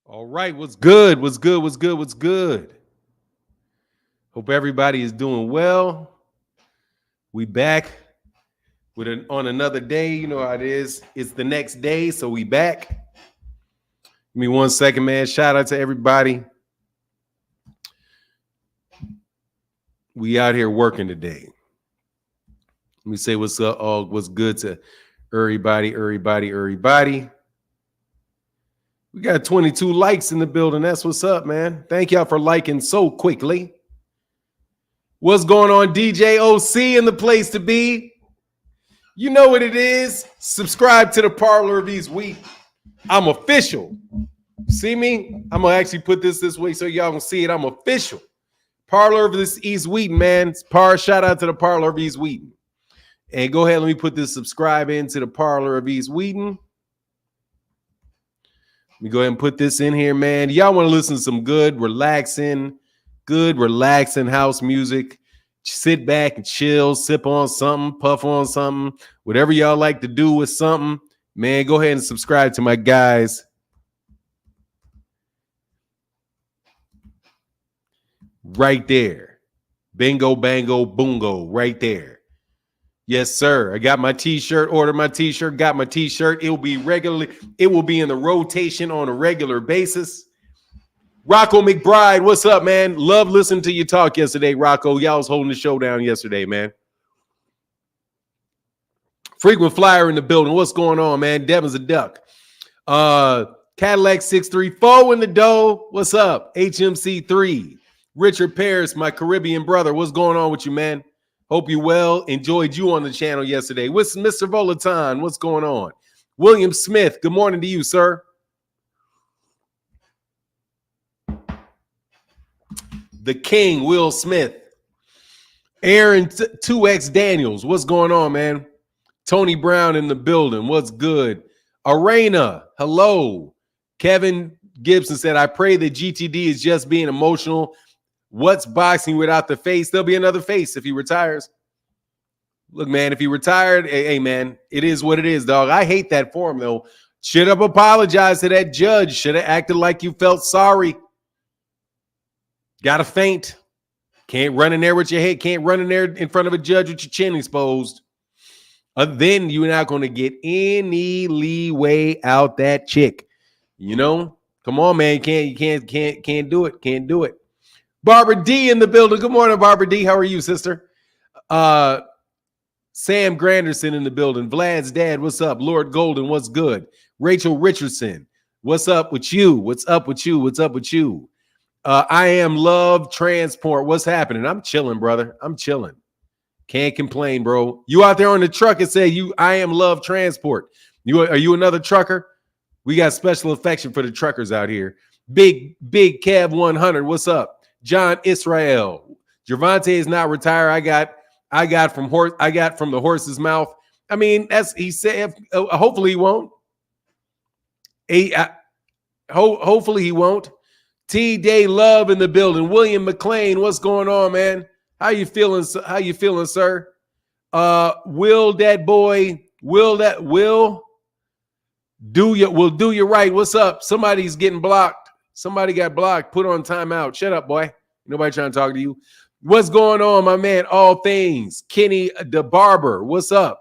All right, what's good? What's good? What's good? What's good? Hope everybody is doing well. We back on another day. You know how it is. It's the next day, so we back. Give me 1 second, man. Shout out to everybody. We out here working today. Let me say what's up, all what's good to everybody. We got 22 likes in the building. That's what's up, man. Thank y'all for liking so quickly. What's going on, DJ OC in the place to be? You know what it is. Subscribe to the Parlor of East Wheat. I'm official. See me? I'm going to actually put this way so y'all can see it. I'm official. Parlor of this East Wheaton, man. Shout out to the Parlor of East Wheaton. And go ahead, let me put this subscribe into the Parlor of East Wheaton. Let me go ahead and put this in here, man. Y'all want to listen to some good, relaxing house music. Sit back and chill, sip on something, puff on something, whatever y'all like to do with something, man, go ahead and subscribe to my guys. Right there. Bingo, bango, boongo, right there. Yes, sir. I got my t-shirt, ordered my t-shirt, got my t-shirt. It will be in the rotation on a regular basis. Rocco McBride, what's up, man? Love listening to you talk yesterday, Rocco. Y'all was holding the show down yesterday, man. Frequent flyer in the building. What's going on, man? Devin's a duck. Cadillac 634 in the dough. What's up? HMC3. Richard Paris, my Caribbean brother. What's going on with you, man? Hope you well. Enjoyed you on the channel yesterday. What's Mr. Volaton? What's going on? William Smith, good morning to you, sir. The King, Will Smith. Aaron 2X Daniels. What's going on, man? Tony Brown in the building. What's good? Arena. Hello. Kevin Gibson said, I pray that GTD is just being emotional. What's boxing without the face? There'll be another face if he retires. Look, man, if he retired, hey, man, it is what it is, dog. I hate that for him, though. Should have apologized to that judge. Should have acted like you felt sorry. Got to faint. Can't run in there with your head. Can't run in there in front of a judge with your chin exposed. Then you're not going to get any leeway out that chick. You know? Come on, man. You can't do it. Can't do it. Barbara D in the building. Good morning, Barbara D. How are you, sister? Sam Granderson in the building. Vlad's dad, what's up? Lord Golden, what's good? Rachel Richardson, what's up with you? What's up with you? What's up with you? I am Love Transport. What's happening? I'm chilling, brother. I'm chilling. Can't complain, bro. You out there on the truck and say I am Love Transport. Are you another trucker? We got special affection for the truckers out here. Big Kev 100. What's up? John Israel. Gervonta is not retired. I got from the horse's mouth. I mean, he said. Hopefully he won't. Hopefully he won't. T Day Love in the building. William McLean, what's going on, man? How you feeling, sir? Will do you right. What's up? Somebody's getting blocked. Somebody got blocked. Put on timeout. Shut up, boy. Nobody trying to talk to you. What's going on, my man? All things. Kenny the Barber. What's up?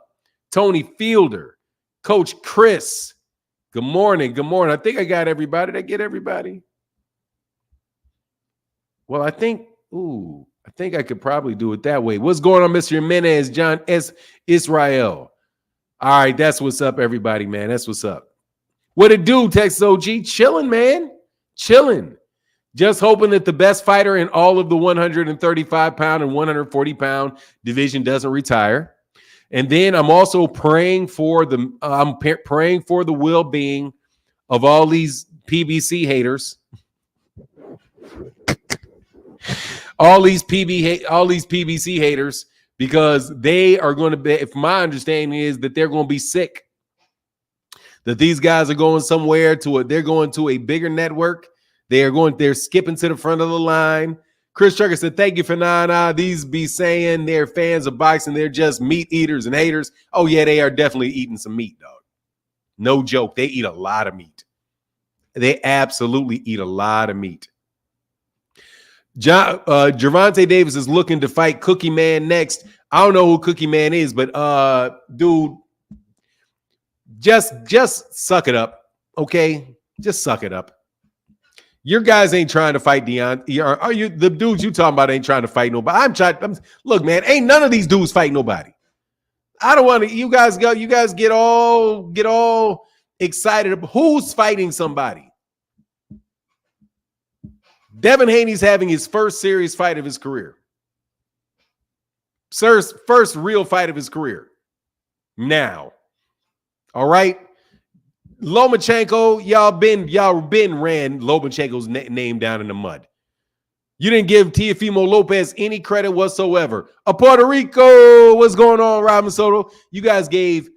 Tony Fielder. Coach Chris. Good morning. Good morning. I think I got everybody. Did I get everybody? Well, I think I could probably do it that way. What's going on, Mr. Jimenez, John S. Israel? All right, that's what's up, everybody, man. That's what's up. What it do, Texas OG? Chilling, man. Chilling. Just hoping that the best fighter in all of the 135-pound and 140-pound division doesn't retire. And then I'm also praying for the well-being of all these PBC haters. All these PBC haters, because they are going to be, if my understanding is that they're going to be sick, that these guys are going somewhere they're going to a bigger network. They're skipping to the front of the line. Chris Trucker said, thank you for these be saying they're fans of boxing. They're just meat eaters and haters. Oh yeah, they are definitely eating some meat, dog. No joke. They eat a lot of meat. They absolutely eat a lot of meat. Gervonta Davis is looking to fight Cookie Man next. I don't know who Cookie Man is, but dude, just suck it up, okay? Just suck it up. Your guys ain't trying to fight Deontay. Are you the dudes you talking about ain't trying to fight nobody? Look, man, ain't none of these dudes fight nobody. I don't want to. You guys get all excited. Who's fighting somebody? Devin Haney's having his first serious fight of his career. Sir's first real fight of his career. Now, all right. Lomachenko, y'all been ran Lomachenko's name down in the mud. You didn't give Teofimo Lopez any credit whatsoever. A Puerto Rico, what's going on, Robin Soto? You guys gave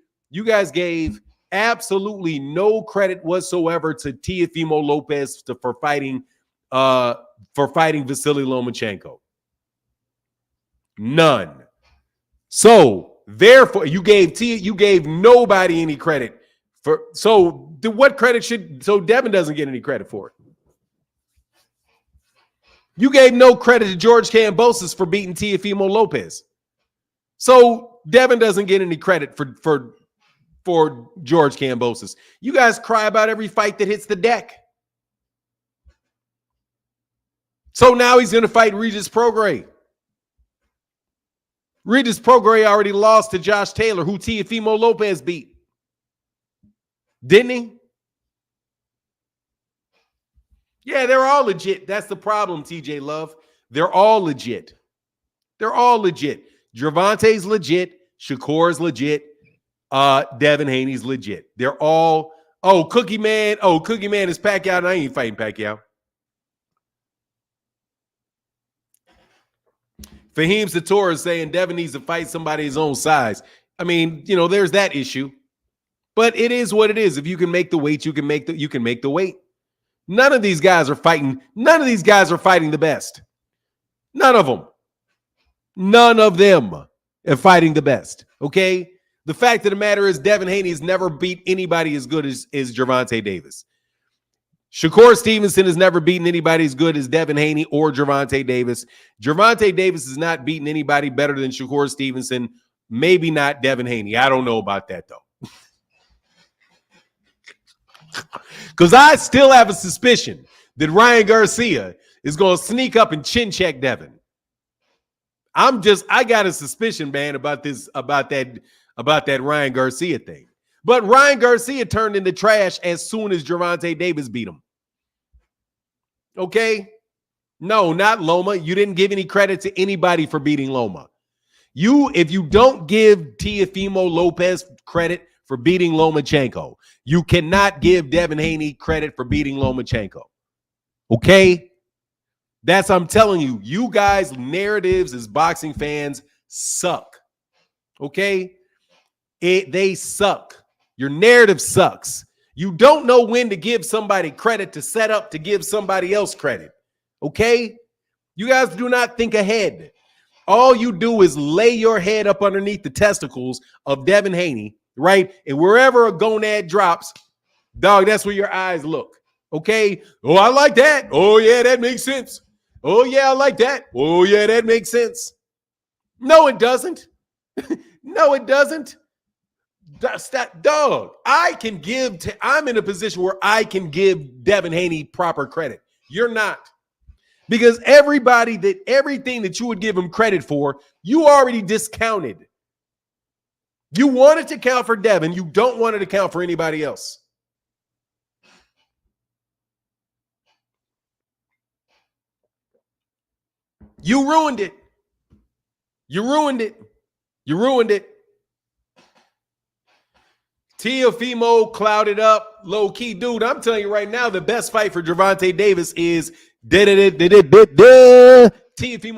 absolutely no credit whatsoever to Teofimo Lopez for fighting Vasily Lomachenko. None. So therefore, you gave nobody any credit for. So what credit so Devin doesn't get any credit for it? You gave no credit to George Kambosos for beating Teofimo Lopez. So Devin doesn't get any credit for George Kambosos. You guys cry about every fight that hits the deck. So now he's going to fight Regis Prograis. Regis Prograis already lost to Josh Taylor, who Teofimo Lopez beat. Didn't he? Yeah, they're all legit. That's the problem, TJ Love. They're all legit. They're all legit. Gervonta's legit. Shakur's legit. Devin Haney's legit. They're all. Cookie Man. Cookie Man is Pacquiao, and I ain't fighting Pacquiao. Fahim Sator is saying Devin needs to fight somebody his own size. I mean, there's that issue. But it is what it is. If you can make the weight, you can make the weight. None of these guys are fighting. None of these guys are fighting the best. None of them. None of them are fighting the best. Okay? The fact of the matter is Devin Haney has never beat anybody as good as Gervonta Davis. Shakur Stevenson has never beaten anybody as good as Devin Haney or Gervonta Davis. Gervonta Davis has not beaten anybody better than Shakur Stevenson. Maybe not Devin Haney. I don't know about that, though. Because I still have a suspicion that Ryan Garcia is going to sneak up and chin check Devin. I got a suspicion, man, about that Ryan Garcia thing. But Ryan Garcia turned into trash as soon as Gervonta Davis beat him. Okay? No, not Loma. You didn't give any credit to anybody for beating Loma. If you don't give Teofimo Lopez credit for beating Lomachenko, you cannot give Devin Haney credit for beating Lomachenko. Okay? I'm telling you, you guys' narratives as boxing fans suck. Okay? They suck. Your narrative sucks. You don't know when to give somebody credit to set up to give somebody else credit. Okay? You guys do not think ahead. All you do is lay your head up underneath the testicles of Devin Haney, right? And wherever a gonad drops, dog, that's where your eyes look. Okay? Oh, I like that. Oh, yeah, that makes sense. Oh, yeah, I like that. Oh, yeah, that makes sense. No, it doesn't. No, it doesn't. Dog, I'm in a position where I can give Devin Haney proper credit. You're not. Because everything that you would give him credit for, you already discounted. You want it to count for Devin. You don't want it to count for anybody else. You ruined it. You ruined it. You ruined it. Teofimo clouded up, low key, dude. I'm telling you right now, the best fight for Gervonta Davis is Teofimo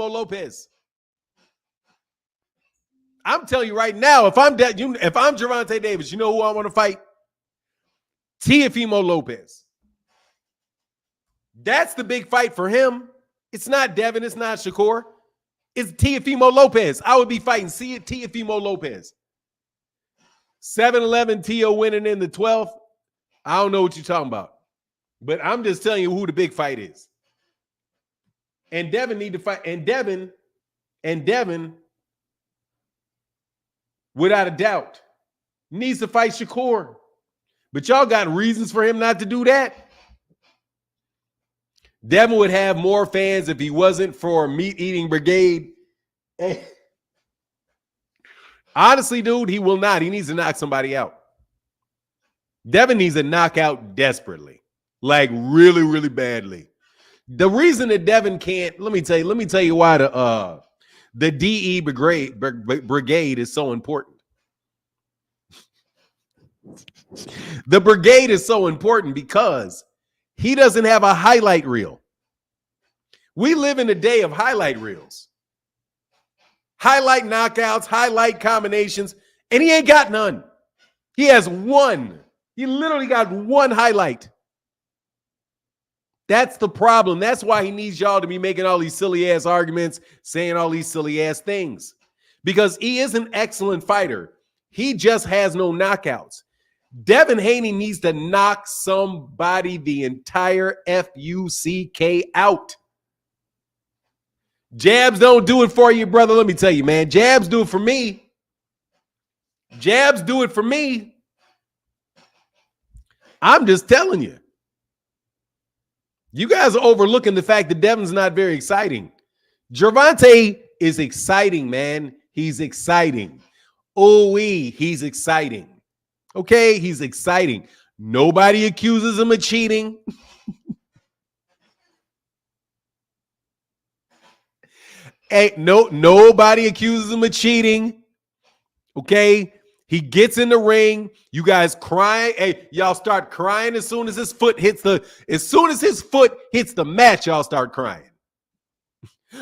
Lopez. I'm telling you right now, if I'm Gervonta Davis, you know who I want to fight? Teofimo Lopez. That's the big fight for him. It's not Devin. It's not Shakur. It's Teofimo Lopez. I would be fighting Teofimo Lopez. 7-11 Teo winning in the 12th. I don't know what you're talking about. But I'm just telling you who the big fight is. And Devin need to fight. And Devin, without a doubt, needs to fight Shakur. But y'all got reasons for him not to do that. Devin would have more fans if he wasn't for Meat Eating Brigade. Honestly, dude, he will not. He needs to knock somebody out. Devin needs a knockout desperately, like really, really badly. The reason that Devin can't, let me tell you why the DE brigade is so important. The brigade is so important because he doesn't have a highlight reel. We live in a day of highlight reels. Highlight knockouts, highlight combinations, and he ain't got none. He has one. He literally got one highlight. That's the problem. That's why he needs y'all to be making all these silly ass arguments, saying all these silly ass things. Because he is an excellent fighter. He just has no knockouts. Devin Haney needs to knock somebody the entire FUCK out. Jabs don't do it for you, brother. Let me tell you, man. Jabs do it for me. Jabs do it for me. I'm just telling you. You guys are overlooking the fact that Devin's not very exciting. Gervonta is exciting, man. He's exciting. Ooh-wee, he's exciting. Okay, he's exciting. Nobody accuses him of cheating. Hey, nobody accuses him of cheating. Okay, he gets in the ring. You guys cry. Hey, y'all start crying as soon as his foot hits the mat. Y'all start crying.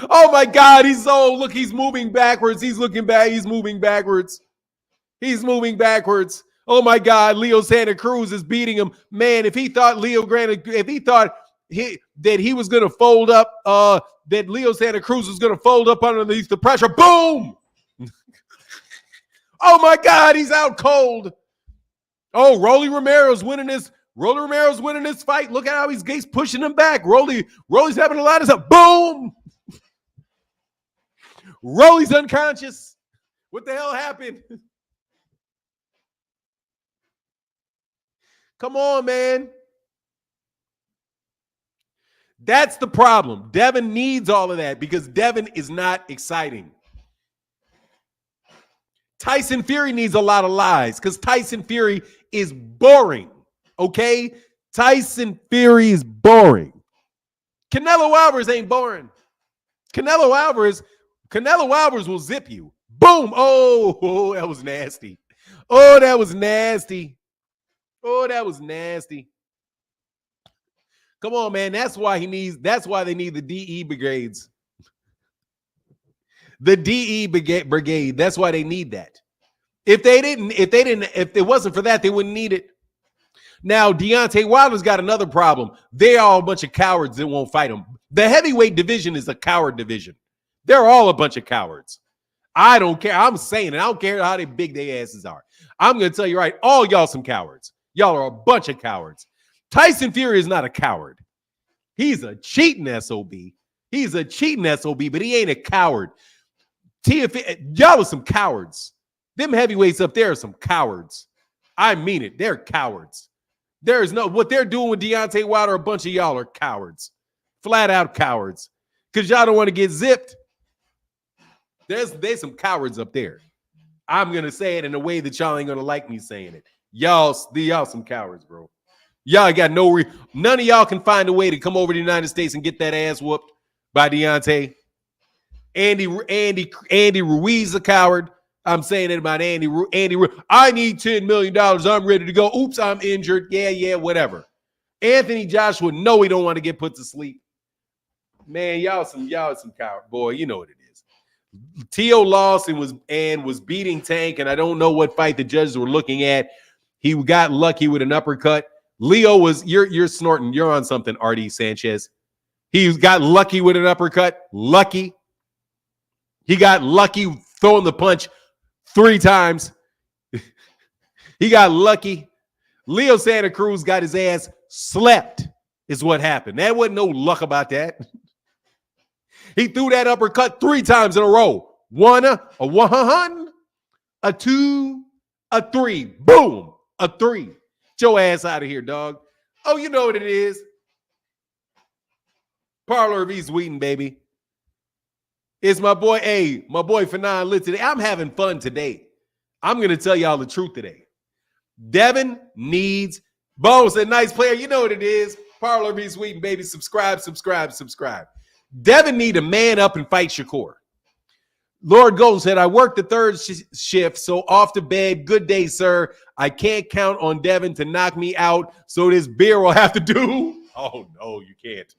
Oh my God, he's moving backwards. He's looking back. He's moving backwards. He's moving backwards. Oh my God, Leo Santa Cruz is beating him. Man, if he thought that he was gonna fold up, that Leo Santa Cruz was gonna fold up underneath the pressure, boom! Oh my God, he's out cold. Oh, Rolly Romero's winning this. Rolly Romero's winning this fight. Look at how he's pushing him back. Rolly's having a lot of stuff. Boom! Rolly's unconscious. What the hell happened? Come on, man. That's the problem. Devin needs all of that because Devin is not exciting. Tyson Fury needs a lot of lies because Tyson Fury is boring. Okay? Tyson Fury is boring. Canelo Alvarez ain't boring. Canelo Alvarez will zip you. Boom. Oh, that was nasty. Oh, that was nasty. Oh, that was nasty. Come on, man. That's why they need the DE brigades. The DE brigade. That's why they need that. If it wasn't for that, they wouldn't need it. Now, Deontay Wilder's got another problem. They're all a bunch of cowards that won't fight him. The heavyweight division is a coward division. They're all a bunch of cowards. I don't care. I'm saying it. I don't care how big their asses are. I'm going to tell you right, all y'all some cowards. Y'all are a bunch of cowards. Tyson Fury is not a coward. He's a cheating SOB. He's a cheating SOB, but he ain't a coward. Y'all are some cowards. Them heavyweights up there are some cowards. I mean it. They're cowards. What they're doing with Deontay Wilder, a bunch of y'all are cowards. Flat out cowards. Because y'all don't want to get zipped. There's some cowards up there. I'm going to say it in a way that y'all ain't going to like me saying it. Y'all some cowards, bro. Y'all got none of y'all can find a way to come over to the United States and get that ass whooped by Deontay. Andy Ruiz is a coward. I'm saying it about Andy. I need $10 million. I'm ready to go. Oops, I'm injured. Yeah, whatever. Anthony Joshua, no, he don't want to get put to sleep. Man, y'all some coward. Boy, you know what it is. T.O. Lawson was beating Tank, and I don't know what fight the judges were looking at. He got lucky with an uppercut. Leo you're snorting. You're on something, R.D. Sanchez. He got lucky with an uppercut. Lucky. He got lucky throwing the punch 3 times. He got lucky. Leo Santa Cruz got his ass slept. is what happened. There wasn't no luck about that. He threw that uppercut 3 times in a row. 1, a 1, a 2, a 3. Boom, a 3. Get your ass out of here, dog. Oh, you know what it is. Parlor of East Wheaton, baby. It's my boy, my boy Fanon Lit today. I'm having fun today. I'm going to tell y'all the truth today. Devin needs Bones, a nice player. You know what it is. Parlor of East Wheaton, baby. Subscribe. Devin need to man up and fight Shakur. Lord Golden said, I worked the third shift, so off to bed. Good day, sir. I can't count on Devin to knock me out, so this beer will have to do. Oh, no, you can't.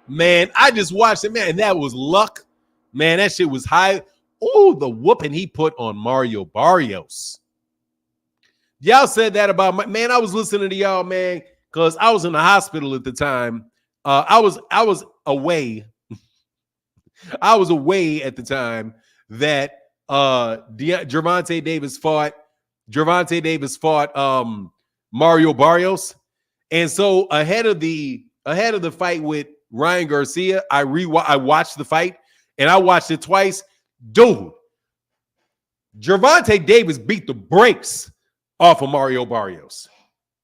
Man, I just watched it, man, and that was luck. Man, that shit was high. Oh, the whooping he put on Mario Barrios. Y'all said that about my man. I was listening to y'all, man, because I was in the hospital at the time. I was away. I was away at the time that Gervonta Davis fought Mario Barrios, and so ahead of the fight with Ryan Garcia, I watched the fight, and I watched it twice. Dude, Gervonta Davis beat the brakes off of Mario Barrios.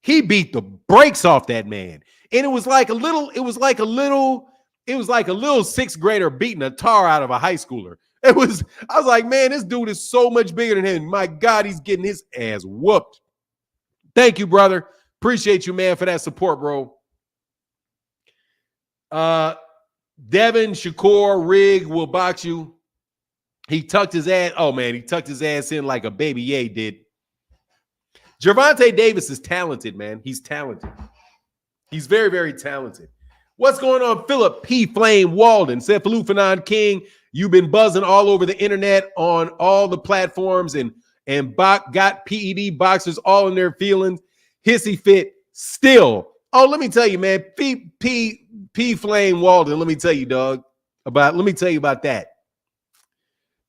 He beat the brakes off that man. And it was like a little 6th grader beating a tar out of a high schooler. I was like, man, this dude is so much bigger than him. My God, he's getting his ass whooped. Thank you, brother. Appreciate you, man, for that support, bro. Devin Shakur Rig will box you. He tucked his ass. Oh, man, he tucked his ass in like a baby Ye did. Gervonta Davis is talented, man. He's talented. He's very, very talented. What's going on? Philip P. Flame Walden said, Falufanon King, you've been buzzing all over the internet on all the platforms and got PED boxers all in their feelings. Hissy fit still. Oh, let me tell you, man. P. Flame Walden, let me tell you, dog. Let me tell you about that.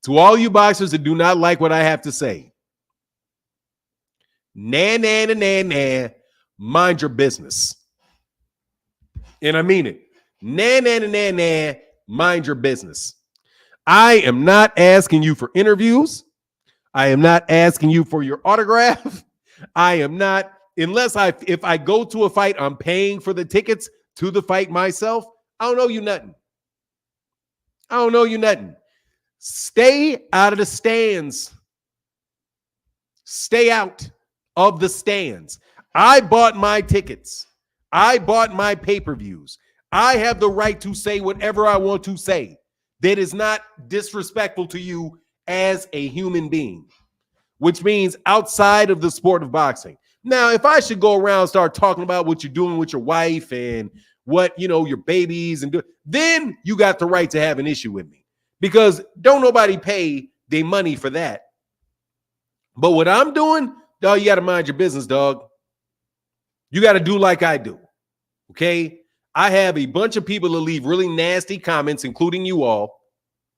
To all you boxers that do not like what I have to say, nah, mind your business. And I mean it. Nah, mind your business. I am not asking you for interviews. I am not asking you for your autograph. I am not, if I go to a fight, I'm paying for the tickets to the fight myself. I don't owe you nothing. Stay out of the stands. Stay out of the stands. I bought my tickets. I bought my pay-per-views. I have the right to say whatever I want to say that is not disrespectful to you as a human being, which means outside of the sport of boxing. Now, if I should go around and start talking about what you're doing with your wife and what, your babies and do, then you got the right to have an issue with me. Because don't nobody pay their money for that. But what I'm doing, dog, you got to mind your business, dog. You got to do like I do, okay? I have a bunch of people that leave really nasty comments, including you all,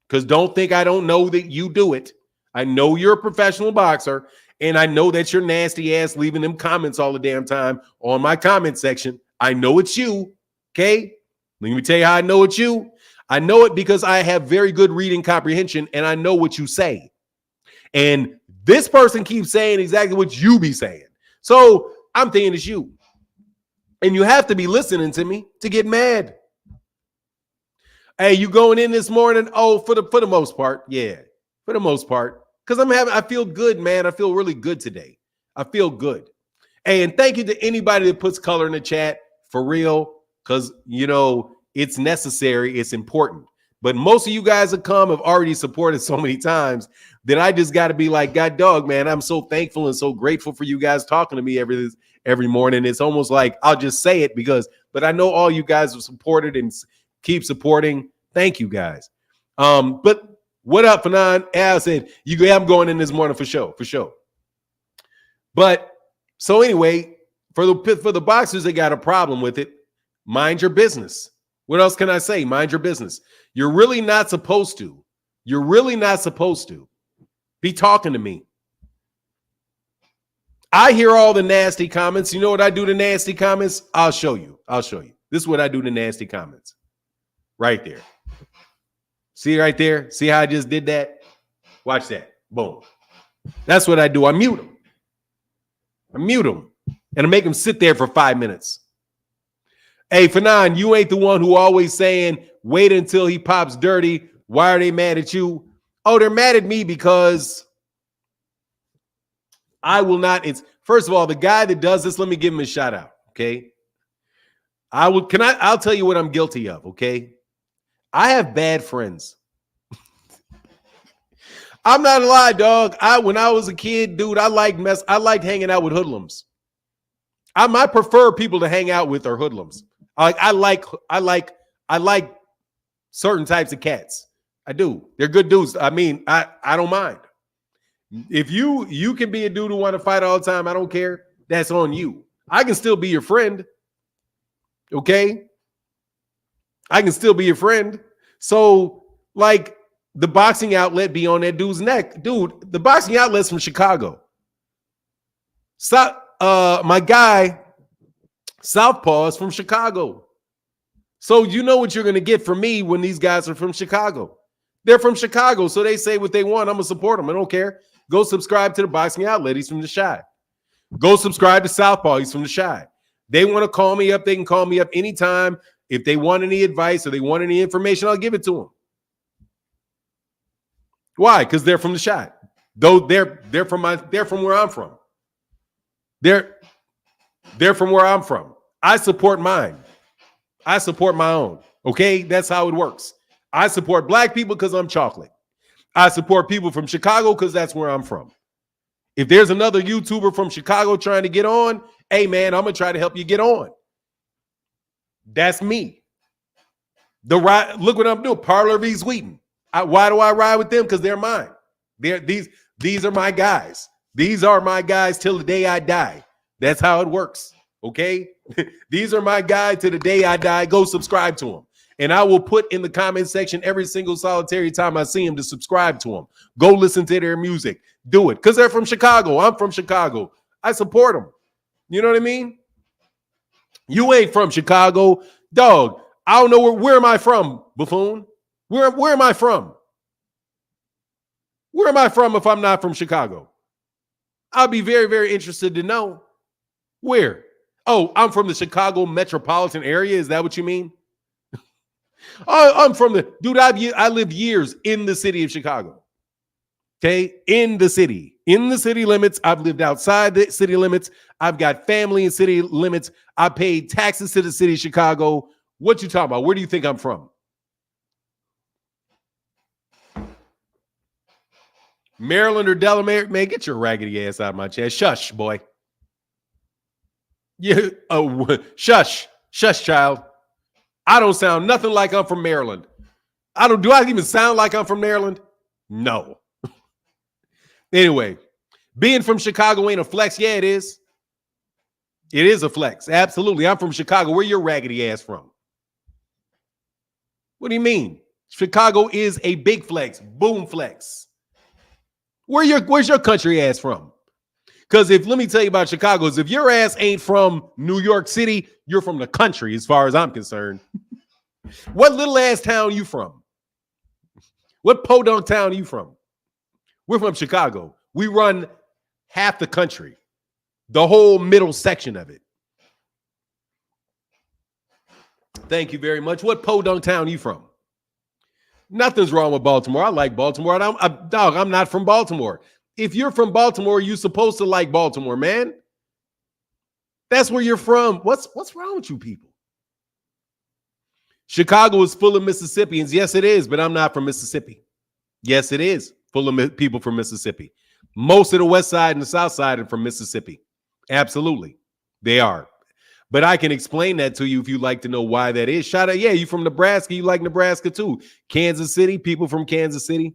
because don't think I don't know that you do it. I know you're a professional boxer, and I know that you're nasty ass leaving them comments all the damn time on my comment section. I know it's you, okay? Let me tell you how I know it's you. I know it because I have very good reading comprehension, and I know what you say. And this person keeps saying exactly what you be saying. So I'm thinking it's you. And you have to be listening to me to get mad. Hey, you going in this morning? Oh, for the most part. Yeah, for the most part. Because I feel good, man. I feel really good today. I feel good. Hey, and thank you to anybody that puts color in the chat for real. Because, it's necessary. It's important. But most of you guys that come have already supported so many times that I just got to be like, God dog, man, I'm so thankful and so grateful for you guys talking to me every morning. It's almost like I'll just say it but I know all you guys have supported and keep supporting. Thank you guys. But what up, Fanon? Al said, I'm going in this morning for sure. But so anyway, for the boxers that got a problem with it, mind your business. What else can I say? Mind your business. You're really not supposed to. Be talking to me. I hear all the nasty comments. You know what I do to nasty comments? I'll show you. This is what I do to nasty comments. Right there. See right there? See how I just did that? Watch that. Boom. That's what I do. I mute them. And I make them sit there for 5 minutes. Hey, Fanon, you ain't the one who always saying, wait until he pops dirty. Why are they mad at you? Oh, they're mad at me because I will not. It's first of all, the guy that does this, let me give him a shout out. Okay. I'll tell you what I'm guilty of. Okay. I have bad friends. I'm not a lie, dog. When I was a kid, dude, I liked hanging out with hoodlums. I prefer people to hang out with are hoodlums. I like certain types of cats. I do. They're good dudes. I mean, I don't mind. If you can be a dude who want to fight all the time, I don't care. That's on you. I can still be your friend. Okay? I can still be your friend. So, like, the boxing outlet be on that dude's neck. Dude, the boxing outlet's from Chicago. So, my guy, Southpaw, is from Chicago. So you know what you're going to get from me when these guys are from Chicago. They're from Chicago, so they say what they want. I'm going to support them. I don't care. Go subscribe to the boxing outlet. He's from the Chi. Go subscribe to Southpaw. He's from the Chi. They want to call me up. They can call me up anytime. If they want any advice or they want any information, I'll give it to them. Why? Because they're from the Chi. Though they're from where I'm from. They're from where I'm from. I support mine. I support my own. Okay? That's how it works. I support black people because I'm chocolate. I support people from Chicago because that's where I'm from. If there's another YouTuber from Chicago trying to get on, hey, man, I'm going to try to help you get on. That's me. Look what I'm doing. Parlor v. Wheaton. Why do I ride with them? Because they're mine. These are my guys. These are my guys till the day I die. That's how it works. Okay? These are my guys to the day I die. Go subscribe to them. And I will put in the comment section every single solitary time I see them to subscribe to them. Go listen to their music. Do it. Because they're from Chicago. I'm from Chicago. I support them. You know what I mean? You ain't from Chicago. Dog, I don't know where am I from, buffoon? Where am I from? Where am I from if I'm not from Chicago? I'll be very, very interested to know. Where? Oh, I'm from the Chicago metropolitan area. Is that what you mean? I'm from dude, I lived years in the city of Chicago. Okay? In the city limits. I've lived outside the city limits. I've got family in city limits. I paid taxes to the city of Chicago. What you talking about? Where do you think I'm from? Maryland or Delaware? Man, get your raggedy ass out of my chest. Shush, boy. Yeah, shush, child. I don't sound nothing like I'm from Maryland. Do I even sound like I'm from Maryland? No. Anyway, being from Chicago ain't a flex. Yeah, it is. It is a flex. Absolutely. I'm from Chicago. Where your raggedy ass from? What do you mean? Chicago is a big flex. Boom flex. Where's your country ass from? Because let me tell you about Chicago, if your ass ain't from New York City, you're from the country as far as I'm concerned. What little ass town you from? What podunk town you from? We're from Chicago. We run half the country, the whole middle section of it. Thank you very much. What podunk town you from? Nothing's wrong with Baltimore. I like Baltimore. I'm not from Baltimore. If you're from Baltimore, you're supposed to like Baltimore, man. That's where you're from. What's wrong with you people? Chicago is full of Mississippians. Yes, it is, but I'm not from Mississippi. Yes, it is full of people from Mississippi. Most of the west side and the south side are from Mississippi. Absolutely. They are. But I can explain that to you if you'd like to know why that is. Shout out, yeah, you from Nebraska. You like Nebraska too. Kansas City, people from Kansas City.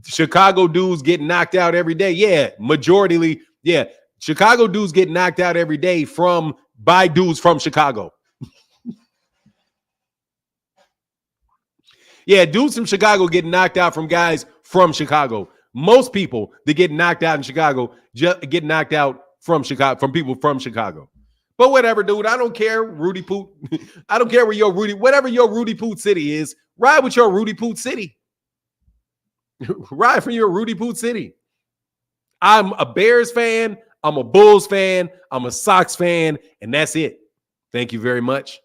Chicago dudes get knocked out every day. Yeah, majority. Yeah, Chicago dudes get knocked out every day by dudes from Chicago. Yeah, dudes from Chicago get knocked out from guys from Chicago. Most people that get knocked out in Chicago just get knocked out from Chicago, from people from Chicago. But whatever, dude. I don't care, Rudy Poot. I don't care where your whatever your Rudy Poot city is. Ride with your Rudy Poot city. Ride for your Rudy Poot city. I'm a Bears fan. I'm a Bulls fan. I'm a Sox fan. And that's it. Thank you very much.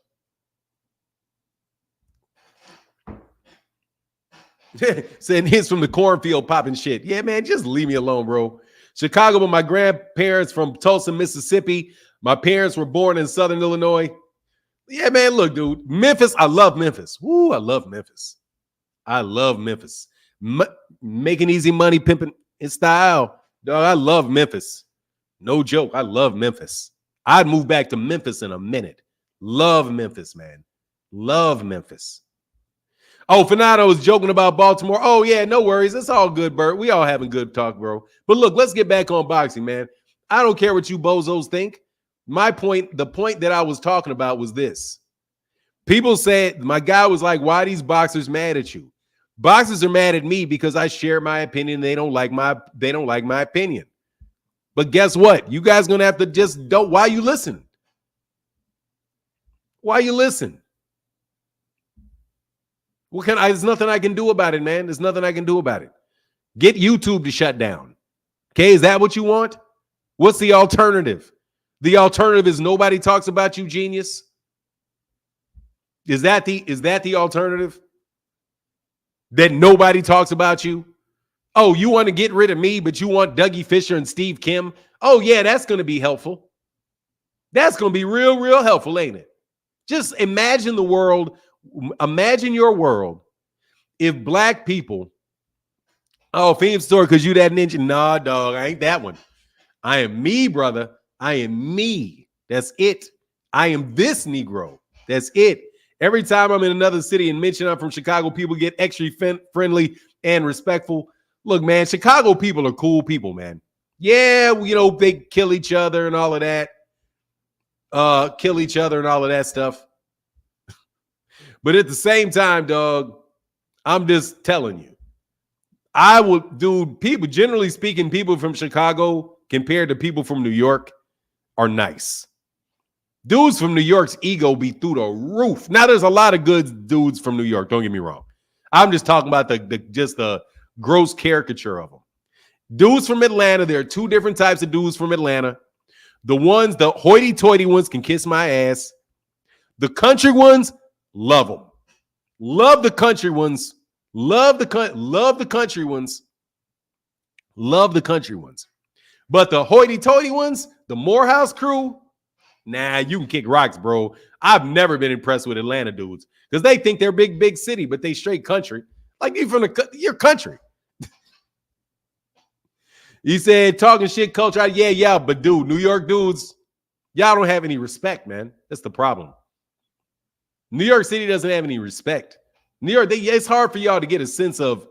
Saying hits from the cornfield popping shit. Yeah, man, just leave me alone, bro. Chicago, but my grandparents from Tulsa, Mississippi. My parents were born in Southern Illinois. Yeah, man, look, dude. Memphis, I love Memphis. Woo, I love Memphis. I love Memphis. Making easy money, pimping in style. Dog, I love Memphis. No joke. I love Memphis. I'd move back to Memphis in a minute. Love Memphis, man. Love Memphis. Oh, Fernando was joking about Baltimore. Oh, yeah, no worries. It's all good, Bert. We all having good talk, bro. But look, let's get back on boxing, man. I don't care what you bozos think. My point, the point that I was talking about was this. People said, my guy was like, why are these boxers mad at you? Boxers are mad at me because I share my opinion. They don't like my opinion. But guess what? You guys gonna have to just don't. Why you listen? Why you listen? There's nothing I can do about it, man. There's nothing I can do about it. Get YouTube to shut down. Okay, is that what you want? What's the alternative? The alternative is nobody talks about you, genius. Is that the alternative? That nobody talks about you? Oh, you want to get rid of me, but you want Dougie Fisher and Steve Kim? Oh, yeah, that's going to be helpful. That's going to be real, real helpful, ain't it? Just imagine the world. Imagine your world if black people, oh, Fame Story, because you that ninja. Nah, dog, I ain't that one. I am me, brother. I am me. That's it. I am this Negro. That's it. Every time I'm in another city and mention I'm from Chicago, people get extra friendly and respectful. Look, man, Chicago people are cool people, man. Yeah, they kill each other and all of that. Stuff. But at the same time, dog, I'm just telling you, people, generally speaking, people from Chicago compared to people from New York are nice. Dudes from New York's ego be through the roof. Now, there's a lot of good dudes from New York. Don't get me wrong. I'm just talking about the gross caricature of them. Dudes from Atlanta, there are two different types of dudes from Atlanta. The hoity-toity ones can kiss my ass. The country ones, love them. Love the country ones. Love the country ones. Love the country ones. But the hoity-toity ones, the Morehouse crew, nah, you can kick rocks, bro. I've never been impressed with Atlanta dudes because they think they're big city, but they straight country. Like you from your country. He said talking shit culture. Yeah, but dude, New York dudes, y'all don't have any respect, man. That's the problem. New York City doesn't have any respect. New York, it's hard for y'all to get a sense of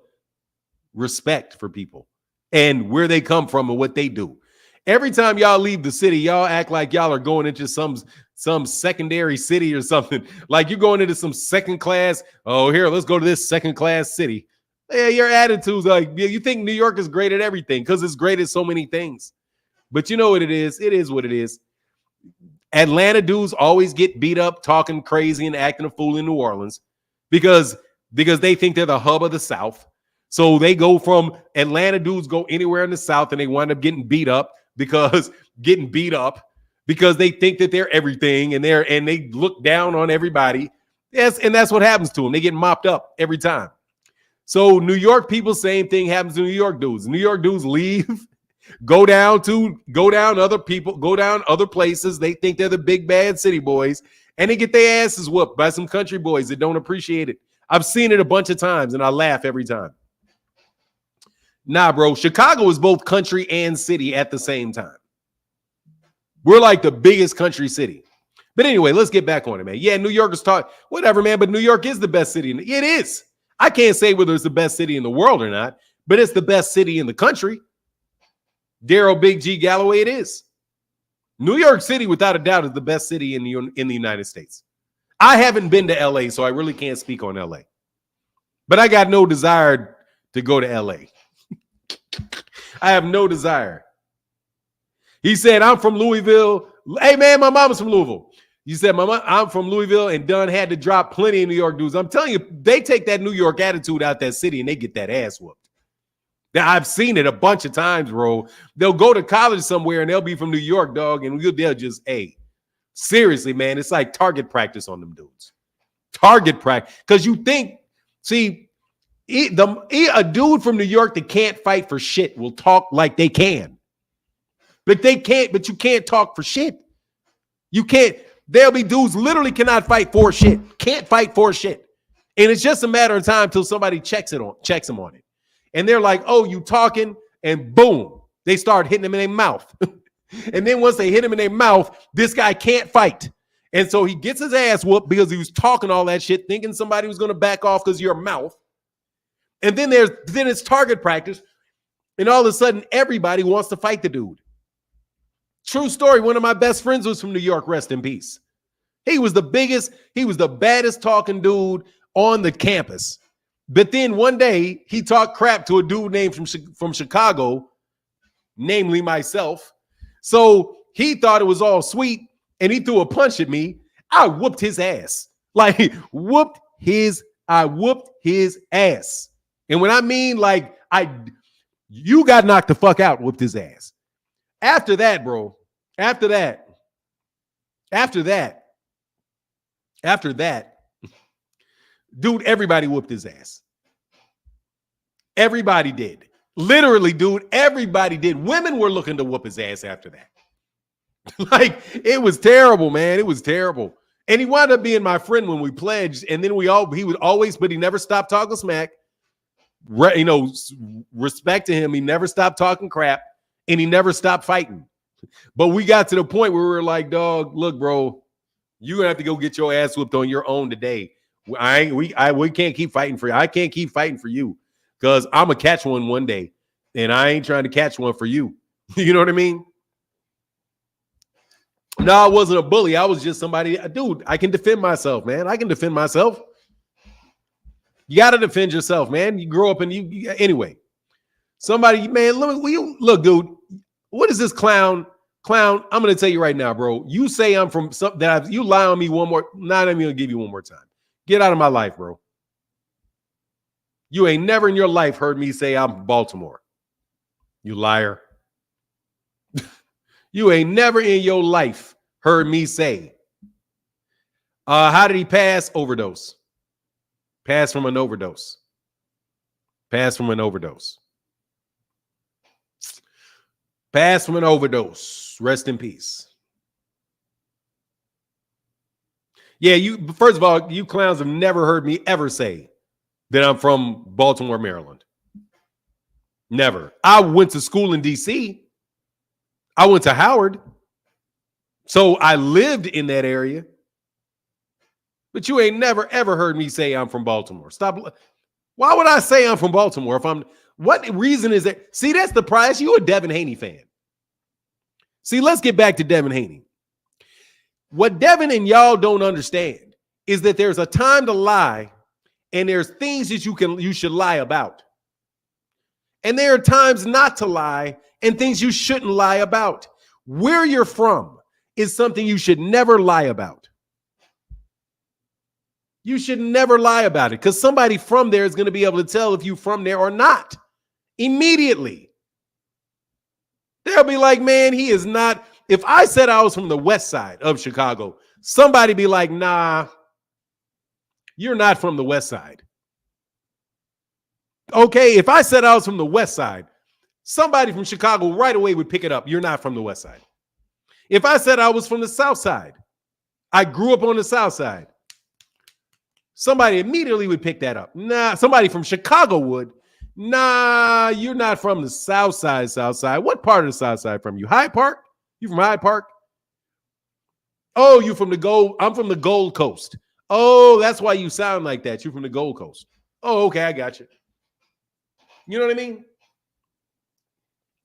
respect for people and where they come from and what they do. Every time y'all leave the city, y'all act like y'all are going into some secondary city or something. Like you're going into some second class. Oh, here, let's go to this second class city. Yeah, your attitude's like, you think New York is great at everything because it's great at so many things. But you know what it is? It is what it is. Atlanta dudes always get beat up talking crazy and acting a fool in New Orleans because they think they're the hub of the South. So they go from Atlanta dudes go anywhere in the South and they wind up getting beat up because they think that they're everything and they look down on everybody. Yes, and that's what happens to them. They get mopped up every time. So New York people, same thing happens to New York dudes. New York dudes leave, go down other places. They think they're the big bad city boys, and they get their asses whooped by some country boys that don't appreciate it. I've seen it a bunch of times, and I laugh every time. Nah, bro, Chicago is both country and city at the same time. We're like the biggest country city. But anyway, let's get back on it, man. Yeah, New York is whatever, man, but New York is the best city. It is. I can't say whether it's the best city in the world or not, but it's the best city in the country. Daryl Big G Galloway, it is. New York City, without a doubt, is the best city in the United States. I haven't been to LA, so I really can't speak on LA. But I got no desire to go to LA. I have no desire. He said, I'm from Louisville. Hey, man, my mama's from Louisville. You said, I'm from Louisville and done had to drop plenty of New York dudes. I'm telling you, they take that New York attitude out that city and they get that ass whooped. Now, I've seen it a bunch of times, bro. They'll go to college somewhere and they'll be from New York, dog, and they'll just, hey, seriously, man, it's like target practice on them dudes. Target practice. Because you think, see, a dude from New York that can't fight for shit will talk like they can. But they can't, but you can't talk for shit. You can't. There'll be dudes literally cannot fight for shit. Can't fight for shit. And it's just a matter of time till somebody checks them on it. And they're like, oh, you talking? And boom, they start hitting them in their mouth. And then once they hit him in their mouth, this guy can't fight. And so he gets his ass whooped because he was talking all that shit, thinking somebody was going to back off because of your mouth. And then it's target practice. And all of a sudden, everybody wants to fight the dude. True story. One of my best friends was from New York. Rest in peace. He was the baddest talking dude on the campus. But then one day he talked crap to a dude named from Chicago, namely myself. So he thought it was all sweet and he threw a punch at me. I whooped his ass. Like I whooped his ass. And when I mean like you got knocked the fuck out, whooped his ass. After that, bro, after that, dude, everybody whooped his ass. Everybody did. Literally, dude, everybody did. Women were looking to whoop his ass after that. Like, it was terrible, man. It was terrible. And he wound up being my friend when we pledged. And then he would always, but he never stopped talking smack. Respect to him. He never stopped talking crap. And he never stopped fighting. But we got to the point where we were like, dog, look, bro, you're going to have to go get your ass whooped on your own today. We can't keep fighting for you. I can't keep fighting for you because I'm going to catch one day. And I ain't trying to catch one for you. You know what I mean? No, I wasn't a bully. I was just somebody. Dude, I can defend myself, man. I can defend myself. You got to defend yourself, man. You grow up and anyway. Somebody, man, look, dude, what is this clown? I'm going to tell you right now, bro. You say I'm from something that you lie on me one more. Not even going to give you one more time. Get out of my life, bro. You ain't never in your life heard me say I'm from Baltimore. You liar. You ain't never in your life heard me say. How did he pass? Overdose. Pass from an overdose. Pass from an overdose. Pass from an overdose. Rest in peace. Yeah, first of all, you clowns have never heard me ever say that I'm from Baltimore, Maryland. Never. I went to school in D.C. I went to Howard. So I lived in that area. But you ain't never, ever heard me say I'm from Baltimore. Stop. Why would I say I'm from Baltimore what reason is that? See, that's the price. You a Devin Haney fan. See, let's get back to Devin Haney. What Devin and y'all don't understand is that there's a time to lie and there's things that you should lie about. And there are times not to lie and things you shouldn't lie about. Where you're from is something you should never lie about. You should never lie about it because somebody from there is going to be able to tell if you're from there or not immediately. They'll be like, man, he is not. If I said I was from the west side of Chicago, somebody be like, nah, you're not from the west side. Okay, if I said I was from the west side, somebody from Chicago right away would pick it up. You're not from the west side. If I said I was from the south side, I grew up on the south side, somebody immediately would pick that up. Nah, somebody from Chicago would. Nah, you're not from the south side, south side. What part of the south side from you? Hyde Park? You from Hyde Park? Oh, you from the Gold? I'm from the Gold Coast. Oh, that's why you sound like that. You're from the Gold Coast. Oh, okay, I got you. You know what I mean?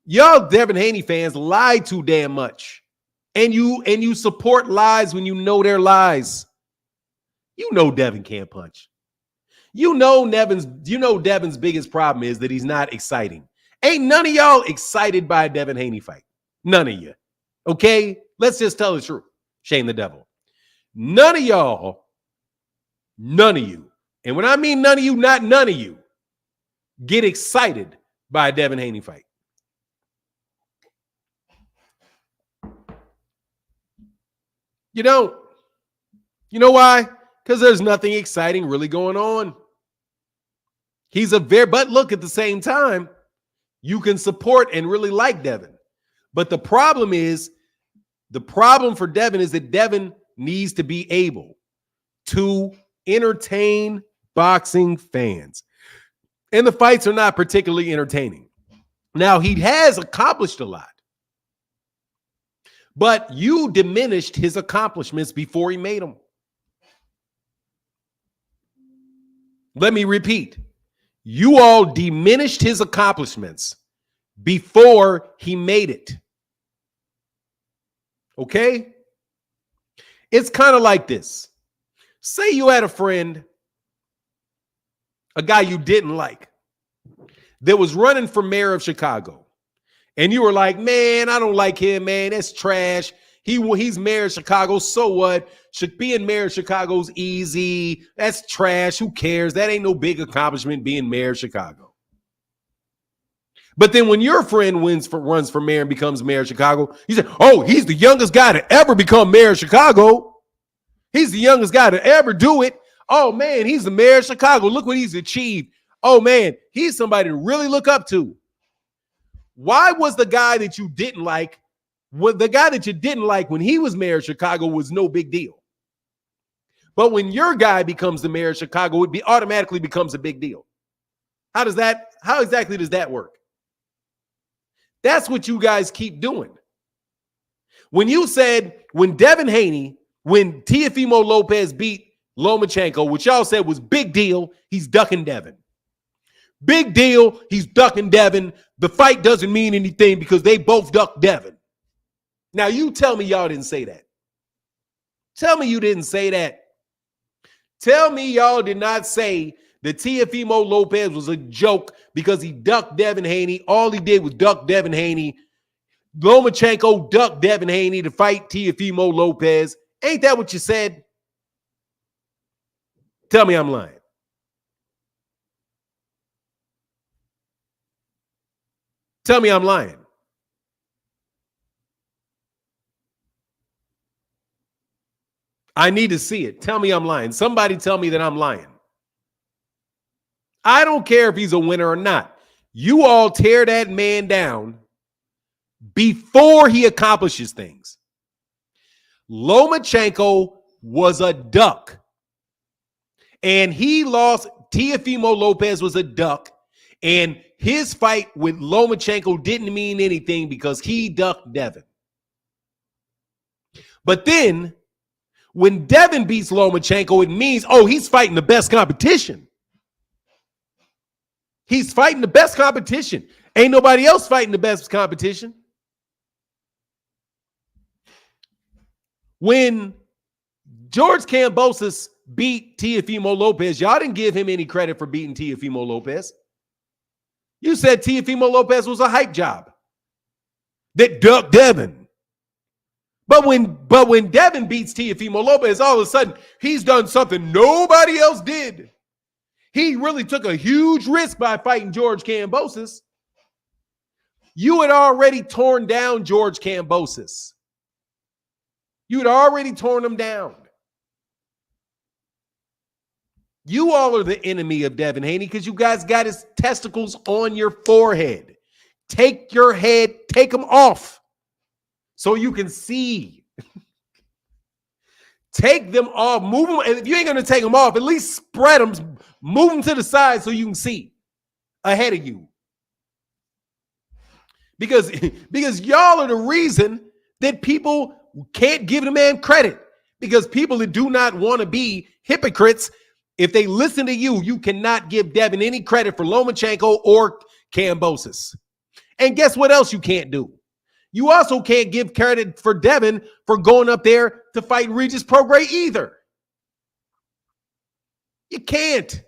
Y'all Devin Haney fans lie too damn much. And you support lies when you know they're lies. You know Devin can't punch. You know Devin's biggest problem is that he's not exciting. Ain't none of y'all excited by a Devin Haney fight. None of you. Okay? Let's just tell the truth. Shame the devil. None of y'all, none of you, and when I mean none of you, not none of you, get excited by a Devin Haney fight. You don't. You know why? Because there's nothing exciting really going on. But look, at the same time, you can support and really like Devin. But the problem for Devin is that Devin needs to be able to entertain boxing fans. And the fights are not particularly entertaining. Now, he has accomplished a lot. But you diminished his accomplishments before he made them. Let me repeat. You all diminished his accomplishments before he made it. Okay? It's kind of like this. Say you had a friend, a guy you didn't like, that was running for mayor of Chicago. And you were like, man, I don't like him, man. That's trash. He's mayor of Chicago. So what? Being mayor of Chicago's easy. That's trash. Who cares? That ain't no big accomplishment being mayor of Chicago. But then when your friend runs for mayor and becomes mayor of Chicago, you say, oh, he's the youngest guy to ever become mayor of Chicago. He's the youngest guy to ever do it. Oh, man, he's the mayor of Chicago. Look what he's achieved. Oh, man, he's somebody to really look up to. Why was the guy that you didn't like, when he was mayor of Chicago was no big deal? But when your guy becomes the mayor of Chicago, it automatically becomes a big deal. How exactly does that work? That's what you guys keep doing. When you said, when Teofimo Lopez beat Lomachenko, which y'all said was big deal, he's ducking Devin. Big deal, he's ducking Devin. The fight doesn't mean anything because they both ducked Devin. Now, you tell me y'all didn't say that. Tell me you didn't say that. Tell me y'all did not say that Teofimo Lopez was a joke because he ducked Devin Haney. All he did was duck Devin Haney. Lomachenko ducked Devin Haney to fight Teofimo Lopez. Ain't that what you said? Tell me I'm lying. Tell me I'm lying. I need to see it. Tell me I'm lying. Somebody tell me that I'm lying. I don't care if he's a winner or not. You all tear that man down before he accomplishes things. Lomachenko was a duck. And he lost. Teofimo Lopez was a duck. And his fight with Lomachenko didn't mean anything because he ducked Devin. But then, when Devin beats Lomachenko, it means, oh, he's fighting the best competition. He's fighting the best competition. Ain't nobody else fighting the best competition. When George Kambosos beat Teofimo Lopez, y'all didn't give him any credit for beating Teofimo Lopez. You said Teofimo Lopez was a hype job that ducked Devin. But when Devin beats Teofimo Lopez, all of a sudden, he's done something nobody else did. He really took a huge risk by fighting George Kambosos. You had already torn down George Kambosos. You had already torn him down. You all are the enemy of Devin Haney because you guys got his testicles on your forehead. Take them off so you can see. Take them off. Move them. And if you ain't going to take them off, at least spread them. Move them to the side so you can see ahead of you. Because y'all are the reason that people can't give the man credit. Because people that do not want to be hypocrites, if they listen to you, you cannot give Devin any credit for Lomachenko or Kambosos. And guess what else you can't do? You also can't give credit for Devin for going up there to fight Regis Prograis either. You can't.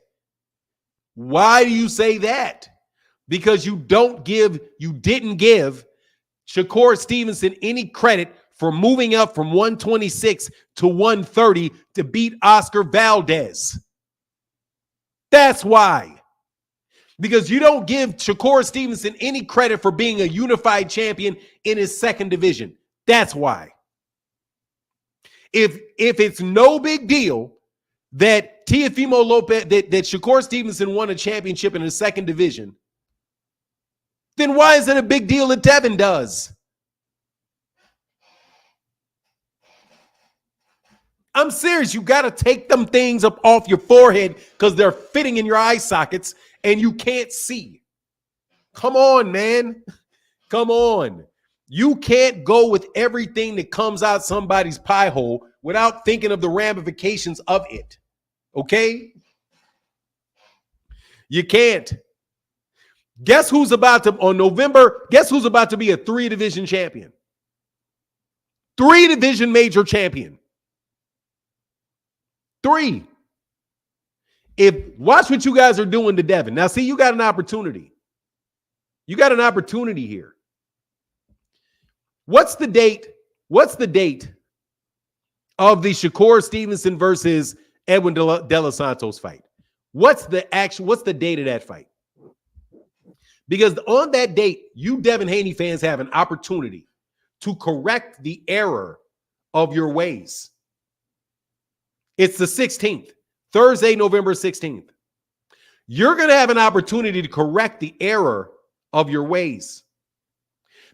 Why do you say that? because you didn't give Shakur Stevenson any credit for moving up from 126 to 130 to beat Oscar Valdez. That's why. Because you don't give Shakur Stevenson any credit for being a unified champion in his second division. That's why. If it's no big deal that Teofimo Lopez, that Shakur Stevenson won a championship in his second division, then why is it a big deal that Devin does? I'm serious. You got to take them things up off your forehead because they're fitting in your eye sockets and you can't see. Come on, man. Come on. You can't go with everything that comes out somebody's pie hole without thinking of the ramifications of it. Okay? You can't. Guess who's about to be a 3-division champion? 3-division major champion. 3. Watch what you guys are doing to Devin. Now, see, you got an opportunity. You got an opportunity here. What's the date? What's the date of the Shakur Stevenson versus Edwin De Los Santos fight? What's the date of that fight? Because on that date, you Devin Haney fans have an opportunity to correct the error of your ways. It's the 16th, Thursday, November 16th. You're going to have an opportunity to correct the error of your ways.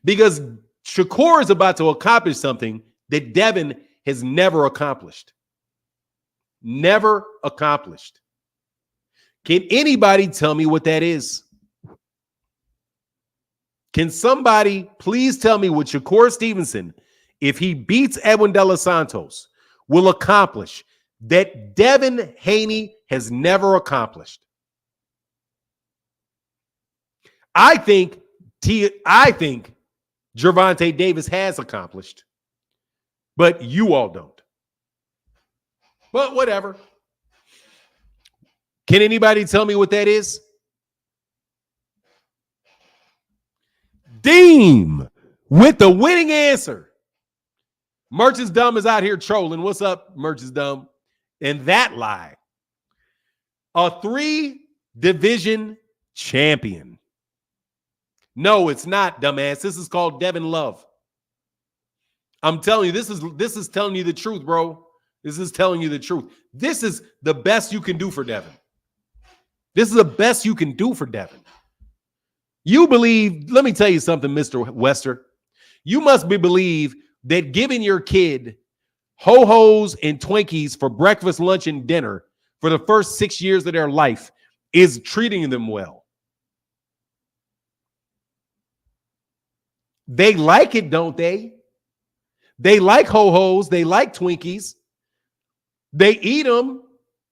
Because Shakur is about to accomplish something that Devin has never accomplished. Never accomplished. Can anybody tell me what that is? Can somebody please tell me what Shakur Stevenson, if he beats Edwin De Los Santos, will accomplish that Devin Haney has never accomplished? I think Gervonta Davis has accomplished, but you all don't. But whatever. Can anybody tell me what that is? Deem with the winning answer. Merch is Dumb is out here trolling. What's up, Merch is Dumb? And that lie. A 3-division champion. No, it's not, dumbass. This is called Devin Love. I'm telling you, this is telling you the truth, bro. This is telling you the truth. This is the best you can do for Devin. This is the best you can do for Devin. You believe, let me tell you something, Mr. Wester. You must believe that giving your kid ho-hos and Twinkies for breakfast, lunch, and dinner for the first 6 years of their life is treating them well. They like it, don't they? They like ho-hos. They like Twinkies. They eat them.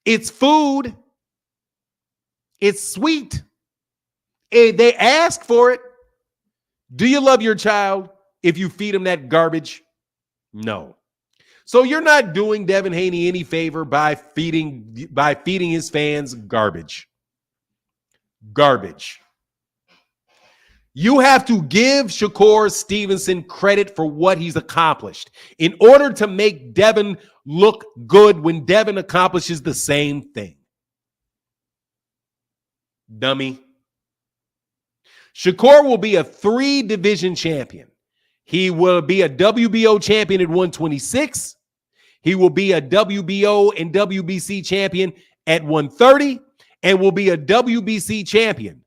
It's food. It's sweet. And they ask for it. Do you love your child if you feed him that garbage? No. So you're not doing Devin Haney any favor by feeding his fans garbage. Garbage. You have to give Shakur Stevenson credit for what he's accomplished in order to make Devin look good when Devin accomplishes the same thing. Dummy. Shakur will be a 3-division champion. He will be a WBO champion at 126. He will be a WBO and WBC champion at 130 and will be a WBC champion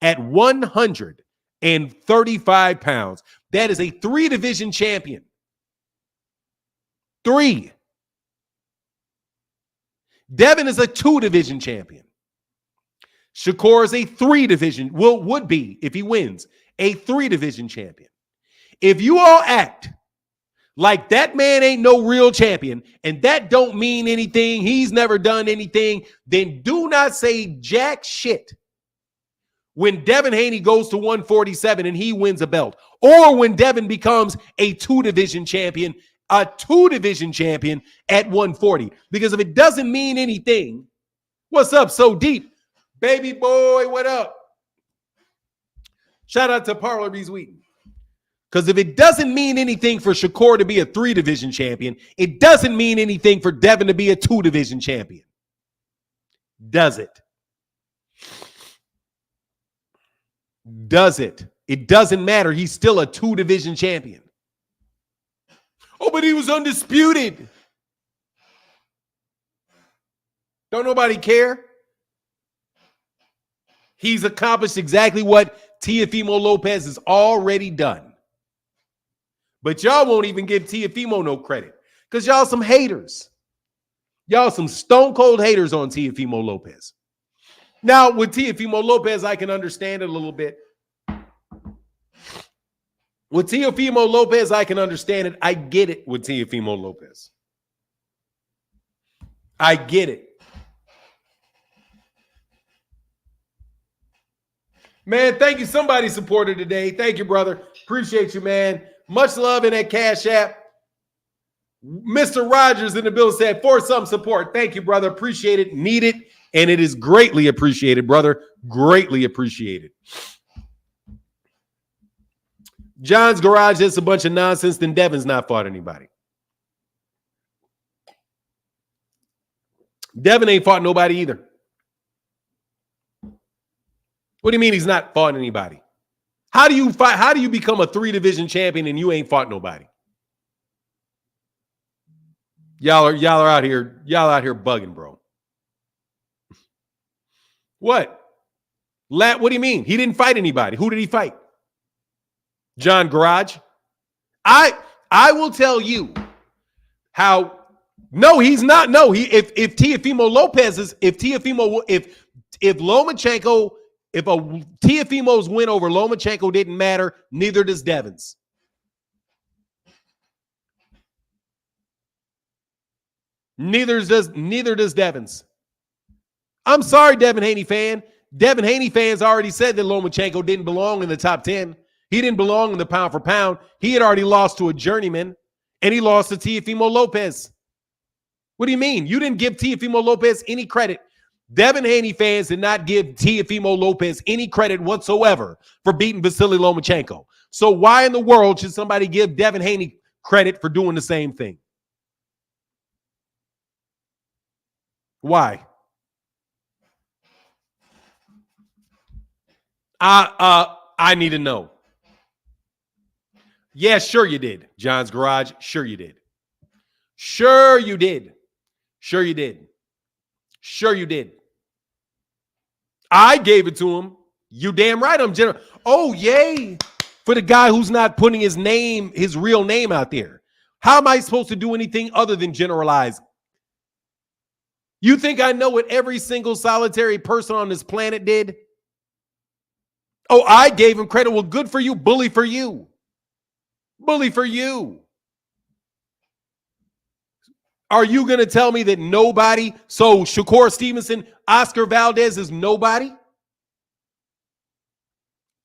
at 135 pounds. That is a 3-division champion. 3. Devin is a 2-division champion. Shakur is a 3-division, would be, if he wins, a 3-division champion. If you all act like that man ain't no real champion and that don't mean anything, he's never done anything, then do not say jack shit when Devin Haney goes to 147 and he wins a belt, or when Devin becomes a 2-division champion, at 140. Because if it doesn't mean anything, what's up, So Deep? Baby boy, what up? Shout out to Parlor Bees Wheaton. Because if it doesn't mean anything for Shakur to be a 3-division champion, it doesn't mean anything for Devin to be a 2-division champion. Does it? Does it? It doesn't matter. He's still a 2-division champion. Oh, but he was undisputed. Don't nobody care? He's accomplished exactly what Teofimo Lopez has already done. But y'all won't even give Teofimo no credit because y'all some haters. Y'all some stone cold haters on Teofimo Lopez. Now, with Teofimo Lopez, I can understand it a little bit. With Teofimo Lopez, I can understand it. I get it with Teofimo Lopez. I get it. Man, thank you. Somebody supported today. Thank you, brother. Appreciate you, man. Much love in that Cash App. Mr. Rogers in the bill said, for some support. Thank you, brother. Appreciate it. Need it. And it is greatly appreciated, brother. Greatly appreciated. John's Garage is a bunch of nonsense. Then Devin's not fought anybody. Devin ain't fought nobody either. What do you mean he's not fought anybody? How do you fight? How do you become a 3-division champion and you ain't fought nobody? Y'all are out here. Y'all out here bugging, bro. What? What do you mean? He didn't fight anybody. Who did he fight? John Garage. I will tell you how. No, he's not. No, if Teofimo Lopez is if Lomachenko. If Teofimo's win over Lomachenko didn't matter, neither does Devin's. Neither does Devin's. I'm sorry, Devin Haney fan. Devin Haney fans already said that Lomachenko didn't belong in the top 10. He didn't belong in the pound for pound. He had already lost to a journeyman, and he lost to Teofimo Lopez. What do you mean? You didn't give Teofimo Lopez any credit. Devin Haney fans did not give Teofimo Lopez any credit whatsoever for beating Vasily Lomachenko. So why in the world should somebody give Devin Haney credit for doing the same thing? Why? I need to know. Yeah, sure you did. John's Garage. Sure you did. Sure you did. Sure you did. Sure you did. I gave it to him. You damn right I'm general. Oh, yay. For the guy who's not putting his real name out there. How am I supposed to do anything other than generalize? You think I know what every single solitary person on this planet did? Oh, I gave him credit. Well, good for you. Bully for you. Bully for you. Are you going to tell me that nobody, so Shakur Stevenson, Oscar Valdez is nobody?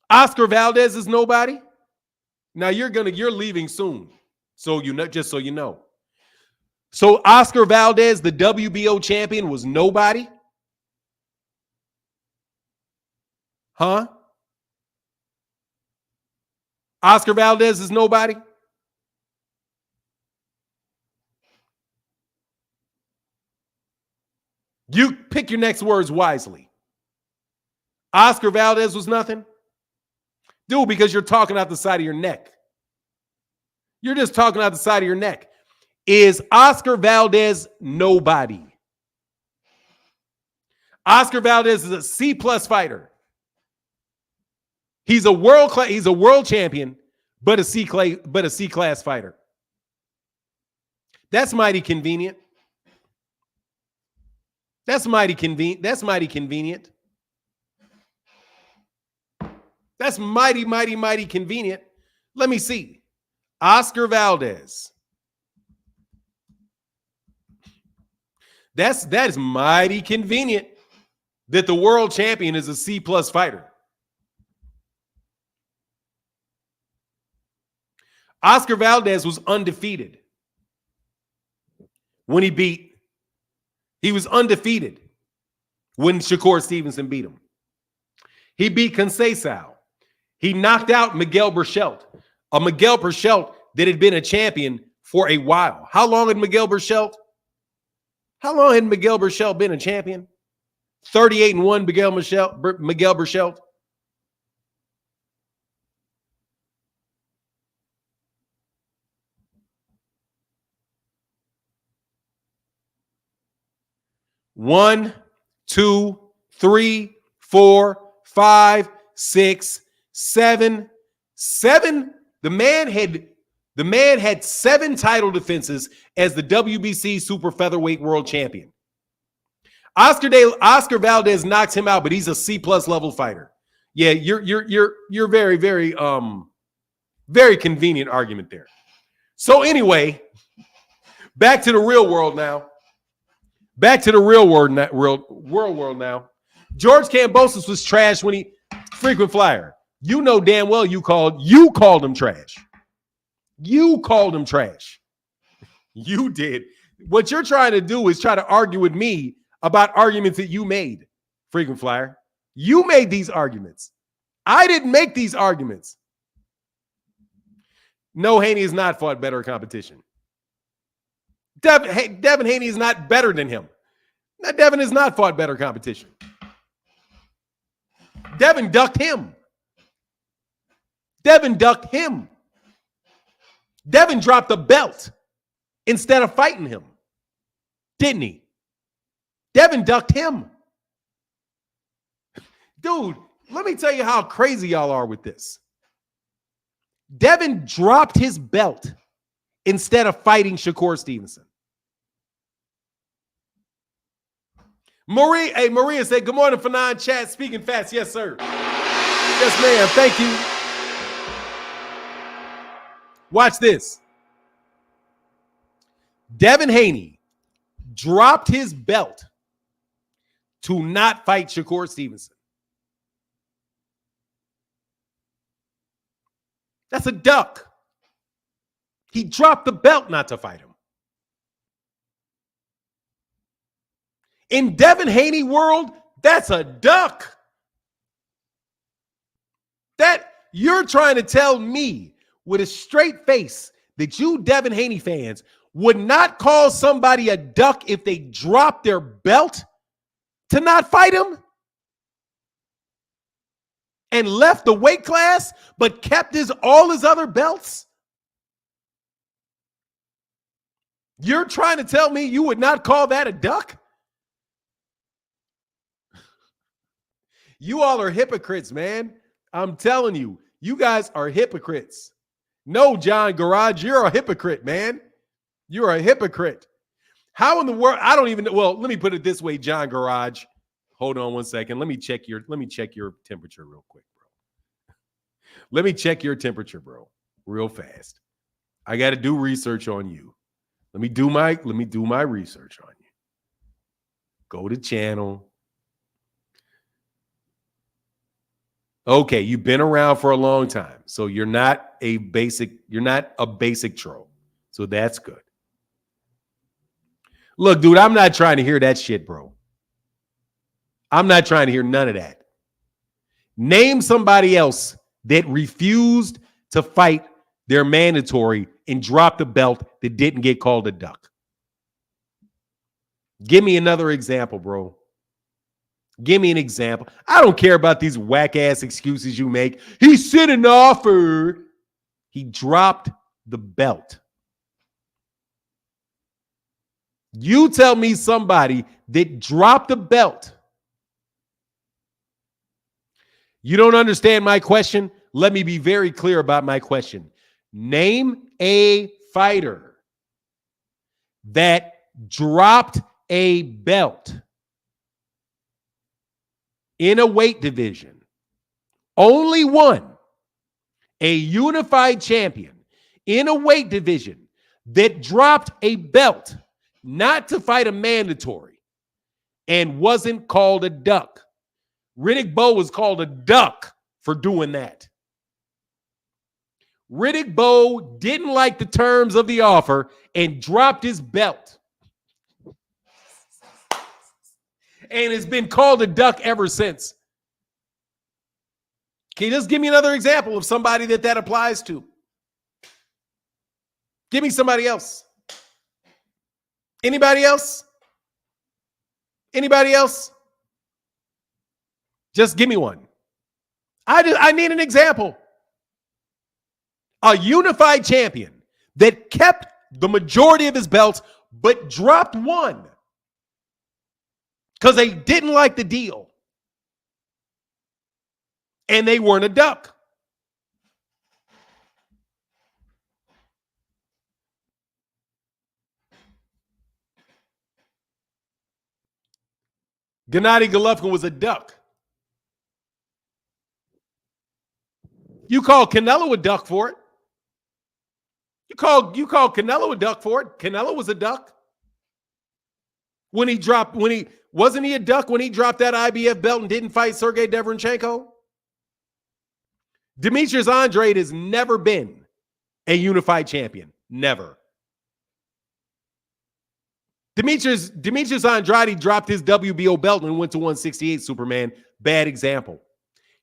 Oscar Valdez is nobody? Now you're leaving soon. So you know, just so you know. So Oscar Valdez, the WBO champion, was nobody? Huh? Oscar Valdez is nobody? You pick your next words wisely. Oscar Valdez was nothing? Dude, because you're talking out the side of your neck. You're just talking out the side of your neck. Is Oscar Valdez nobody? Oscar Valdez is a C-plus fighter. He's a world champion, but a C-class fighter. That's mighty convenient. That's mighty convenient. That's mighty convenient. That's mighty, mighty, mighty convenient. Let me see. Oscar Valdez. That is mighty convenient that the world champion is a C-plus fighter. Oscar Valdez was undefeated when he was undefeated when Shakur Stevenson beat him. He beat Conceição. He knocked out Miguel Berchelt, a Miguel Berchelt that had been a champion for a while. How long had Miguel Berchelt been a champion? 38-1 Miguel Berchelt. One, two, three, 4, 5, 6, 7. The man had 7 title defenses as the WBC super featherweight world champion. Oscar Valdez knocked him out, but he's a C+ level fighter. Yeah, you're very, very very convenient argument there. So anyway, back to the real world now. Back to the real world now. George Kambosos was trash when he frequent flyer. You know damn well you called him trash. You called him trash. You did. What you're trying to do is try to argue with me about arguments that you made, frequent flyer. You made these arguments. I didn't make these arguments. No, Haney has not fought better competition. Devin Haney is not better than him. Now, Devin has not fought better competition. Devin ducked him. Devin dropped the belt instead of fighting him. Didn't he? Devin ducked him. Dude, let me tell you how crazy y'all are with this. Devin dropped his belt instead of fighting Shakur Stevenson. Maria said, good morning, Fanon chat. Speaking fast. Yes, sir. Yes, ma'am. Thank you. Watch this. Devin Haney dropped his belt to not fight Shakur Stevenson. That's a duck. He dropped the belt not to fight him. In Devin Haney world, that's a duck. That you're trying to tell me with a straight face that you Devin Haney fans would not call somebody a duck if they dropped their belt to not fight him and left the weight class but kept all his other belts? You're trying to tell me you would not call that a duck? You all are hypocrites, man. I'm telling you, you guys are hypocrites. No, John Garage, you're a hypocrite, man. You're a hypocrite. How in the world? I don't even know. Well, let me put it this way, John Garage. Hold on one second. Let me check your temperature real quick, bro. Let me check your temperature, bro, real fast. I got to do research on you. Let me do my research on you. Go to channel. Okay, you've been around for a long time, so you're not a basic troll. So that's good. Look, dude, I'm not trying to hear that shit, bro. I'm not trying to hear none of that. Name somebody else that refused to fight their mandatory and dropped the belt that didn't get called a duck. Give me another example, bro. Give me an example. I don't care about these whack-ass excuses you make. He sent an offer. He dropped the belt. You tell me somebody that dropped the belt. You don't understand my question? Let me be very clear about my question. Name a fighter that dropped a belt in a weight division. Only one. A unified champion in a weight division that dropped a belt not to fight a mandatory and wasn't called a duck. Riddick Bowe was called a duck for doing that. Riddick Bowe didn't like the terms of the offer and dropped his belt. And has been called a duck ever since. Can you just give me another example of somebody that applies to? Give me somebody else. Anybody else? Anybody else? Just give me one. I need an example. A unified champion that kept the majority of his belts but dropped one because they didn't like the deal and they weren't a duck. Gennady Golovkin was a duck. You call Canelo a duck for it. You call Canelo a duck for it. Canelo was a duck. Wasn't he a duck when he dropped that IBF belt and didn't fight Sergey Derevyanchenko? Demetrius Andrade has never been a unified champion. Never. Demetrius Andrade dropped his WBO belt and went to 168, Superman. Bad example.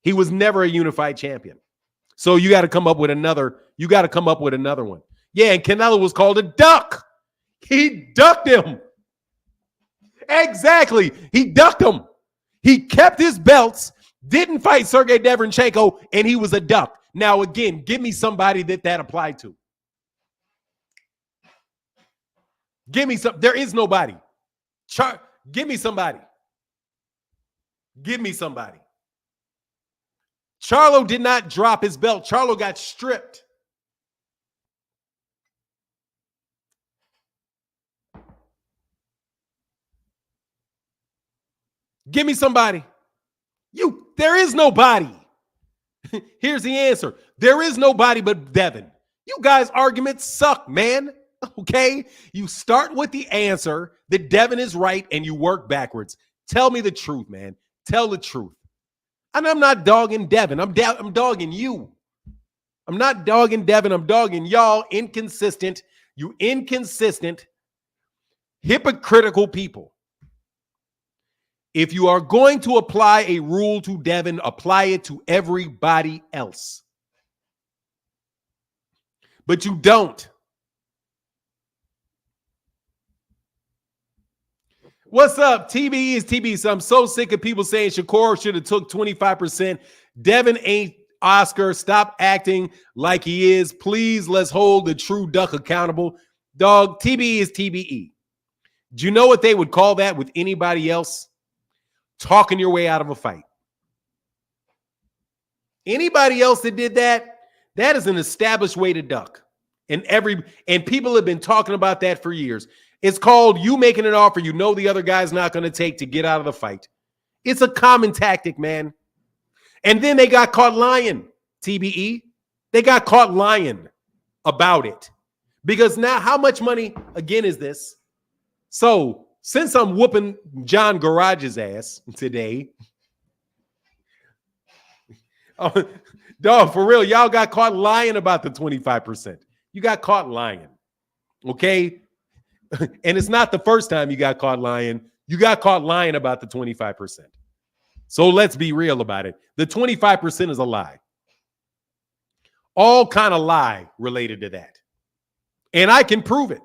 He was never a unified champion. So you got to come up with another. You got to come up with another one. Yeah, and Canelo was called a duck. He ducked him. Exactly. He ducked him. He kept his belts, didn't fight Sergey Derevyanchenko, and he was a duck. Now, again, give me somebody that applied to. Give me some. There is nobody. Give me somebody. Give me somebody. Charlo did not drop his belt. Charlo got stripped. Give me somebody. There is nobody. Here's the answer. There is nobody but Devin. You guys' arguments suck, man. Okay? You start with the answer that Devin is right and you work backwards. Tell me the truth, man. Tell the truth. And I'm not dogging Devin. I'm dogging you. I'm not dogging Devin. I'm dogging y'all inconsistent. You inconsistent, hypocritical people. If you are going to apply a rule to Devin, apply it to everybody else. But you don't. What's up? TBE is TBE. So I'm so sick of people saying Shakur should have took 25%. Devin ain't Oscar. Stop acting like he is. Please, let's hold the true duck accountable. Dog, TBE is TBE. Do you know what they would call that with anybody else? Talking your way out of a fight. Anybody else that did that, that is an established way to duck. And people have been talking about that for years. It's called you making an offer you know the other guy's not going to take to get out of the fight. It's a common tactic, man. And then they got caught lying, TBE. They got caught lying about it. Because now how much money, again, is this? So since I'm whooping John Garage's ass today, dog, for real, y'all got caught lying about the 25%. You got caught lying, okay? And it's not the first time you got caught lying. You got caught lying about the 25%. So let's be real about it. The 25% is a lie. All kind of lie related to that. And I can prove it.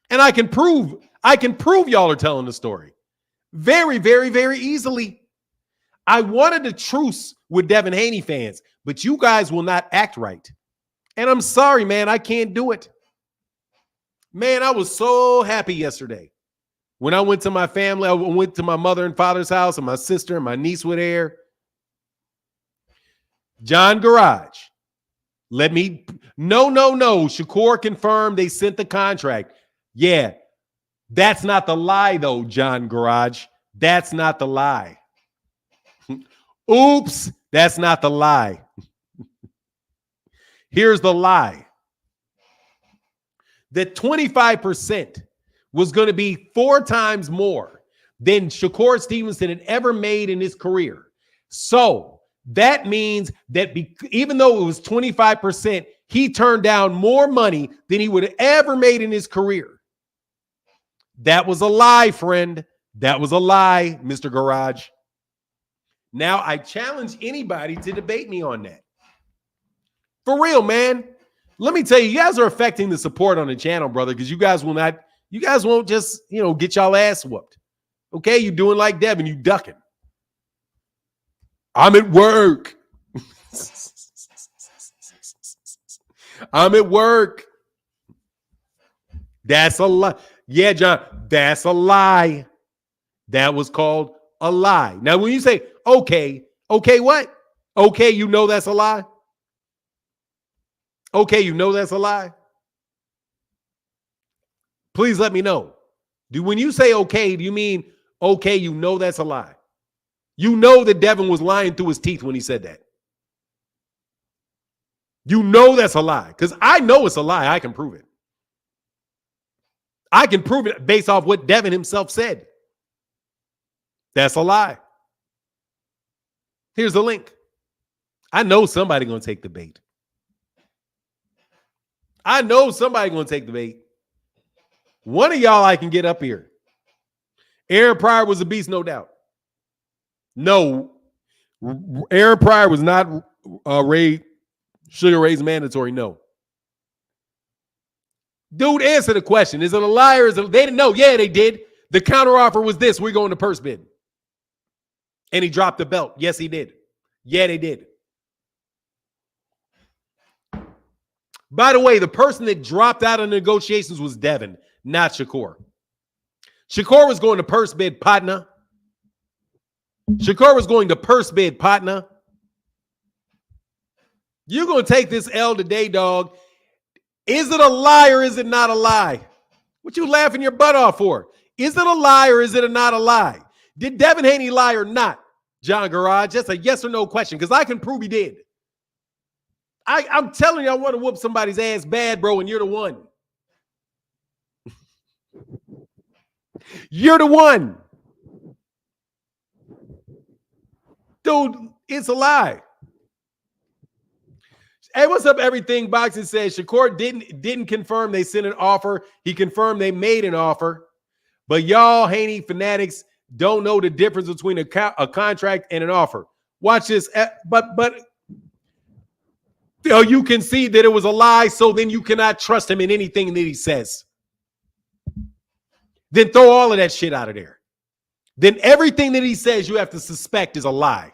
And I can prove y'all are telling the story very, very, very easily. I wanted a truce with Devin Haney fans, but you guys will not act right. And I'm sorry, man, I can't do it. Man, I was so happy yesterday. When I went to my family, I went to my mother and father's house, and my sister and my niece were there. John Garage. No. Shakur confirmed they sent the contract. Yeah, that's not the lie, though, John Garage. That's not the lie. Oops, that's not the lie. Here's the lie. That 25% was going to be 4 times more than Shakur Stevenson had ever made in his career. So that means that even though it was 25%, he turned down more money than he would have ever made in his career. That was a lie, friend. That was a lie, Mr. Garage. Now I challenge anybody to debate me on that. For real, man. Let me tell you, you guys are affecting the support on the channel, brother, because you guys won't just, get y'all ass whooped. Okay, you doing like Devin, you ducking. I'm at work. I'm at work. That's a lie. Yeah, John, that's a lie. That was called a lie. Now, when you say, okay what? Okay, you know that's a lie? Okay, you know that's a lie? Please let me know. When you say okay, do you mean, okay, you know that's a lie? You know that Devin was lying through his teeth when he said that. You know that's a lie. Because I know it's a lie. I can prove it. I can prove it based off what Devin himself said. That's a lie. Here's the link. I know somebody going to take the bait. I know somebody going to take the bait. One of y'all I can get up here. Aaron Pryor was a beast, no doubt. No, Aaron Pryor was not Sugar Ray's mandatory. No. Dude, answer the question. Is it a lie or is it? They didn't know. Yeah, they did. The counteroffer was this. We're going to purse bid. And he dropped the belt. Yes, he did. Yeah, they did. By the way, the person that dropped out of negotiations was Devin, not Shakur. Shakur was going to purse bid, partner. Shakur was going to purse bid, partner. You're going to take this L today, dog. Is it a lie or is it not a lie? What you laughing your butt off for? Is it a lie or is it not a lie? Did Devin Haney lie or not, John Garage? That's a yes or no question because I can prove he did. I'm telling you, I want to whoop somebody's ass bad, bro, and you're the one. You're the one. Dude, it's a lie. Hey, what's up, everything? Boxing says Shakur didn't confirm they sent an offer. He confirmed they made an offer. But y'all Haney fanatics don't know the difference between a contract and an offer. Watch this. But you can see that it was a lie, so then you cannot trust him in anything that he says. Then throw all of that shit out of there. Then everything that he says you have to suspect is a lie.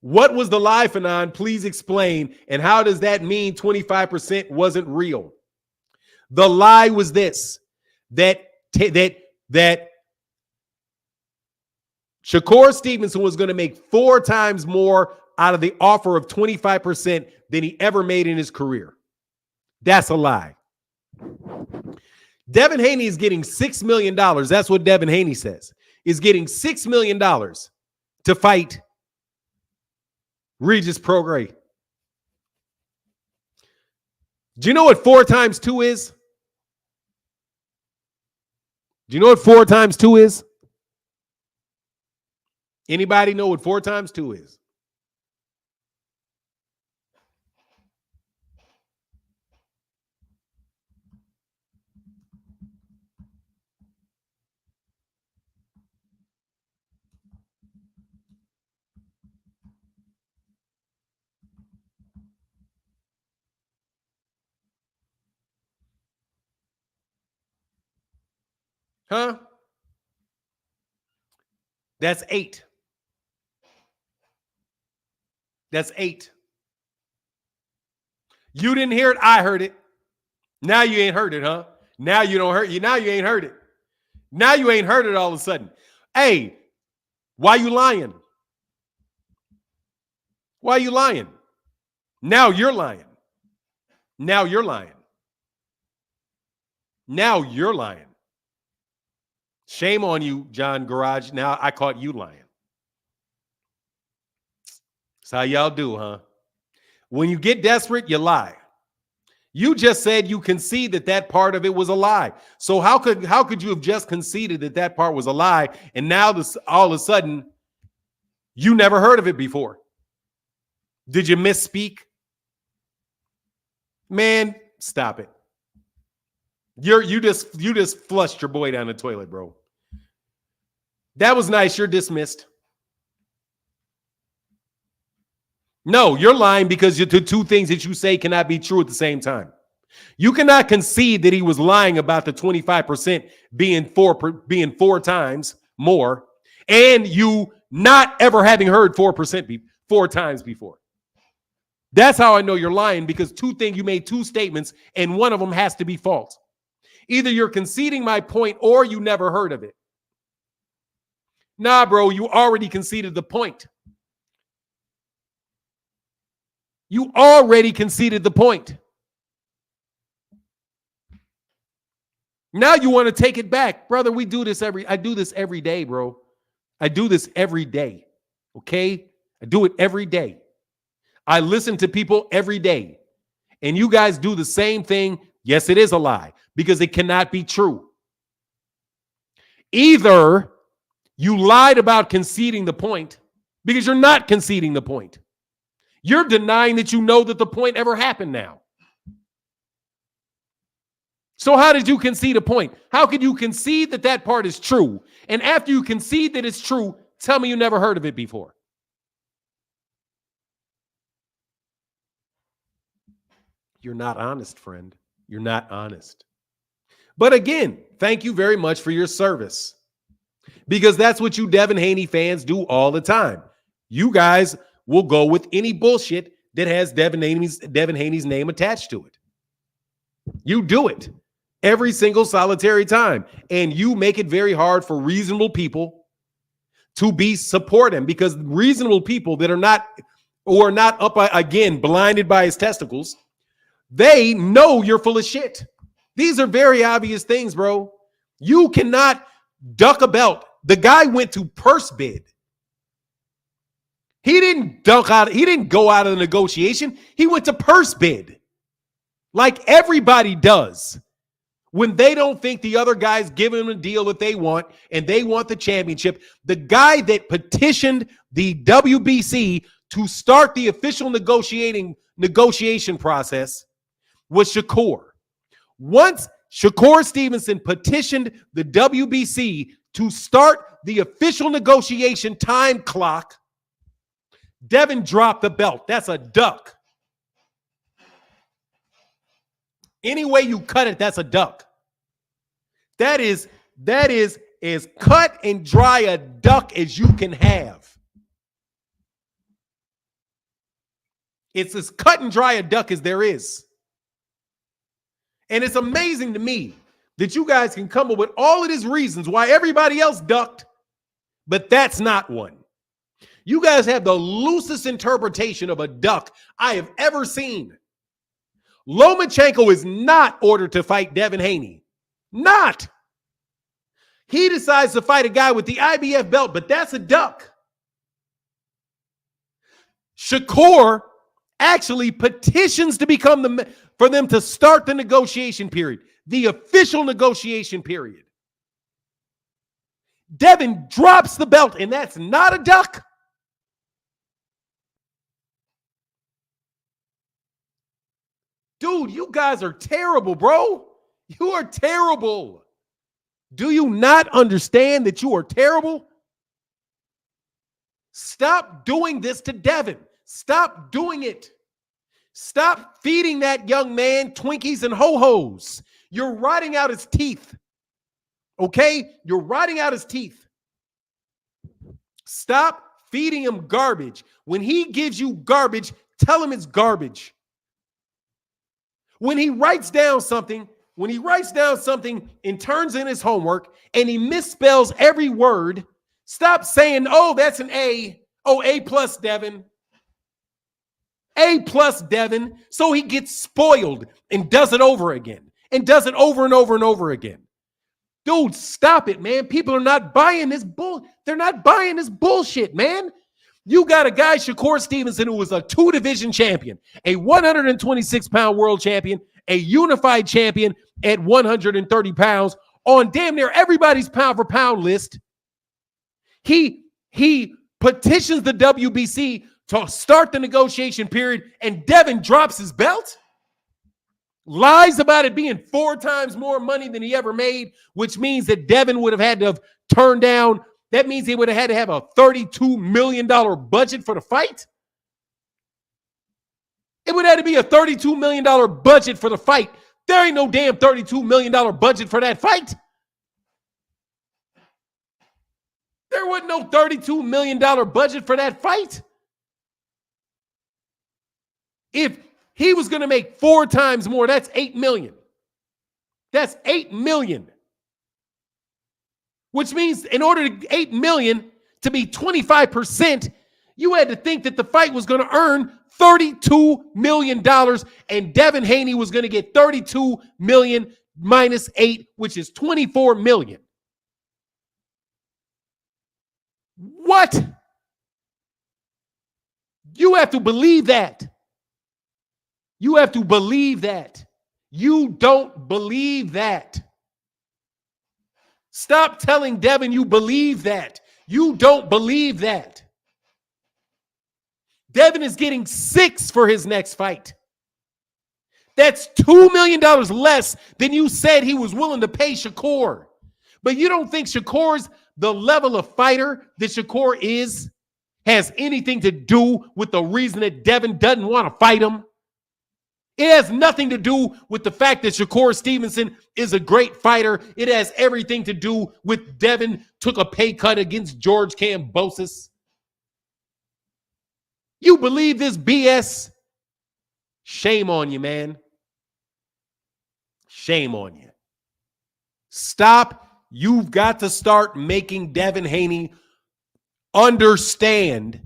What was the lie, Fanon? Please explain. And how does that mean 25% wasn't real? The lie was this, that Shakur Stevenson was going to make 4 times more out of the offer of 25% than he ever made in his career. That's a lie. Devin Haney is getting $6 million. That's what Devin Haney says. Is getting $6 million to fight Regis Prograis. Do you know what 4 times 2 is? Do you know what 4 times 2 is? Anybody know what 4 times 2 is? Huh? That's 8. That's 8. You didn't hear it. I heard it. Now you ain't heard it, huh? Now you don't heard you. Now you ain't heard it. Now you ain't heard it all of a sudden. Hey, why you lying? Why you lying? Now you're lying. Now you're lying. Now you're lying. Shame on you, John Garage. Now I caught you lying. That's how y'all do, huh? When you get desperate, you lie. You just said you concede that part of it was a lie. So how could you have just conceded that part was a lie, and now all of a sudden you never heard of it before? Did you misspeak? Man, stop it. You just flushed your boy down the toilet, bro. That was nice. You're dismissed. No, you're lying because the two things that you say cannot be true at the same time. You cannot concede that he was lying about the 25% being four times more, and you not ever having heard 4% 4 times before. That's how I know you're lying, because you made two statements, and one of them has to be false. Either you're conceding my point or you never heard of it. Nah, bro, you already conceded the point. You already conceded the point. Now you want to take it back. Brother, I do this every day, bro. I do this every day. Okay? I do it every day. I listen to people every day. And you guys do the same thing. Yes, it is a lie, because it cannot be true. Either you lied about conceding the point, because you're not conceding the point. You're denying that you know that the point ever happened now. So how did you concede a point? How could you concede that that part is true? And after you concede that it's true, tell me you never heard of it before. You're not honest, friend. You're not honest. But again, thank you very much for your service, because that's what you Devin Haney fans do all the time. You guys will go with any bullshit that has Devin Haney's name attached to it. You do it every single solitary time, and you make it very hard for reasonable people to support him, because reasonable people that are not up again blinded by his testicles, they know you're full of shit. These are very obvious things, bro. You cannot duck a belt. The guy went to purse bid. He didn't go out of the negotiation. He went to purse bid, like everybody does when they don't think the other guy's giving them a deal that they want and they want the championship. The guy that petitioned the WBC to start the official negotiation process was Shakur. Once Shakur Stevenson petitioned the WBC to start the official negotiation time clock, Devin dropped the belt. That's a duck. Any way you cut it, that's a duck. That is as cut and dry a duck as you can have. It's as cut and dry a duck as there is. And it's amazing to me that you guys can come up with all of these reasons why everybody else ducked, but that's not one. You guys have the loosest interpretation of a duck I have ever seen. Lomachenko is not ordered to fight Devin Haney. Not. He decides to fight a guy with the IBF belt, but that's a duck. Shakur actually petitions to become for them to start the negotiation period, the official negotiation period. Devin drops the belt, and that's not a duck. Dude, you guys are terrible, bro. You are terrible. Do you not understand that you are terrible? Stop doing this to Devin. Stop doing it. Stop feeding that young man Twinkies and Ho-Hos. You're rotting out his teeth. Okay? You're rotting out his teeth. Stop feeding him garbage. When he gives you garbage, tell him it's garbage. When he writes down something and turns in his homework and he misspells every word, stop saying, oh, that's an A. Oh, A plus, Devin. A plus, Devin. So he gets spoiled and does it over again and does it over and over and over again. Dude, stop it, man. People are not buying this They're not buying this bullshit, man. You got a guy, Shakur Stevenson, who was a 2-division champion, a 126-pound world champion, a unified champion at 130 pounds on damn near everybody's pound-for-pound list. He petitions the WBC to start the negotiation period, and Devin drops his belt? Lies about it being 4 times more money than he ever made, which means that Devin would have had to have turned down That means he would have had to have a $32 million budget for the fight. It would have to be a $32 million budget for the fight. There ain't no damn $32 million budget for that fight. There wasn't no $32 million budget for that fight. If he was going to make 4 times more, that's $8 million. That's $8 million. Which means in order to $8 million to be 25%, you had to think that the fight was going to earn $32 million and Devin Haney was going to get $32 million minus 8, which is $24 million. What? You have to believe that. You have to believe that. You don't believe that. Stop telling Devin you believe that. You don't believe that. Devin is getting 6 for his next fight. That's $2 million less than you said he was willing to pay Shakur. But you don't think Shakur's the level of fighter that Shakur is has anything to do with the reason that Devin doesn't want to fight him? It has nothing to do with the fact that Shakur Stevenson is a great fighter. It has everything to do with Devin took a pay cut against George Kambosos. You believe this BS? Shame on you, man. Shame on you. Stop. You've got to start making Devin Haney understand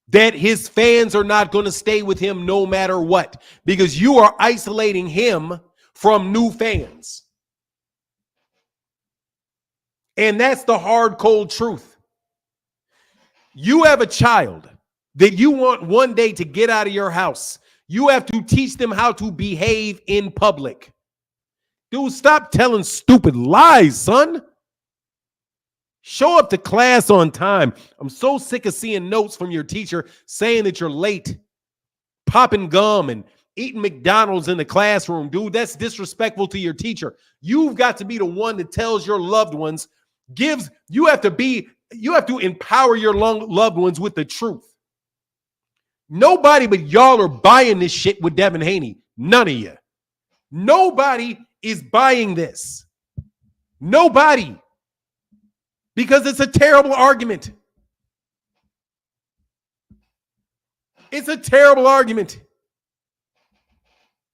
that his fans are not going to stay with him no matter what, because you are isolating him from new fans. And that's the hard, cold truth. You have a child that you want one day to get out of your house. You have to teach them how to behave in public. Dude, stop telling stupid lies, son. Show up to class on time. I'm so sick of seeing notes from your teacher saying that you're late, popping gum and eating McDonald's in the classroom. Dude, that's disrespectful to your teacher. You've got to be the one that tells your loved ones, you have to empower your loved ones with the truth. Nobody but y'all are buying this shit with Devin Haney. None of you. Nobody is buying this. Nobody. Because it's a terrible argument. It's a terrible argument.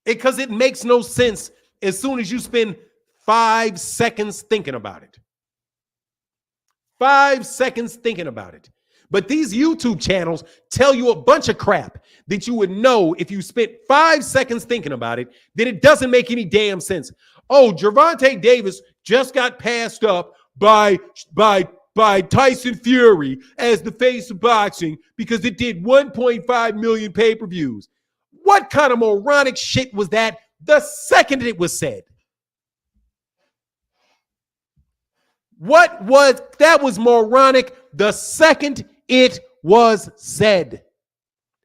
Because it makes no sense as soon as you spend 5 seconds thinking about it. 5 seconds thinking about it. But these YouTube channels tell you a bunch of crap that you would know if you spent 5 seconds thinking about it, that it doesn't make any damn sense. Oh, Gervonta Davis just got passed up by Tyson Fury as the face of boxing because it did 1.5 million pay-per-views. What kind of moronic shit was that the second it was said? That was moronic the second it was said.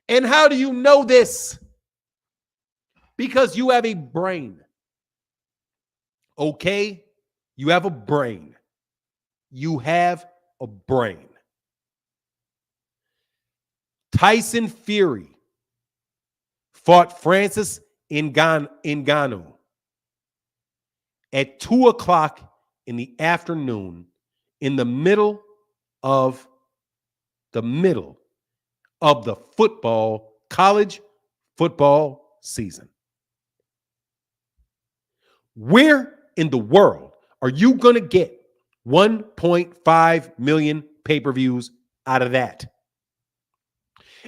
And how do you know this? Because you have a brain. Okay? You have a brain. You have a brain. Tyson Fury fought Francis Ngannou at 2 o'clock in the afternoon in the middle of the college football season. Where in the world are you going to get 1.5 million pay-per-views out of that?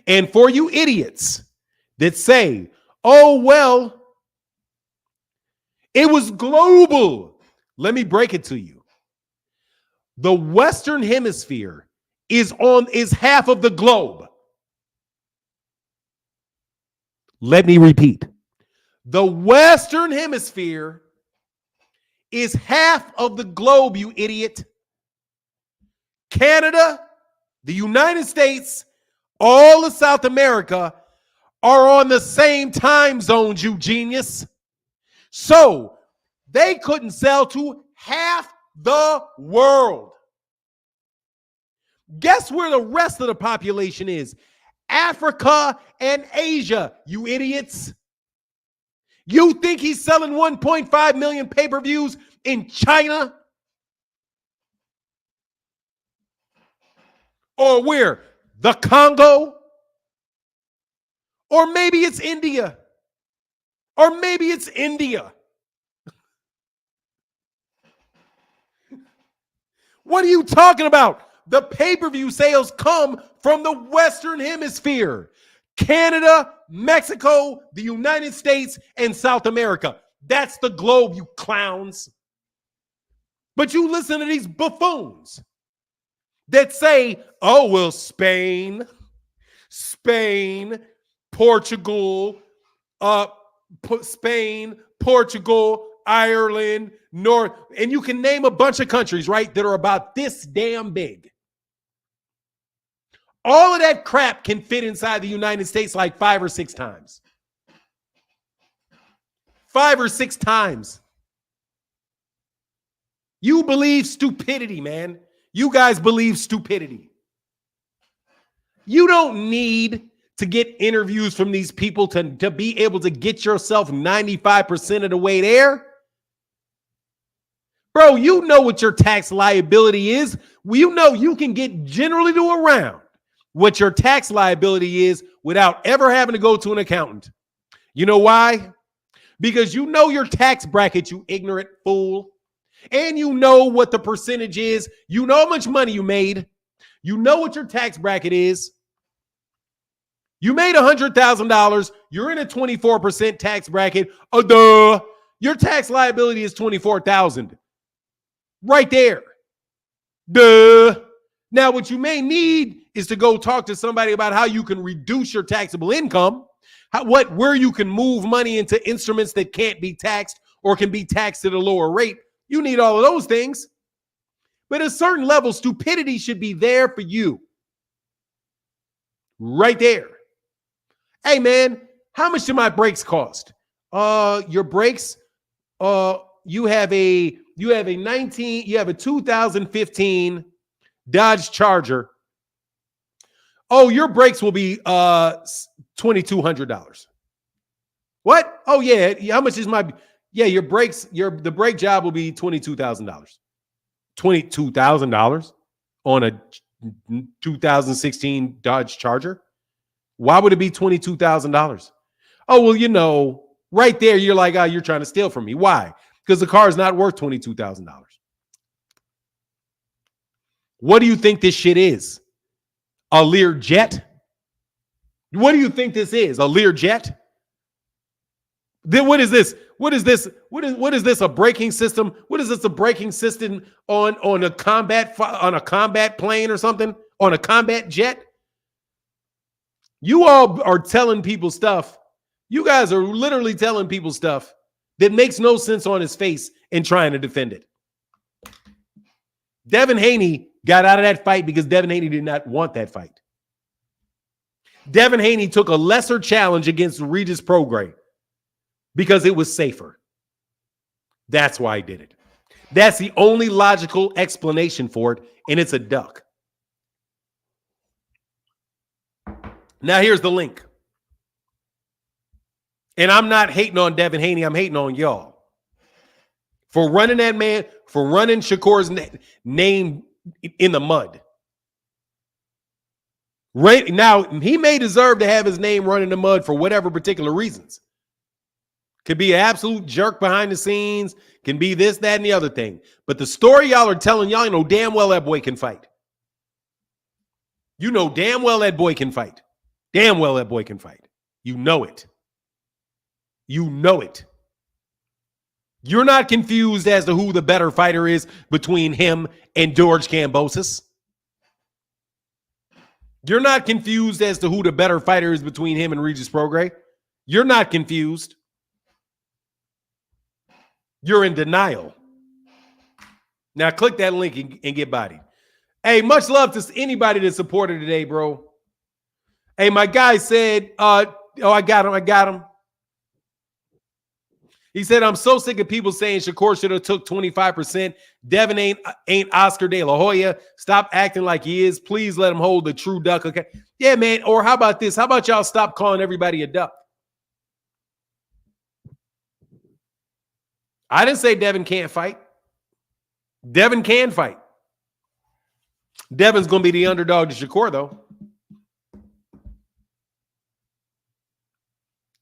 And for you idiots that say, oh, well, it was global. Let me break it to you. The Western Hemisphere is half of the globe. Let me repeat. The Western Hemisphere is half of the globe, you idiot. Canada, the United States, all of South America are on the same time zones, you genius. So they couldn't sell to half the world. Guess where the rest of the population is? Africa and Asia, you idiots. You think he's selling 1.5 million pay-per-views in China? Or where? The Congo? Or maybe it's India. Or maybe it's India. What are you talking about? The pay-per-view sales come from the Western Hemisphere. Canada, Mexico, the United States, and South America. That's the globe, you clowns. But you listen to these buffoons that say, oh, well, Spain, Portugal, Spain, Portugal, Ireland, North, and you can name a bunch of countries, right, that are about this damn big. All of that crap can fit inside the United States like 5 or 6 times. 5 or 6 times. You believe stupidity, man. You guys believe stupidity. You don't need to get interviews from these people to be able to get yourself 95% of the way there. Bro, you know what your tax liability is. Well, you know you can get generally to around what your tax liability is without ever having to go to an accountant. You know why? Because you know your tax bracket, you ignorant fool. And you know what the percentage is. You know how much money you made. You know what your tax bracket is. You made $100,000. You're in a 24% tax bracket. Oh, duh. Your tax liability is $24,000. Right there. Duh. Now, what you may need is to go talk to somebody about how you can reduce your taxable income, where you can move money into instruments that can't be taxed or can be taxed at a lower rate. You need all of those things. But at a certain level, stupidity should be there for you. Right there. Hey, man, how much do my brakes cost? Your brakes, you have a 2015 Dodge Charger. Oh, your brakes will be $2,200. What? Oh, yeah. How much is my? Yeah, your brakes. The brake job will be $22,000. $22,000 on a 2016 Dodge Charger. Why would it be $22,000? Oh, well, you know, right there, you're like, oh, you're trying to steal from me. Why? Because the car is not worth $22,000. What do you think this shit is? A Lear jet? What do you think this is? A Lear jet? Then what is this? What is this? What is this? A braking system? What is this? A braking system on a combat plane or something? On a combat jet? You all are telling people stuff. You guys are literally telling people stuff that makes no sense on his face and trying to defend it. Devin Haney got out of that fight because Devin Haney did not want that fight. Devin Haney took a lesser challenge against Regis Prograis because it was safer. That's why he did it. That's the only logical explanation for it, and it's a duck. Now here's the link. And I'm not hating on Devin Haney. I'm hating on y'all. For running that man, for running Shakur's name in the mud. Right now, he may deserve to have his name run in the mud for whatever particular reasons. Could be an absolute jerk behind the scenes. Can be this, that, and the other thing. But the story y'all are telling, y'all know damn well that boy can fight. You know damn well that boy can fight. Damn well that boy can fight. You know it. You know it. You're not confused as to who the better fighter is between him and George Kambosos. You're not confused as to who the better fighter is between him and Regis Prograis. You're not confused. You're in denial. Now click that link and get bodied. Hey, much love to anybody that supported today, bro. Hey, my guy said, I got him. He said, I'm so sick of people saying Shakur should have took 25%. Devin ain't Oscar De La Hoya. Stop acting like he is. Please let him hold the true duck. Okay. Yeah, man. Or how about this? How about y'all stop calling everybody a duck? I didn't say Devin can't fight. Devin can fight. Devin's going to be the underdog to Shakur, though.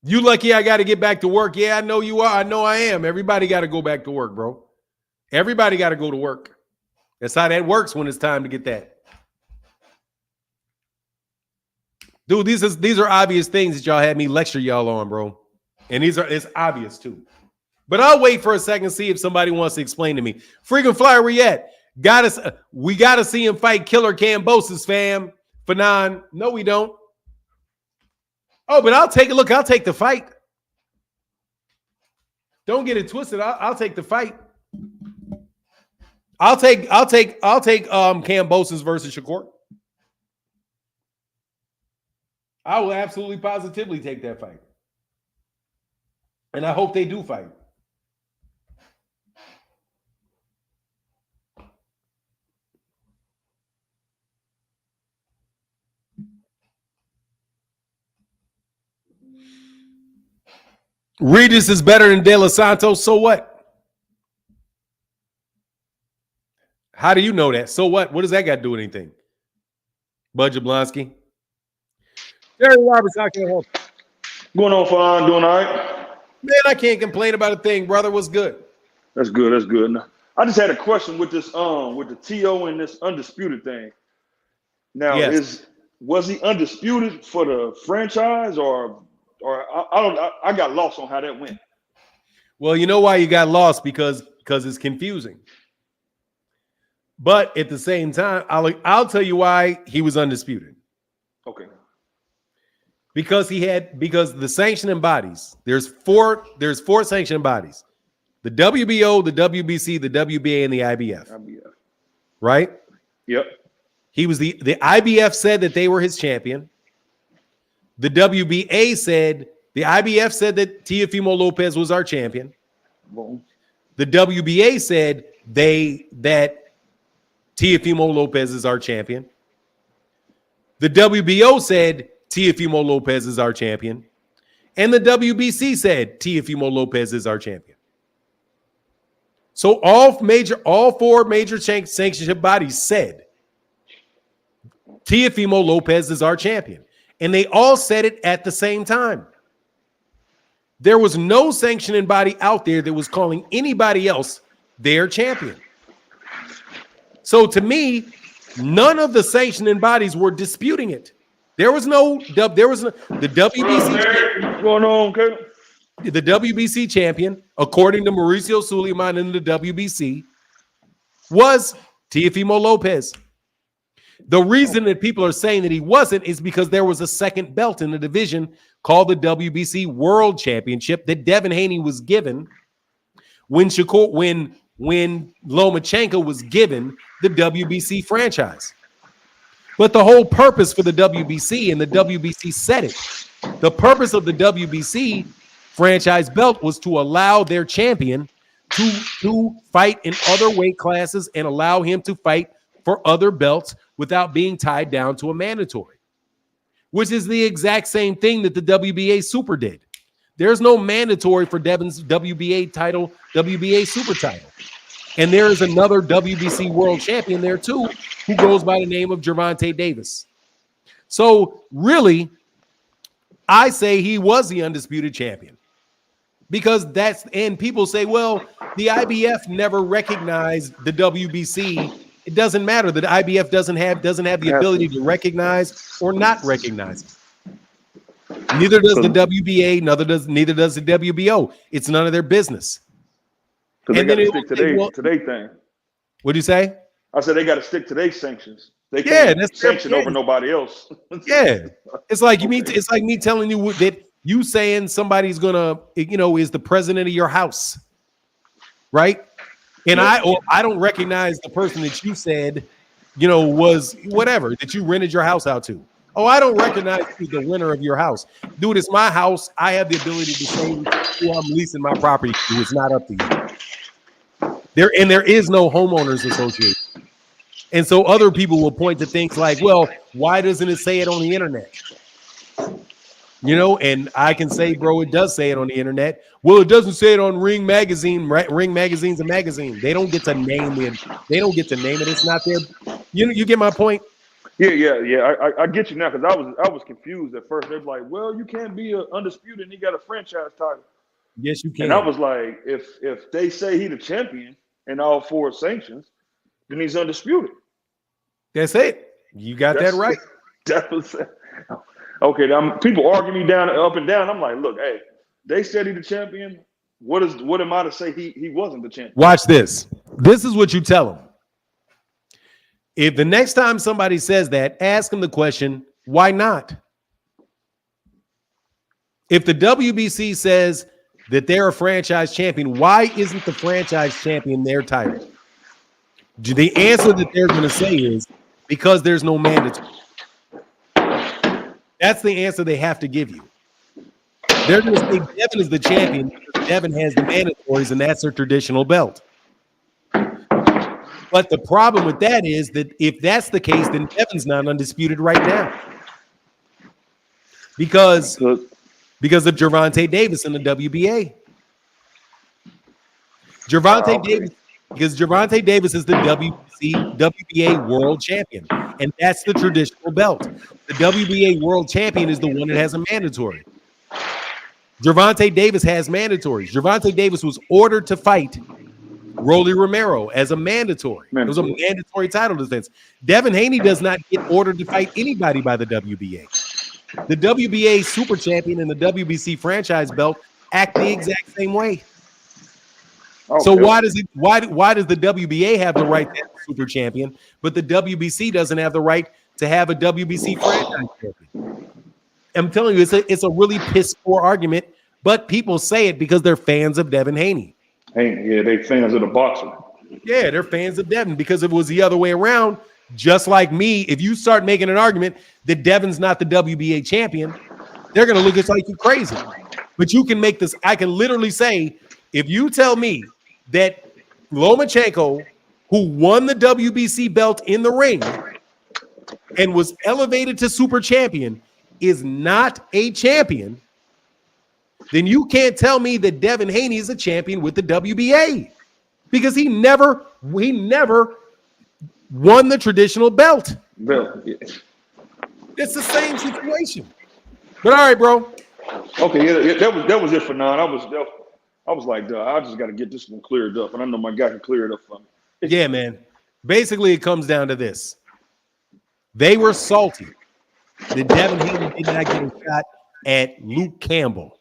You lucky I got to get back to work. Yeah, I know you are. I know I am. Everybody got to go back to work, bro. Everybody got to go to work. That's how that works when it's time to get that. Dude, these are obvious things that y'all had me lecture y'all on, bro. And it's obvious too. But I'll wait for a second, see if somebody wants to explain to me. Freaking Flyer, where you at? We gotta see him fight Killer Kambosos, fam. Fanon. No, we don't. Oh, but I'll take a look. I'll take the fight. Don't get it twisted. I'll take the fight. I'll take Kambosos versus Shakur. I will absolutely positively take that fight. And I hope they do fight. Regis is better than De Los Santos. So what? How do you know that? So what? What does that got to do with anything? Bud Jablonski. Jerry Roberts, how can I help? Going on fine, doing all right. Man, I can't complain about a thing, brother. What's good? That's good. That's good. I just had a question with this, with the TO and this undisputed thing. Now, yes. Was he undisputed for the franchise, or I got lost on how that went. Well, you know why you got lost, because it's confusing. But at the same time, I'll tell you why he was undisputed. Okay. Because the sanctioning bodies, there's four sanctioning bodies: the WBO, the WBC, the WBA, and the IBF. Right? Yep. He was the IBF said that they were his champion. The WBA said the IBF said that Teofimo Lopez was our champion. Boom. The WBA said that Teofimo Lopez is our champion. The WBO said Teofimo Lopez is our champion. And the WBC said Teofimo Lopez is our champion. So all four major sanctionship bodies said Teofimo Lopez is our champion. And they all said it at the same time. There was no sanctioning body out there that was calling anybody else their champion. So to me, none of the sanctioning bodies were disputing it. The WBC. What's going on, Caleb? The WBC champion, according to Mauricio Suleiman in the WBC, was Teofimo Lopez. The reason that people are saying that he wasn't is because there was a second belt in the division called the WBC World Championship that Devin Haney was given when Lomachenko was given the WBC franchise. But the whole purpose for the WBC, and the WBC said it, the purpose of the WBC franchise belt was to allow their champion to fight in other weight classes and allow him to fight for other belts without being tied down to a mandatory, which is the exact same thing that the WBA Super did. There's no mandatory for Devin's WBA Super title. And there is another WBC World Champion there too, who goes by the name of Gervonta Davis. So really, I say he was the undisputed champion. Because and people say, well, the IBF never recognized the WBC. It doesn't matter. The IBF doesn't have the ability to recognize or not recognize it. Neither does the WBA, neither does the WBO. It's none of their business. Because they got to stick to their thing. What'd you say? I said they got to stick to their sanctions. They can't sanction over nobody else. Yeah, it's like it's like me telling you that you saying somebody's gonna, is the president of your house, right? And I don't recognize the person that you said, was whatever that you rented your house out to. Oh, I don't recognize you as the winner of your house. Dude, it's my house. I have the ability to say who I'm leasing my property to. It's not up to you. There is no homeowners association. And so other people will point to things like, well, why doesn't it say it on the internet? You know, and I can say, bro, it does say it on the internet. Well, it doesn't say it on Ring Magazine. Right? Ring Magazine's a magazine. They don't get to name it. They don't get to name it. It's not there. You get my point? Yeah. I get you now because I was confused at first. They're like, well, you can't be undisputed and he got a franchise title. Yes, you can. And I was like, if they say he the champion in all 4 sanctions, then he's undisputed. That's it. You got that right. That was okay. People argue me down up and down. I'm like, look, hey, they said he the champion. What am I to say he wasn't the champion? Watch this. This is what you tell them. If the next time somebody says that, ask them the question, why not? If the WBC says that they're a franchise champion, why isn't the franchise champion their title? The answer that they're going to say is because there's no mandatory. That's the answer they have to give you. They're going to say Devin is the champion because Devin has the mandatories and that's their traditional belt. But the problem with that is that if that's the case, then Devin's not undisputed right now. Because of Gervonta Davis in the WBA. Because Gervonta Davis is the WBA world champion, and that's the traditional belt. The WBA world champion is the one that has a mandatory. Gervonta Davis has mandatories. Gervonta Davis was ordered to fight Rolly Romero as a mandatory. It was a mandatory title defense. Devin Haney does not get ordered to fight anybody by the WBA. The WBA super champion and the WBC franchise belt act the exact same way. Okay. So why does the WBA have the right to have a super champion, but the WBC doesn't have the right to have a WBC franchise champion? I'm telling you, it's a really piss poor argument, but people say it because they're fans of Devin Haney. Yeah, they fans of the boxer. Yeah, they're fans of Devin because if it was the other way around, just like me, if you start making an argument that Devin's not the WBA champion, they're going to look at you like you're crazy. But you can make this. I can literally say, if you tell me that Lomachenko, who won the WBC belt in the ring and was elevated to super champion, is not a champion, then you can't tell me that Devin Haney is a champion with the WBA because he never won the traditional belt. Yeah. It's the same situation. But all right, bro. Okay, yeah, that was it for now. I was like, I just got to get this one cleared up, and I know my guy can clear it up for me. Yeah, man. Basically, it comes down to this. They were salty that Devin Haney did not get a shot at Luke Campbell.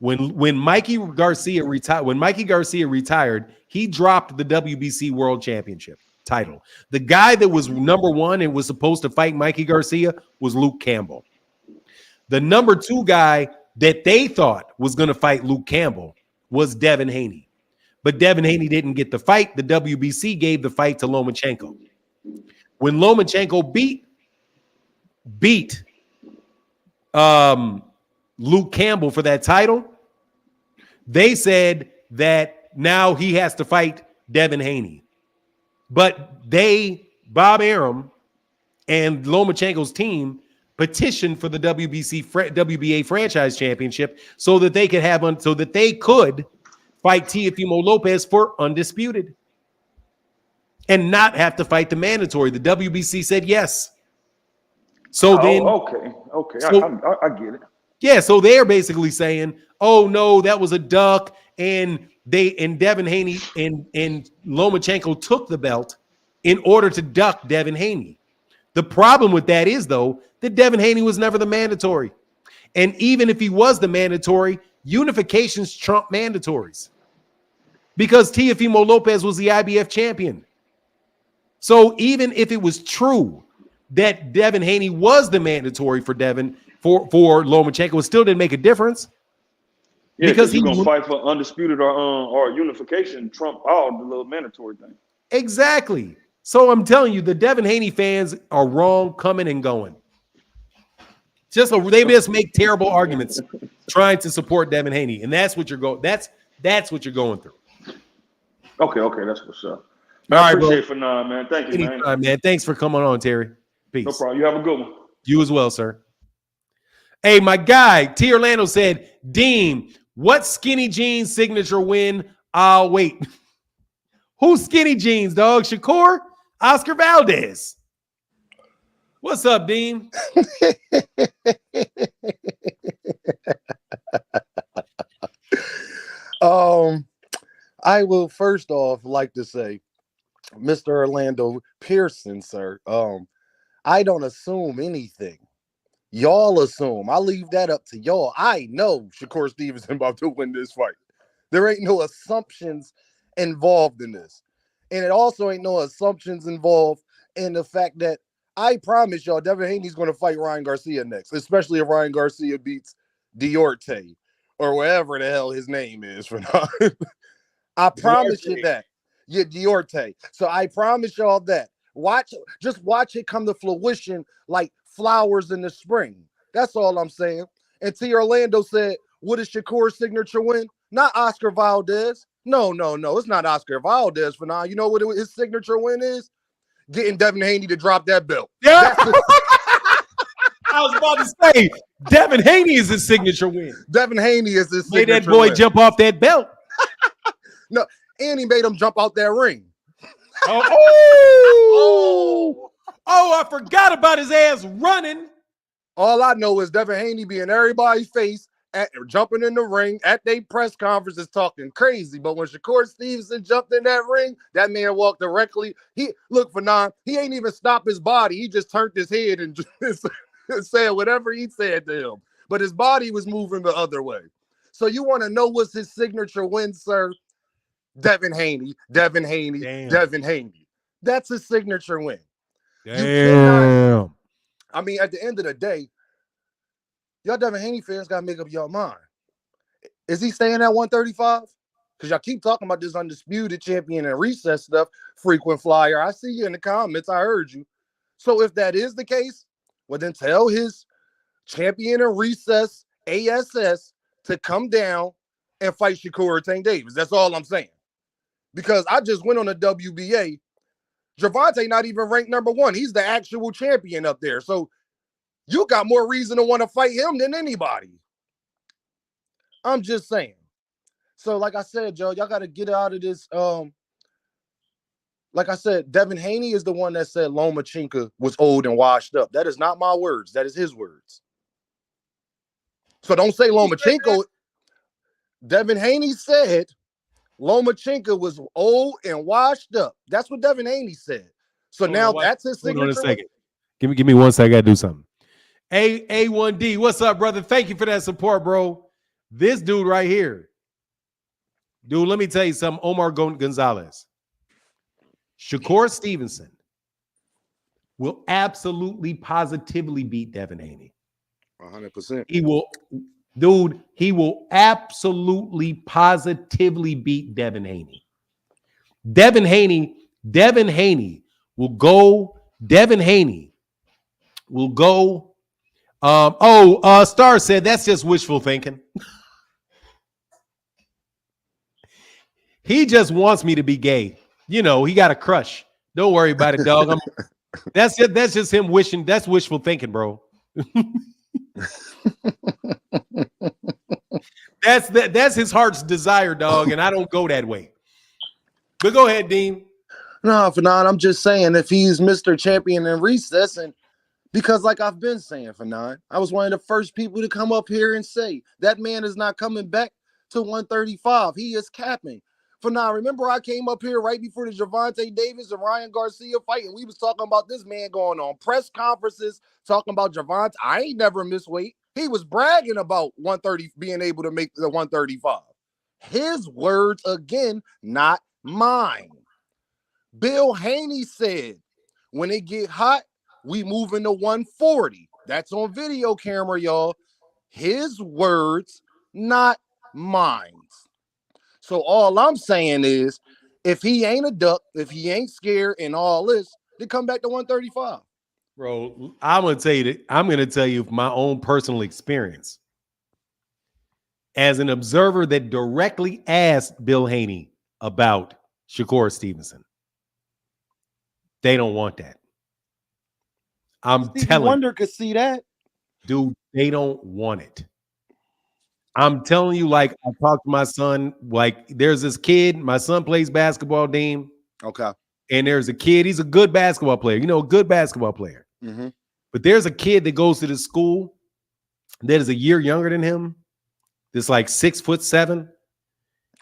When Mikey Garcia retired, he dropped the WBC World Championship title. The guy that was number 1 and was supposed to fight Mikey Garcia was Luke Campbell. The number 2 guy that they thought was going to fight Luke Campbell was Devin Haney. But Devin Haney didn't get the fight. The WBC gave the fight to Lomachenko. When Lomachenko beat Luke Campbell for that title, they said that now he has to fight Devin Haney. But Bob Arum and Lomachenko's team petitioned for the WBA franchise championship so that they could fight Teofimo Lopez for undisputed and not have to fight the mandatory. The WBC said yes. So okay, so, I get it. Yeah, so they're basically saying, "Oh no, that was a duck," and Devin Haney and Lomachenko took the belt in order to duck Devin Haney. The problem with that is, though, that Devin Haney was never the mandatory, and even if he was the mandatory, unifications trump mandatories because Teofimo Lopez was the IBF champion. So even if it was true that Devin Haney was the mandatory for Lomachenko, it still didn't make a difference. Yeah, because he's gonna fight for undisputed or unification, trump all the little mandatory thing. Exactly. So I'm telling you, the Devin Haney fans are wrong coming and going. They just make terrible arguments trying to support Devin Haney, and that's what you're going. That's what you're going through. Okay, that's what's up. All I right, appreciate bro. it for now, man. Thank you, man. Anytime, man. Thanks for coming on, Terry. Peace. No problem. You have a good one. You as well, sir. Hey, my guy, T. Orlando said, Dean, what skinny jeans signature win? I'll wait. Who's skinny jeans, dog? Shakur? Oscar Valdez. What's up, Dean? I will first off like to say, Mr. Orlando Pearson, sir, I don't assume anything. Y'all assume. I leave that up to y'all. I know Shakur Stevenson about to win this fight. There ain't no assumptions involved in this. And it also ain't no assumptions involved in the fact that I promise y'all Devin Haney's going to fight Ryan Garcia next, especially if Ryan Garcia beats Diorte or whatever the hell his name is for now. I promise you that. Yeah, Diorte. So I promise y'all that. Just watch it come to fruition like flowers in the spring. That's all I'm saying. And T. Orlando said, what is Shakur's signature win? Not Oscar Valdez. No. It's not Oscar Valdez for now. You know what his signature win is? Getting Devin Haney to drop that belt. Yeah. I was about to say, Devin Haney is his signature win. Devin Haney is his signature made that boy win. jump off that belt. No, and he made him jump out that ring. I forgot about his ass running. All I know is Devin Haney being everybody's face, jumping in the ring at their press conferences talking crazy. But when Shakur Stevenson jumped in that ring, that man walked directly. He ain't even stopped his body. He just turned his head and just said whatever he said to him. But his body was moving the other way. So you want to know what's his signature win, sir? Devin Haney. Damn. Devin Haney. That's his signature win. Damn. I mean, at the end of the day, y'all Devin Haney fans got to make up your mind. Is he staying at 135? Because y'all keep talking about this undisputed champion and recess stuff, frequent flyer. I see you in the comments. I heard you. So if that is the case, well, then tell his champion and recess ASS to come down and fight Shakur Tank Davis. That's all I'm saying. Because I just went on a WBA. Gervonta not even ranked number 1. He's the actual champion up there. So you got more reason to want to fight him than anybody. I'm just saying. So like I said, Joe, y'all got to get out of this. Like I said, Devin Haney is the one that said Lomachenko was old and washed up. That is not my words. That is his words. So don't say Lomachenko. Devin Haney said Lomachenko was old and washed up. That's what Devin Haney said. So now that's his signature. Hold on a second. Give me 1 second. I got to do something. A1D, what's up, brother? Thank you for that support, bro. This dude right here. Dude, let me tell you something. Omar Gonzalez. Shakur Stevenson will absolutely, positively beat Devin Haney. 100%. He will absolutely, positively beat Devin Haney. Devin Haney will go. Star said that's just wishful thinking. He just wants me to be gay. You know, he got a crush. Don't worry about it, dog. That's just him wishing. That's wishful thinking, bro. That's his heart's desire, dog, and I don't go that way. But go ahead, Dean. No, Fanon, I'm just saying if he's Mr. Champion in recess, and because like I've been saying, Fanon, I was one of the first people to come up here and say that man is not coming back to 135. He is capping. Fanon, remember I came up here right before the Gervonta Davis and Ryan Garcia fight, and we was talking about this man going on press conferences, talking about Gervonta. I ain't never missed weight. He was bragging about 130 being able to make the 135. His words again, not mine. Bill Haney said, when it get hot, we move into 140. That's on video camera, y'all. His words, not mine. So all I'm saying is, If he ain't a duck, if he ain't scared and all this, then come back to 135. Bro, I'm gonna tell you that I'm gonna tell you my own personal experience. As an observer that directly asked Bill Haney about Shakur Stevenson. They don't want that. I'm telling you. Wonder could see that. Dude, they don't want it. I'm telling you, like, I talked to my son, like, there's this kid, my son plays basketball, Dean. Okay. And there's a kid, he's a good basketball player, a good basketball player. Mm-hmm. But there's a kid that goes to the school that is a year younger than him, that's like 6'7",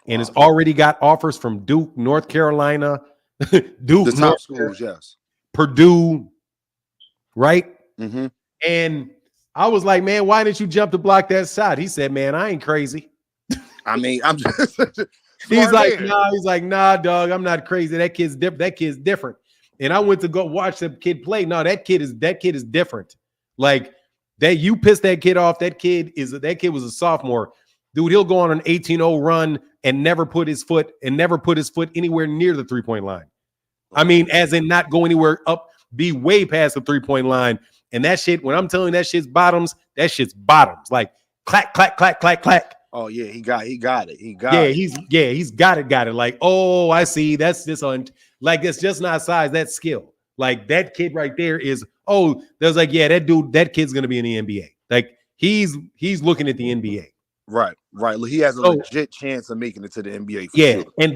and has already got offers from Duke, North Carolina, Duke, the top schools, yes. Purdue, right? Mm-hmm. And I was like, man, why didn't you jump to block that shot? He said, man, I ain't crazy. I mean, I'm just he's like, nah, dog, I'm not crazy. That kid's different. And I went to go watch the kid play. No, that kid is different. Like that, you pissed that kid off. That kid was a sophomore. Dude, he'll go on an 18-0 run and never put his foot anywhere near the 3-point line. I mean, as in not go anywhere up, be way past the 3-point line. And that shit, when I'm telling you that shit's bottoms. Like clack, clack, clack, clack, clack. Oh yeah, he got it. He's got it. Like, oh, I see. That's this on, like, it's just not size, that's skill. Like that kid right there is, there's like, yeah, that kid's gonna be in the NBA. Like he's looking at the NBA. Right. He has a legit chance of making it to the NBA. For sure. And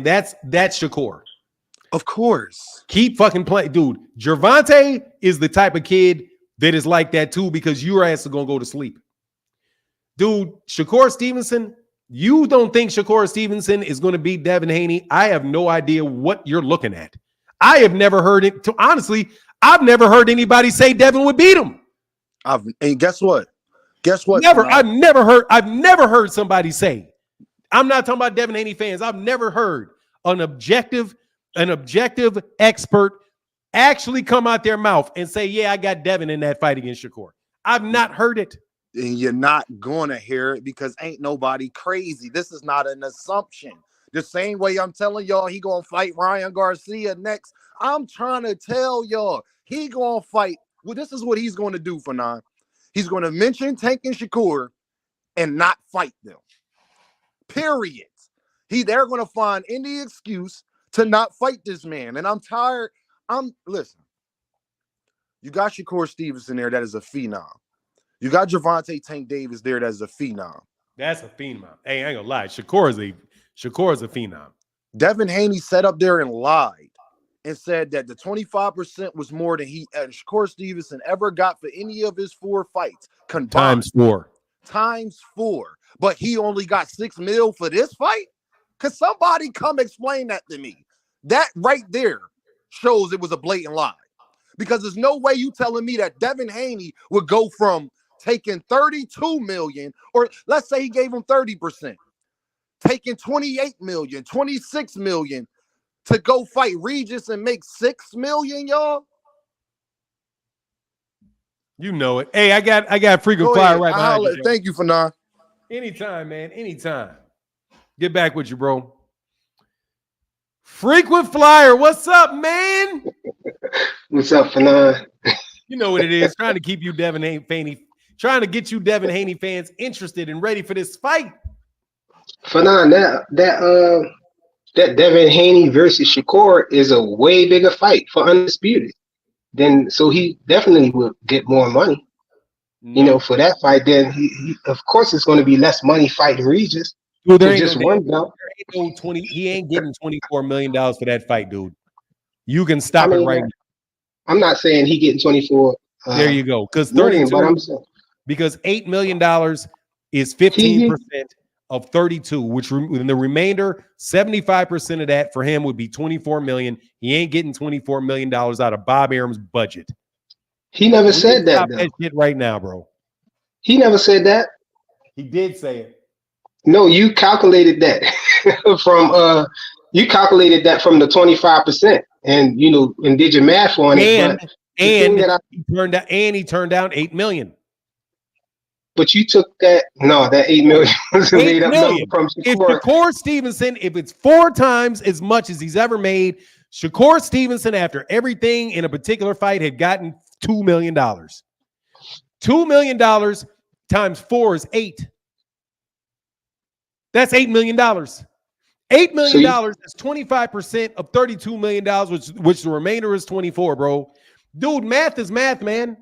that's that's Shakur. Of course. Keep fucking playing, dude. Gervonta is the type of kid that is like that too, because your ass is gonna go to sleep. Dude, Shakur Stevenson, you don't think Shakur Stevenson is going to beat Devin Haney? I have no idea what you're looking at. I have never heard it. Honestly, I've never heard anybody say Devin would beat him. And guess what? Never. I've never heard somebody say. I'm not talking about Devin Haney fans. I've never heard an objective expert actually come out their mouth and say, yeah, I got Devin in that fight against Shakur. I've not heard it. And you're not going to hear it because ain't nobody crazy. This is not an assumption. The same way I'm telling y'all he going to fight Ryan Garcia next. I'm trying to tell y'all he going to fight. Well, this is what he's going to do for now. He's going to mention Tank and Shakur and not fight them. Period. They're going to find any excuse to not fight this man. And I'm tired. Listen, you got Shakur Stevenson there. That is a phenom. You got Gervonta Tank Davis there. That's a phenom. That's a phenom. Hey, I ain't gonna lie. Shakur is a phenom. Devin Haney sat up there and lied and said that the 25% was more than Shakur Stevenson ever got for any of his 4 fights combined. Times 4. But he only got $6 million for this fight? Could somebody come explain that to me? That right there shows it was a blatant lie. Because there's no way you telling me that Devin Haney would go from taking $32 million, or let's say he gave him 30%, taking $28 million, $26 million to go fight Regis and make $6 million, y'all. You know it. Hey, I got frequent flyer right behind you. Thank you for now. Anytime, man. Anytime. Get back with you, bro. Frequent flyer, what's up, man? What's up, Fanon? You know what it is. Trying to keep you Devin Haney. Trying to get you Devin Haney fans interested and ready for this fight. Fanon, that Devin Haney versus Shakur is a way bigger fight for Undisputed. So he definitely will get more money. No. For that fight, then he of course it's going to be less money fighting Regis. Dude, he ain't getting $24 million for that fight, dude. You can stop it right now. I'm not saying he getting 24. There you go. Because $8 million is 15% of 32, which in the remainder, 75% of that for him would be $24 million. He ain't getting $24 million out of Bob Arum's budget. He never said that. Stop that shit right now, bro. He never said that. He did say it. No, you calculated that from the 25%, and and did your math on it. He turned down $8 million. But you took that. No, that 8 million was a 8 made up number million. from If Shakur. Shakur Stevenson, if it's 4 times as much as he's ever made, Shakur Stevenson, after everything in a particular fight, had gotten $2 million. $2 million times 4 is 8. That's $8 million. $8 million is 25% of $32 million, which the remainder is 24, bro. Dude, math is math, man.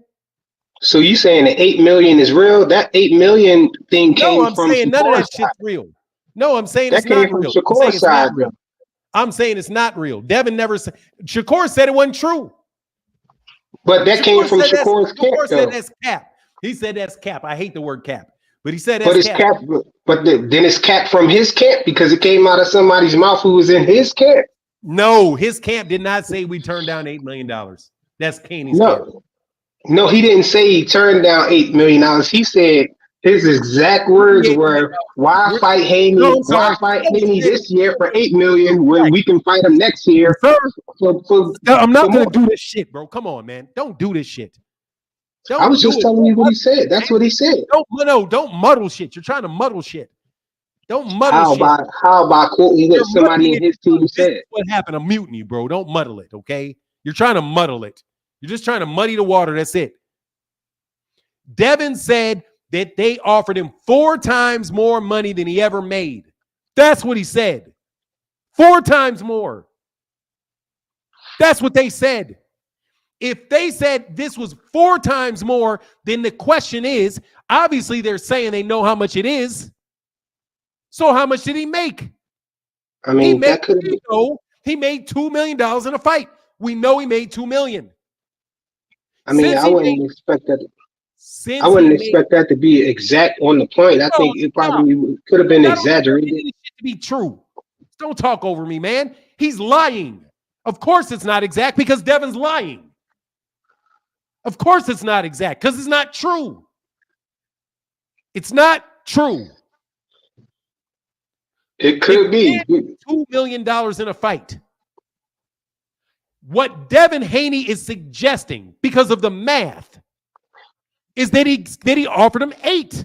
So you saying the 8 million is real? That 8 million thing No, came I'm from saying none of that Shakur's side. shit's real. No, I'm saying That it's came not from real. I'm saying Shakur's it's not side. real. I'm saying it's not real. Devin never said. Shakur said it wasn't true. But that came from Shakur's camp, Shakur though. said that's cap. He said that's cap. I hate the word cap, but he said But that's it's cap. then it's cap from his camp because it came out of somebody's mouth who was in his camp. No, his camp did not say we turned down $8 million. That's Kaney's camp. No, he didn't say he turned down $8 million. He said his exact words were, "Why fight Haney? No, I'm Why sorry. fight No, Haney he said- this year for $8 million when we can fight him next year?" Sir, For I'm not more. going to do this shit, bro. Come on, man. Don't do this shit. Don't I was do just it. telling you what he said. That's what he said. Don't muddle shit. You're trying to muddle shit. Don't muddle shit. How about quoting what somebody in his team This said? is what happened. A mutiny, bro. Don't muddle it, okay? You're trying to muddle it. You're just trying to muddy the water. That's it. Devin said that they offered him 4 times more money than he ever made. That's what he said. 4 times more. That's what they said. If they said this was 4 times more, then the question is, obviously they're saying they know how much it is. So how much did he make? I mean, that could be. He made $2 million in a fight. We know he made $2 million. I mean, I wouldn't expect that. I wouldn't expect that to be exact on the point. I think it probably could have been exaggerated. To be true. Don't talk over me, man. He's lying. Of course it's not exact because Devin's lying. Of course it's not exact because it's not true. It's not true. It could be $2 million in a fight. What Devin Haney is suggesting, because of the math, is that he offered him 8.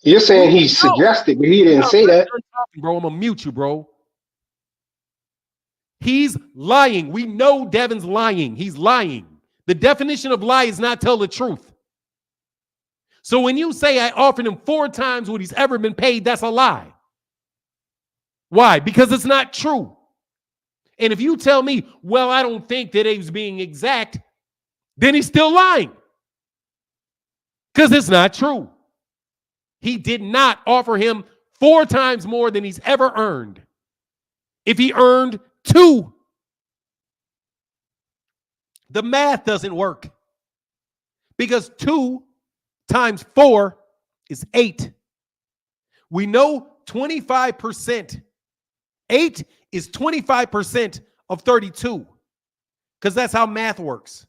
You're saying he suggested, but he didn't say that. Bro, I'm gonna mute you, bro. He's lying. We know Devin's lying. He's lying. The definition of lie is not tell the truth. So when you say I offered him 4 times what he's ever been paid, that's a lie. Why? Because it's not true. And if you tell me, well, I don't think that he was being exact, then he's still lying. Because it's not true. He did not offer him 4 times more than he's ever earned. If he earned 2, the math doesn't work. Because 2 times 4 is 8. We know 25%. 8 is 25% of 32. Because that's how math works.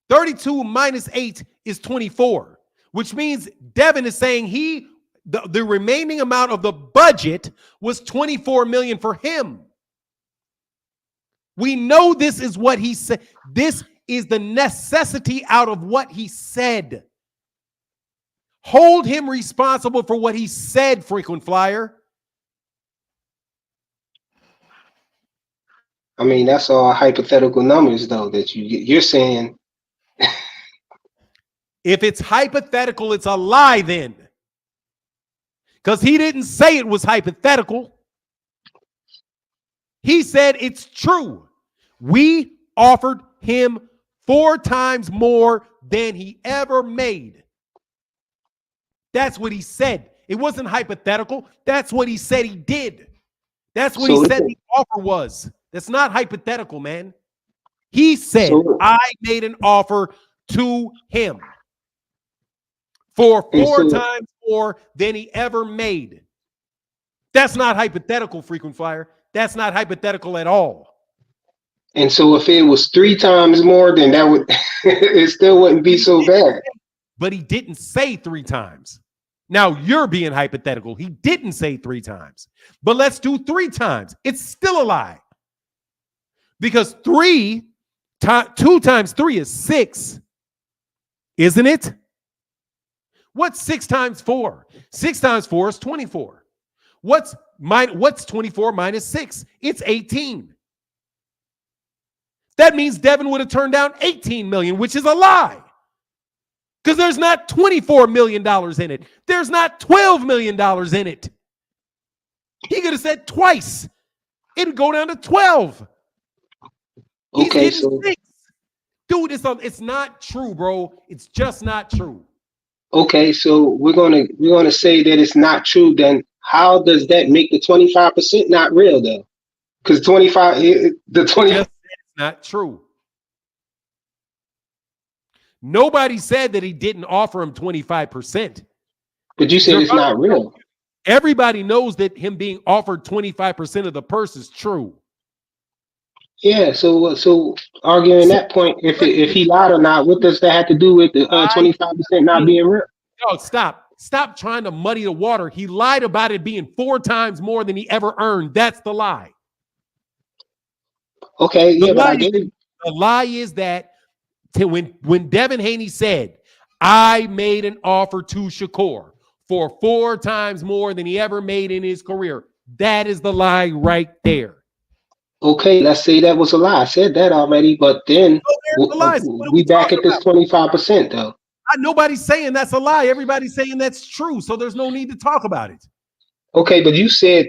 32 minus 8 is 24. Which means Devin is saying the remaining amount of the budget was $24 million for him. We know this is what he said. This is the necessity out of what he said. Hold him responsible for what he said, frequent flyer. I mean, that's all hypothetical numbers, though, that you're saying. If it's hypothetical, it's a lie then. Because he didn't say it was hypothetical. He said it's true. We offered him 4 times more than he ever made. That's what he said. It wasn't hypothetical. That's what he said he did. That's what he said the offer was. That's not hypothetical, man. He said, I made an offer to him for 4 times more than he ever made. That's not hypothetical, frequent flyer. That's not hypothetical at all. And so if it was 3 times more, then that would it still wouldn't be so bad. But he didn't say 3 times. Now you're being hypothetical. He didn't say 3 times. But let's do 3 times. It's still a lie. Because 2 times 3 is 6. Isn't it? What's 6 times 4? 6 times 4 is 24. What's 24 minus 6? It's 18. That means Devin would have turned down 18 million, which is a lie. Because there's not $24 million in it. There's not $12 million in it. He could have said twice. It'd go down to 12. He's Okay, getting so 6. Dude, it's not true, bro. It's just not true. okay, so we're gonna say that it's not true. Then how does that make the 25% not real though? Because 25, the 20. Just it's not true. Nobody said that he didn't offer him 25%. But you said it's not real. Everybody knows that him being offered 25% of the purse is true. Yeah. So arguing that point, if he lied or not, what does that have to do with the 25% not being real? No, stop trying to muddy the water. He lied about it being 4 times more than he ever earned. That's the lie. Okay. Yeah, but I get it. The lie is that when Devin Haney said, I made an offer to Shakur for 4 times more than he ever made in his career, that is the lie right there. Okay, let's say that was a lie. I said that already, but then we back at this 25% though. Nobody's saying that's a lie. Everybody's saying that's true. So there's no need to talk about it. Okay, but you said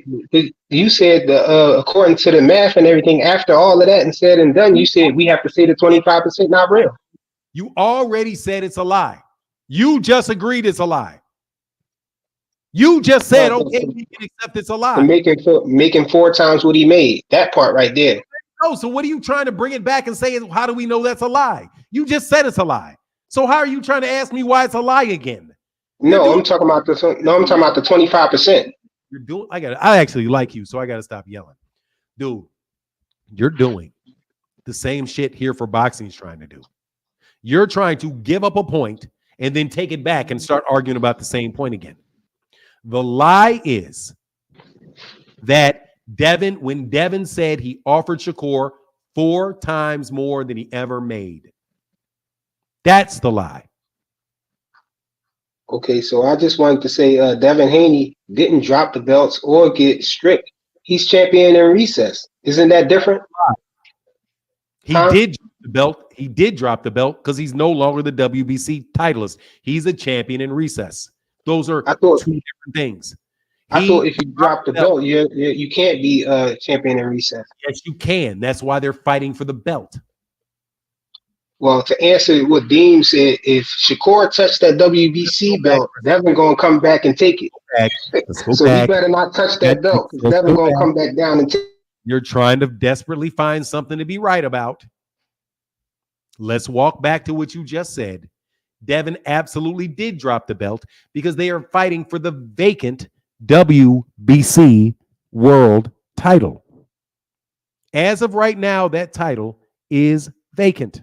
according to the math and everything, after all of that and said and done, you said we have to say the 25% not real. You already said it's a lie. You just agreed it's a lie. You just said, okay, we can accept it's a lie. Making 4 times what he made. That part right there. Oh, so what are you trying to bring it back and say? How do we know that's a lie? You just said it's a lie. So how are you trying to ask me why it's a lie again? I'm talking about the 25%. You're doing. I actually like you, so I gotta stop yelling, dude. You're doing the same shit here for boxing's trying to do. You're trying to give up a point and then take it back and start arguing about the same point again. The lie is that when Devin said he offered Shakur 4 times more than he ever made. That's the lie. Okay, so I just wanted to say Devin Haney didn't drop the belts or get stripped. He's champion in recess. Isn't that different? He did drop the belt. He did drop the belt because he's no longer the WBC titleist. He's a champion in recess. Those are 2 different things. I thought if you drop the belt, you can't be a champion in recess. Yes, you can. That's why they're fighting for the belt. Well, to answer what Deem said, if Shakur touched that WBC belt, Devin gonna come back and take it. So he better not touch that belt because Devin gonna come back down and take it. You're trying to desperately find something to be right about. Let's walk back to what you just said. Devin absolutely did drop the belt because they are fighting for the vacant WBC world title. As of right now, that title is vacant.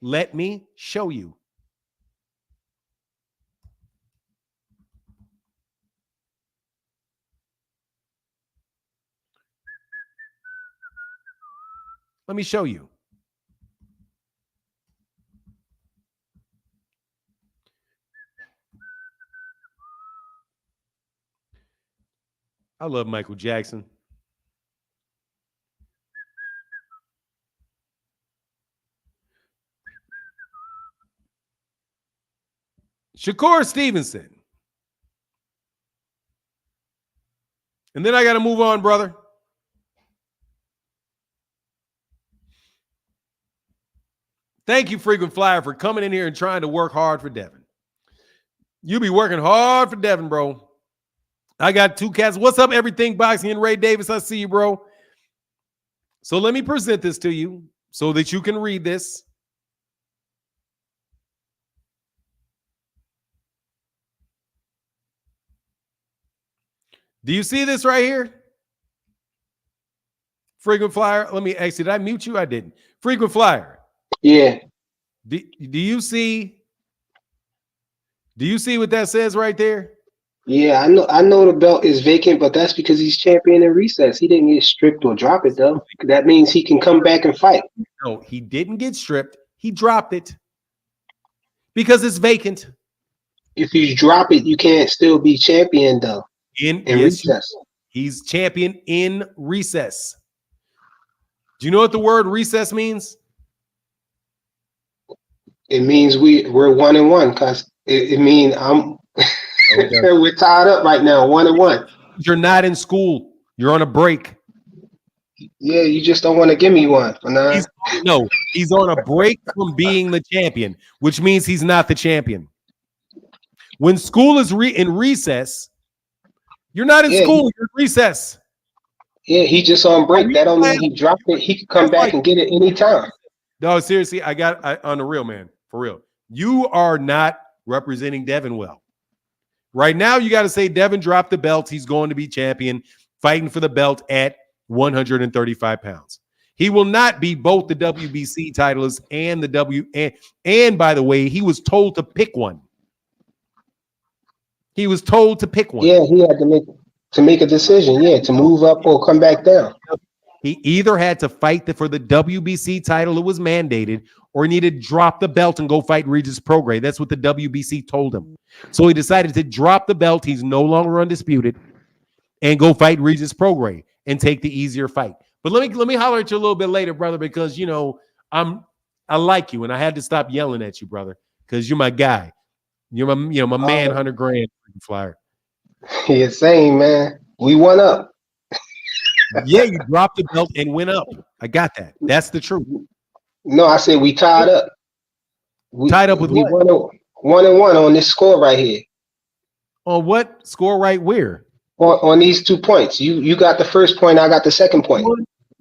Let me show you. Let me show you. I love Michael Jackson. Shakur Stevenson. And then I got to move on, brother. Thank you, Frequent Flyer, for coming in here and trying to work hard for Devin. You be working hard for Devin, bro. I got 2 cats. What's up, Everything Boxing and Ray Davis? I see you, bro. So let me present this to you so that you can read this. Do you see this right here? Frequent Flyer. Let me exit. Did I mute you? I didn't. Frequent Flyer. Yeah. Do you see what that says right there? Yeah, I know the belt is vacant, but that's because he's champion in recess. He didn't get stripped or drop it though. That means he can come back and fight. No, he didn't get stripped. He dropped it because it's vacant. if you drop it, you can't still be champion though. In recess. He's champion in recess. Do you know what the word recess means? It means we're 1-1 because it means we're tied up right now, 1-1. You're not in school. You're on a break. Yeah, you just don't want to give me one. He's on a break from being the champion, which means he's not the champion. When school is in recess, you're not in school. You're in recess. Yeah, he just on break. That don't mean he dropped it. He can come back and get it anytime. No, seriously, on the real, man, for real. You are not representing Devin well. Right now, you got to say Devin dropped the belt. He's going to be champion, fighting for the belt at 135 pounds. He will not be both the WBC titleist and the and by the way, he was told to pick one. He was told to pick one. Yeah, he had to make a decision. Yeah, to move up or come back down. He either had to fight for the WBC title that was mandated, or he needed to drop the belt and go fight Regis Prograis. That's what the WBC told him. So he decided to drop the belt. He's no longer undisputed, and go fight Regis Prograis and take the easier fight. But let me holler at you a little bit later, brother, because I like you, and I had to stop yelling at you, brother, because you're my guy. You're my man, 100 grand flyer. Yeah, same, man. We went up. Yeah, you dropped the belt and went up. I got that. That's the truth. No, I said we tied up. Tied up with what? 1-1 on this score right here. On what score? Right where? On these 2 points. You got the first point. I got the second point.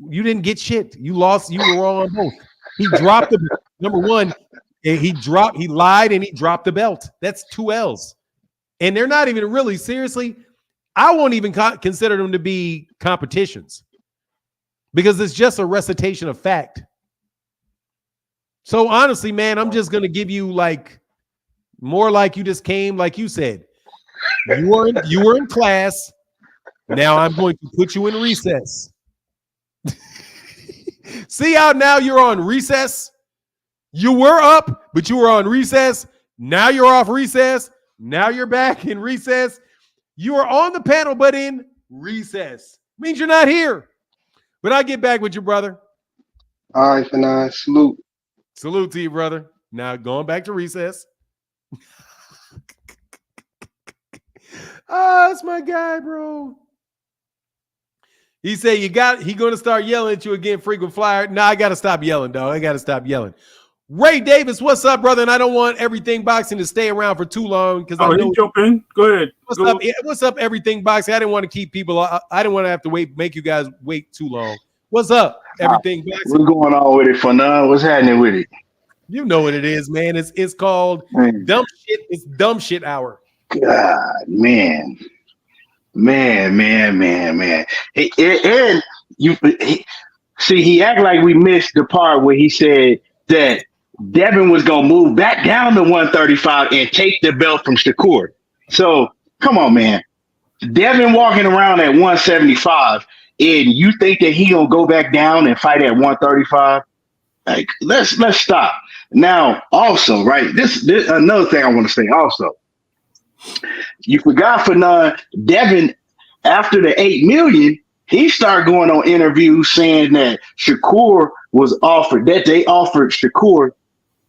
You didn't get shit. You lost. You were wrong on both. He dropped the number one. He lied and he dropped the belt. That's 2 L's. And they're not even really, seriously, I won't even consider them to be competitions because it's just a recitation of fact. So honestly, man, I'm just going to give you more like you just came, like you said. You were in class. Now I'm going to put you in recess. See how now you're on recess? You were up, but you were on recess. Now you're off recess. Now you're back in recess. You are on the panel, but in recess. Means you're not here. But I'll get back with you, brother. All right, Fanon. Salute. Salute to you, brother. Now going back to recess. That's my guy, bro. He said he going to start yelling at you again, frequent flyer. No, I got to stop yelling, dog. I got to stop yelling. Ray Davis, what's up, brother? And I don't want Everything Boxing to stay around for too long because I know. Jump in. Go ahead. What's up, Everything Boxing? I didn't want to keep people. I didn't want to have to make you guys wait too long. What's up, Everything Boxing? What's going on with it, Fanon? What's happening with it? You know what it is, man. It's called dumb shit. It's dumb shit hour. God, man. And he act like we missed the part where he said that Devin was gonna move back down to 135 and take the belt from Shakur. So come on, man. Devin walking around at 175, and you think that he gonna go back down and fight at 135? Like, let's stop. Now, also, right? This another thing I want to say. Also, you forgot for Devin after the 8 million. He started going on interviews saying that Shakur they offered Shakur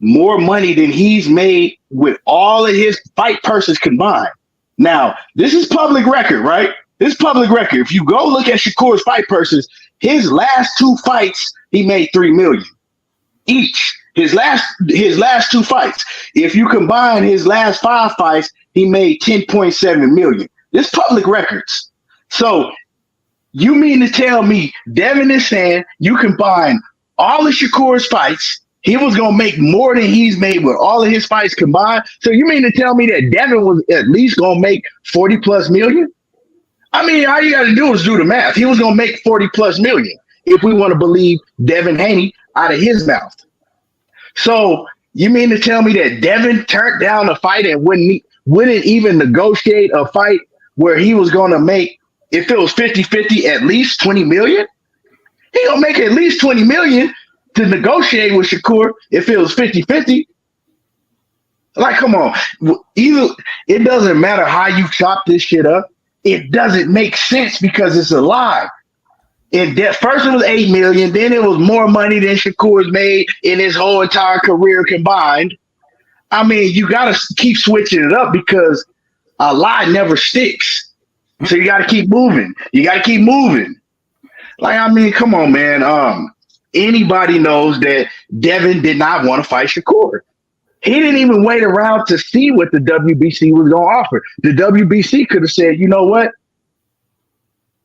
more money than he's made with all of his fight purses combined. Now, this is public record, right? This is public record. If you go look at Shakur's fight purses, his last 2 fights, he made $3 million each. His last 2 fights. If you combine his last 5 fights, he made $10.7 million. This public records. So you mean to tell me Devin is saying you combine all of Shakur's fights, he was going to make more than he's made with all of his fights combined? So you mean to tell me that Devin was at least going to make 40 plus million? I mean, all you got to do is do the math. He was going to make 40 plus million if we want to believe Devin Haney out of his mouth. So you mean to tell me that Devin turned down a fight and wouldn't even negotiate a fight where he was going to make, if it was 50-50, at least 20 million? He gonna make at least 20 million to negotiate with Shakur if it was 50-50. Like, come on. Either it doesn't matter how you chop this shit up. It doesn't make sense because it's a lie. First it was 8 million, then it was more money than Shakur's made in his whole entire career combined. I mean, you got to keep switching it up because a lie never sticks. So you got to keep moving. You got to keep moving. Like, I mean, come on, man. Anybody knows that Devin did not want to fight Shakur. He didn't even wait around to see what the WBC was going to offer. The WBC could have said, you know what?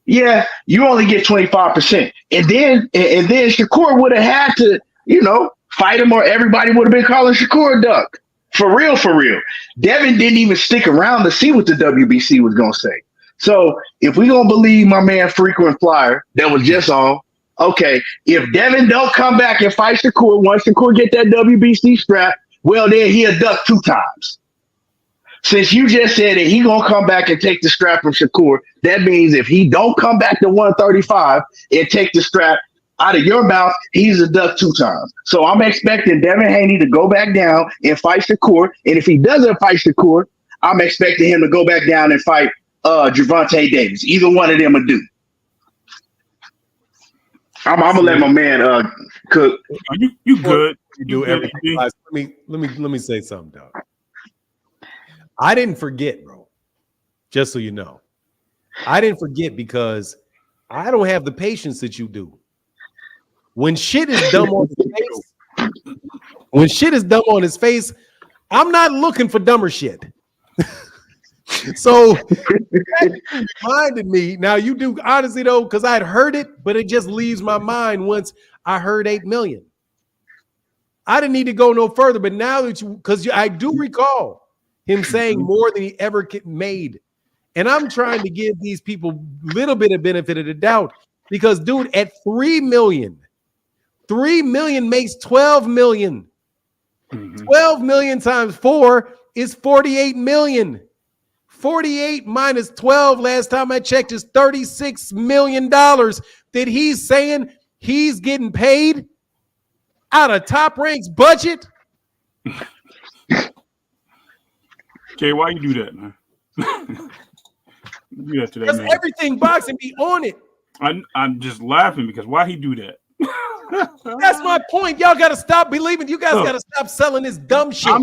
Yeah, you only get 25%. And then Shakur would have had to, fight him, or everybody would have been calling Shakur a duck. For real, for real. Devin didn't even stick around to see what the WBC was going to say. So if we going to believe my man Frequent Flyer that was just on, okay, if Devin don't come back and fight Shakur, once Shakur get that WBC strap, well, then he'll duck 2 times. Since you just said that he going to come back and take the strap from Shakur, that means if he don't come back to 135 and take the strap out of your mouth, he's a duck 2 times. So I'm expecting Devin Haney to go back down and fight Shakur. And if he doesn't fight Shakur, I'm expecting him to go back down and fight Gervonta Davis. Either one of them will do. I'm gonna let my man cook. You good? You do everything. Let me say something, dog. I didn't forget, bro. Just so you know, I didn't forget because I don't have the patience that you do. When shit is dumb on his face, I'm not looking for dumber shit. So that reminded me. Now you do honestly though, because I'd heard it, but it just leaves my mind once I heard 8 million. I didn't need to go no further, but now that because I do recall him saying more than he ever made, and I'm trying to give these people a little bit of benefit of the doubt because, dude, at 3 million, 3 million makes 12 million. 12 million times 4 is 48 million. 48 minus 12 last time I checked is $36 million that he's saying he's getting paid out of Top Rank's budget. Okay, why you do that, man? You do that to that Because man. everything boxing be on it. I'm just laughing because why he do that? That's my point. Y'all got to stop believing. You guys got to stop selling this dumb shit.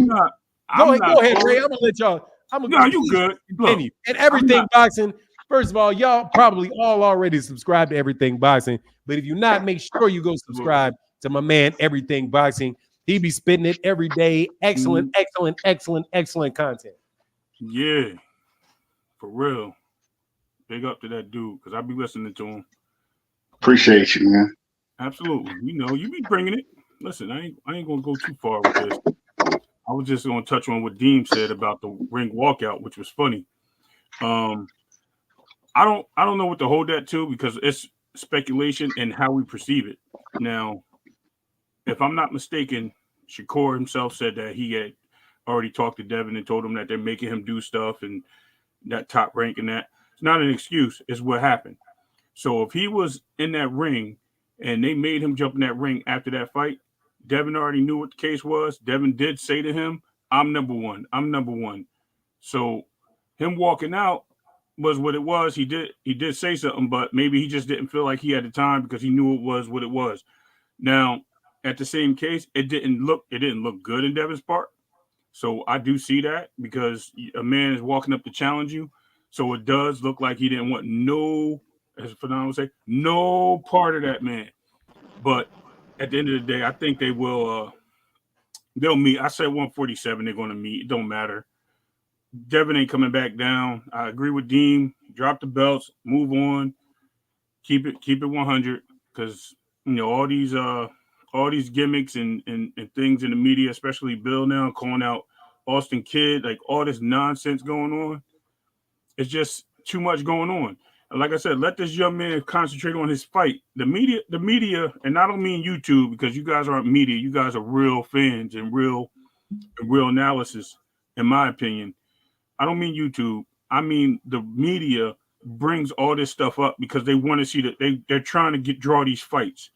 Go ahead, Ray. I'm going to let y'all. No, you good. Continue. And Everything Boxing, first of all, y'all probably all already subscribe to Everything Boxing. But if you're not, make sure you go subscribe to my man, Everything Boxing. He be spitting it every day. Excellent content. Yeah, for real. Big up to that dude because I be listening to him. Appreciate you, man. Absolutely. You be bringing it. Listen, I ain't gonna go too far with this. I was just gonna touch on what Deem said about the ring walkout, which was funny. I don't know what to hold that to because it's speculation and how we perceive it. Now, if I'm not mistaken, Shakur himself said that he had already talked to Devin and told him that they're making him do stuff and that Top Rank and that. It's not an excuse. It's what happened. So if he was in that ring and they made him jump in that ring after that fight, Devin already knew what the case was. Devin did say to him, I'm number one. I'm number one. So him walking out was what it was. He did say something, but maybe he just didn't feel like he had the time because he knew it was what it was. Now, at the same case, it didn't look good in Devin's part. So I do see that because a man is walking up to challenge you. So it does look like he didn't want no, as Fernando would say, no part of that man. But at the end of the day, I think they will. They'll meet. I said 147. They're going to meet. It don't matter. Devin ain't coming back down. I agree with Dean. Drop the belts. Move on. Keep it 100 because all these gimmicks and things in the media, especially Bill now calling out Austin Kidd, like all this nonsense going on. It's just too much going on. And like I said, let this young man concentrate on his fight. The media, and I don't mean YouTube because you guys aren't media. You guys are real fans and real analysis, in my opinion. I don't mean YouTube. I mean the media brings all this stuff up because they want to see that they're trying to draw these fights.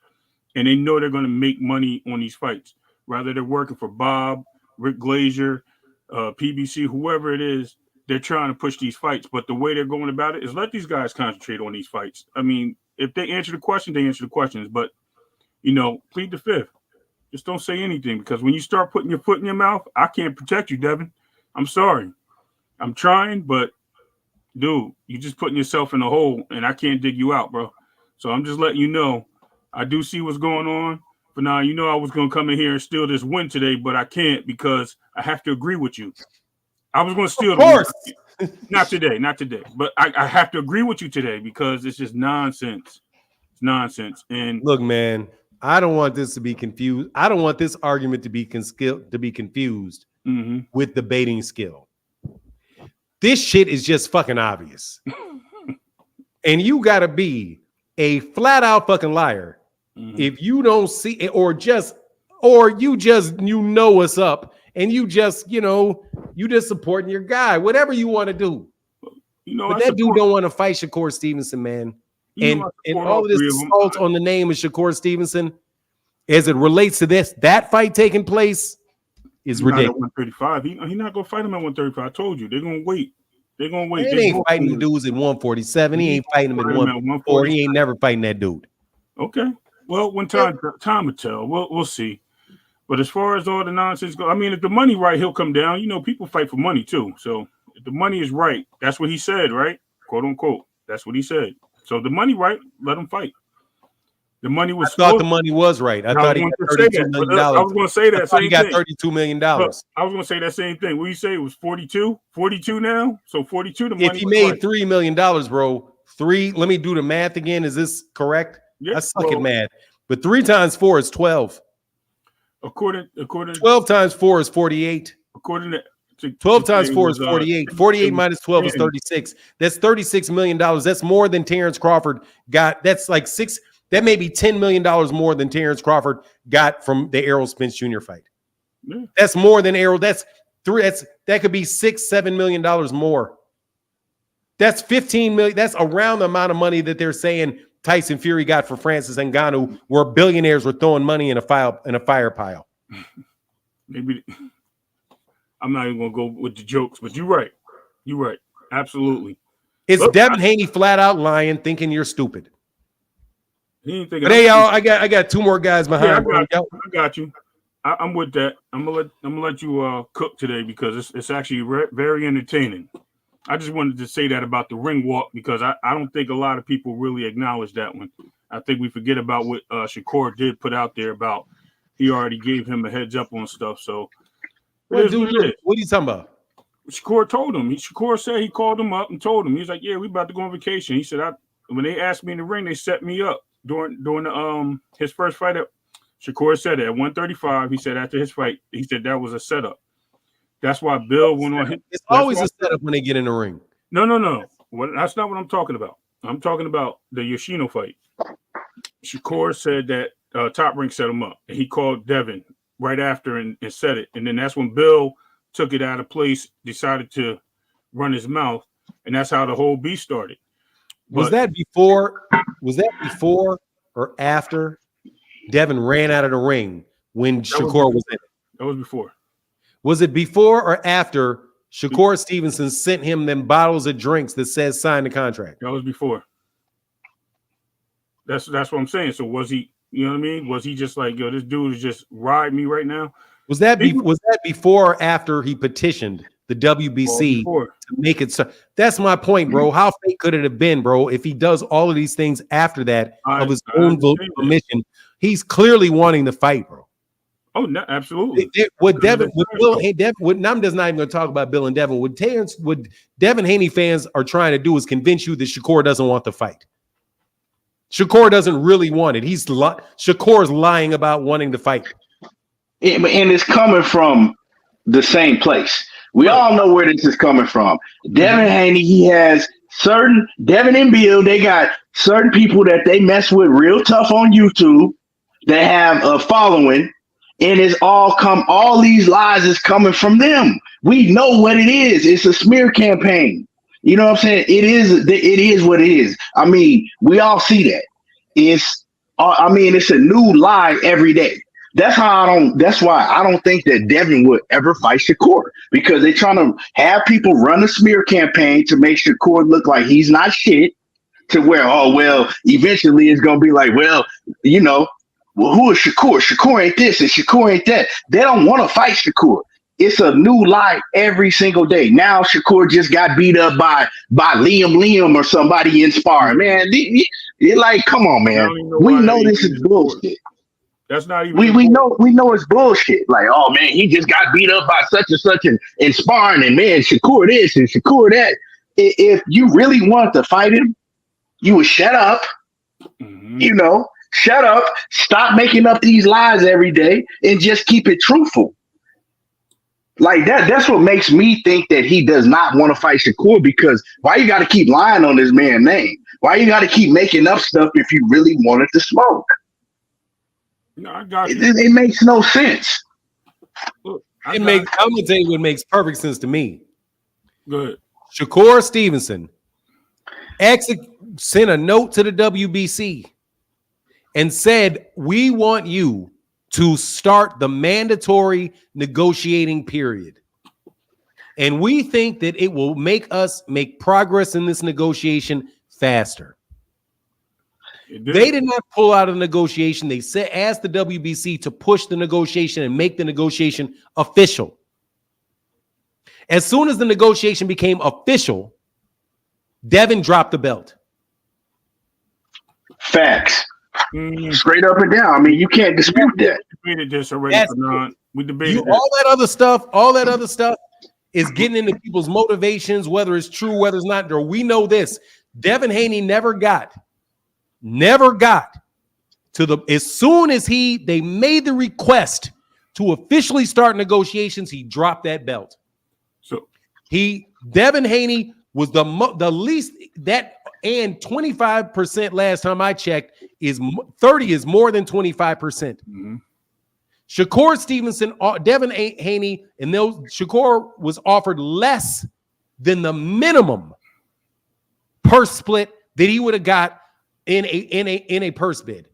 And they know they're going to make money on these fights. Rather they're working for Bob, Rick Glazier, PBC, whoever it is, they're trying to push these fights. But the way they're going about it is let these guys concentrate on these fights. I mean, if they answer the question, they answer the questions. But, plead the fifth. Just don't say anything, because when you start putting your foot in your mouth, I can't protect you, Devin. I'm sorry. I'm trying, but, dude, you're just putting yourself in a hole, and I can't dig you out, bro. So I'm just letting you know, I do see what's going on. But now, I was going to come in here and steal this win today, but I can't because I have to agree with you. I was going to steal Of course. Not today. But I have to agree with you today because it's just nonsense. It's nonsense. And look, man, I don't want this to be confused. I don't want this argument to be confused with debating skill. This shit is just fucking obvious. And you got to be a flat out fucking liar if you don't see it, or you know what's up, and you just supporting your guy, whatever you want to do. But that dude don't want to fight Shakur Stevenson, man. And all of this assault on the name of Shakur Stevenson, as it relates to that fight taking place, is ridiculous. At 135, he's not gonna fight him at 135. I told you, they're gonna wait. They ain't fighting the dudes at 147. He ain't fighting him at 140. He ain't never fighting that dude. Okay. Well, when time will tell. We'll see. But as far as all the nonsense goes, I mean, if the money right, he'll come down. People fight for money too. So if the money is right, that's what he said, right? Quote unquote. That's what he said. So the money right, let him fight. The money was. I thought the money was right. I thought he got $32 million. I was going to say that. He got $32 million. Look, I was going to say that same thing. What do you say? It was 42? 42 now? So 42. The money. If he made $3 million, bro, let me do the math again. Is this correct? Yeah, I suck at math. But 3 times 4 is 12. According 12 times 4 is 48. According to 12 times 4 is 48. 48 minus 12 is 36. That's $36 million. That's more than Terence Crawford got. That's like that may be $10 million more than Terence Crawford got from the Errol Spence Jr. fight. Yeah. That's more than Errol. That could be $6-7 million more. That's $15 million. That's around the amount of money that they're saying Tyson Fury got for Francis Ngannou, where billionaires were throwing money in a fire pile. Maybe I'm not even gonna go with the jokes, but you're right. You're right. Absolutely. It's Devin Haney flat out lying, thinking you're stupid. He ain't but hey, y'all, I got 2 more guys behind. I got you. I'm with that. I'm gonna let you cook today because it's actually very entertaining. I just wanted to say that about the ring walk because I don't think a lot of people really acknowledge that one. I think we forget about what Shakur did put out there about he already gave him a heads up on stuff. So what are you talking about? Shakur told him. Shakur said he called him up and told him. He's like, yeah, we about to go on vacation. He said, when they asked me in the ring, they set me up during the his first fight. Shakur said it at 135. He said after his fight, he said that was a setup. That's why Bill went on. It's always a setup when they get in the ring. No. That's not what I'm talking about. I'm talking about the Yoshino fight. Shakur said that Top Rank set him up. And he called Devin right after and said it. And then that's when Bill took it out of place, decided to run his mouth. And that's how the whole beef started. Was that before or after Devin ran out of the ring when Shakur was in it? That was before. Was it before or after Shakur Stevenson sent him them bottles of drinks that says sign the contract? That was before. That's what I'm saying. So was he, you know what I mean? Was he just like, yo, this dude is just riding me right now? Was that before or after he petitioned the WBC to make it so? That's my point, bro. How fake could it have been, bro? If he does all of these things after that of his own permission, he's clearly wanting to fight, bro. Oh, no, absolutely. What Devin, I'm just not even going to talk about Bill and Devin. What Devin Haney fans are trying to do is convince you that Shakur doesn't want the fight. Shakur doesn't really want it. Shakur's lying about wanting to fight. And it's coming from the same place. We all know where this is coming from. Devin Haney, he has Devin and Bill, they got certain people that they mess with real tough on YouTube that have a following. And all these lies is coming from them. We know what it is. It's a smear campaign. You know what I'm saying? It is what it is. I mean, we all see that. It's a new lie every day. That's why I don't think that Devin would ever fight Shakur, because they're trying to have people run a smear campaign to make Shakur look like he's not shit, to where, oh, well, eventually it's going to be like, well, well, who is Shakur? Shakur ain't this and Shakur ain't that. They don't want to fight Shakur. It's a new lie every single day. Now Shakur just got beat up by Liam or somebody in sparring. Man, you're like, come on, man. We know this is bullshit. That's not even. We know it's bullshit. Like, oh man, he just got beat up by such and such in sparring, and man, Shakur this and Shakur that. If you really wanted to fight him, you would shut up. Mm-hmm. Shut up. Stop making up these lies every day and just keep it truthful. Like that's what makes me think that he does not want to fight Shakur, because why you got to keep lying on this man's name? Why you got to keep making up stuff if you really wanted to smoke? No, I got you. It makes no sense. Look, I'm gonna tell you what makes perfect sense to me. Go ahead. Shakur Stevenson sent a note to the WBC and said, we want you to start the mandatory negotiating period. And we think that it will make us make progress in this negotiation faster. They did not pull out of the negotiation. They asked the WBC to push the negotiation and make the negotiation official. As soon as the negotiation became official, Devin dropped the belt. Facts. Straight up and down. I mean, you can't dispute that. We debated this already. We debated all that other stuff is getting into people's motivations, whether it's true, whether it's not. Or we know this. Devin Haney never got to the, as soon as they made the request to officially start negotiations, he dropped that belt. So Devin Haney was the least that, and 25% last time I checked is 30 is more than 25%. Mm-hmm. Shakur Stevenson, Devin Haney, and Shakur was offered less than the minimum purse split that he would have got in a purse bid.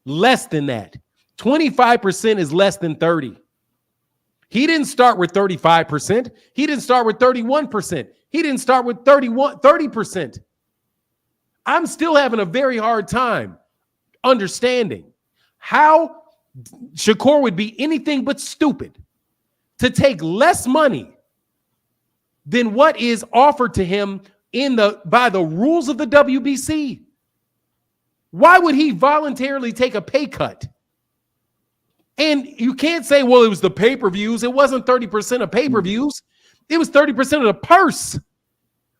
Less than that. 25% is less than 30. He didn't start with 35%. He didn't start with 31%. He didn't start with 30%. I'm still having a very hard time understanding how Shakur would be anything but stupid to take less money than what is offered to him by the rules of the WBC. Why would he voluntarily take a pay cut? And you can't say, well, it was the pay-per-views. It wasn't 30% of pay-per-views. It was 30% of the purse,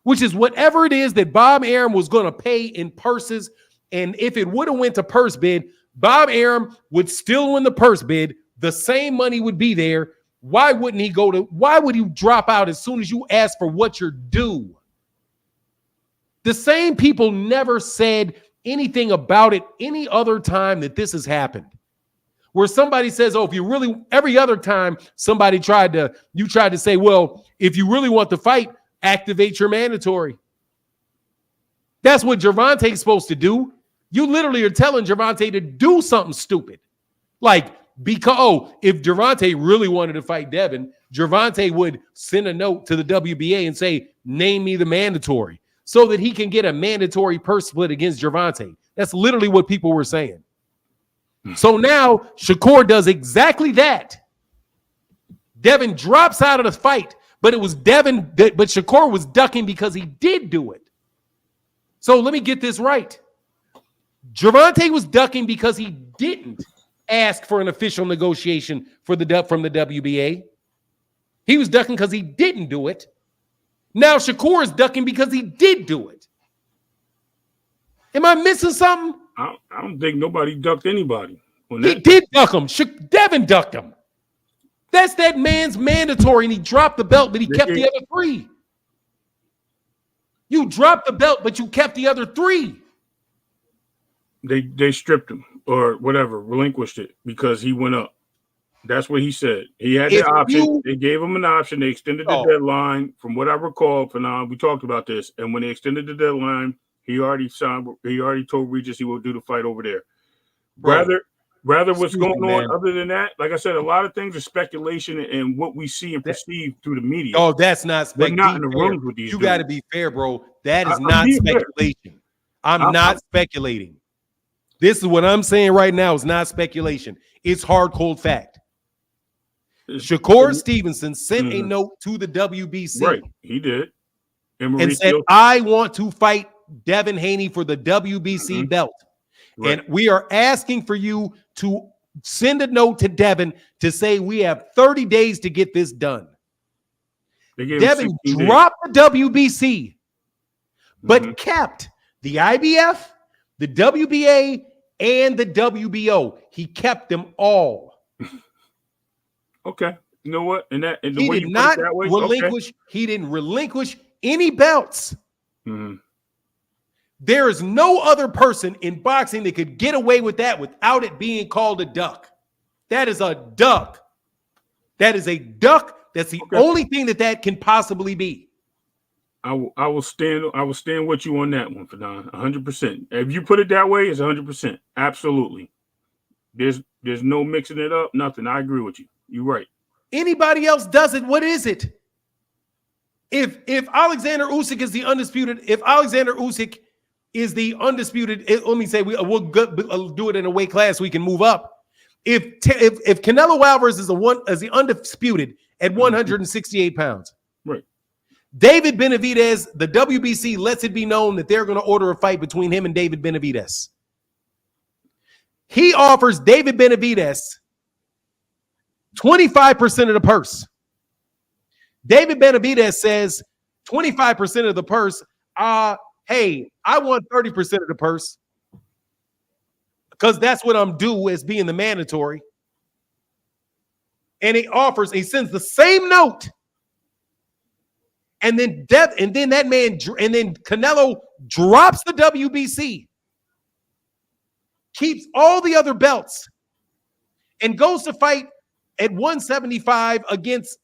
which is whatever it is that Bob Arum was going to pay in purses. And if it would have went to purse bid, Bob Arum would still win the purse bid. The same money would be there. Why would you drop out as soon as you ask for what you're due? The same people never said anything about it any other time that this has happened. Where somebody says, oh, if you really, every other time somebody you tried to say, well, if you really want to fight, activate your mandatory. That's what Gervonta is supposed to do. You literally are telling Gervonta to do something stupid. Like, because, if Gervonta really wanted to fight Devin, Gervonta would send a note to the WBA and say, name me the mandatory, so that he can get a mandatory purse split against Gervonta. That's literally what people were saying. So now Shakur does exactly that. Devin drops out of the fight, but it was Devin, but Shakur was ducking because he did do it. So let me get this right. Gervonta was ducking because he didn't ask for an official negotiation from the WBA. He was ducking because he didn't do it. Now Shakur is ducking because he did do it. Am I missing something? I don't think nobody ducked anybody. He did duck him. Devin ducked him. That's that man's mandatory, and he dropped the belt, but he kept the other three. You dropped the belt, but you kept the other three. They stripped him or whatever, relinquished it because he went up. That's what he said. He had the option. They gave him an option. They extended the deadline. From what I recall, we talked about this. And when they extended the deadline, he already told Regis he will do the fight over there. Rather what's Excuse going me, on man. other than that, like I said, a lot of things are speculation and what we see and perceive through the media. Oh, that's not We're not in speculation. the rooms with these You dudes. got to be fair, bro. That is I'm not being fair. speculation. I'm not speculating. This is what I'm saying right now is not speculation. It's hard, cold fact. Shakur Stevenson sent a note to the WBC. Right, he did. And said, I want to fight Devin Haney for the WBC belt. Right. And we are asking for you to send a note to Devin to say we have 30 days to get this done. Devin dropped the WBC, but kept the IBF, the WBA, and the WBO. He kept them all. Okay. You know what? And the he way did you not put it that way, relinquish. Okay. He didn't relinquish any belts. There is no other person in boxing that could get away with that without it being called a duck. That is a duck. That is a duck. That's the only thing that can possibly be. I will stand with you on that one, Fadon. 100%. If you put it that way, it's 100%. Absolutely. There's no mixing it up. Nothing. I agree with you. You're right. Anybody else does it, what is it? If Alexander Usyk is the undisputed, let me say we'll do it in a weight class we can move up. If Canelo Alvarez is the undisputed at 168 pounds, right? David Benavidez, the WBC lets it be known that they're going to order a fight between him and David Benavidez. He offers David Benavidez 25% of the purse. David Benavidez says 25% of the purse. Hey, I want 30% of the purse because that's what I'm due as being the mandatory. And he sends the same note. And then Canelo drops the WBC, keeps all the other belts, and goes to fight at 175 against,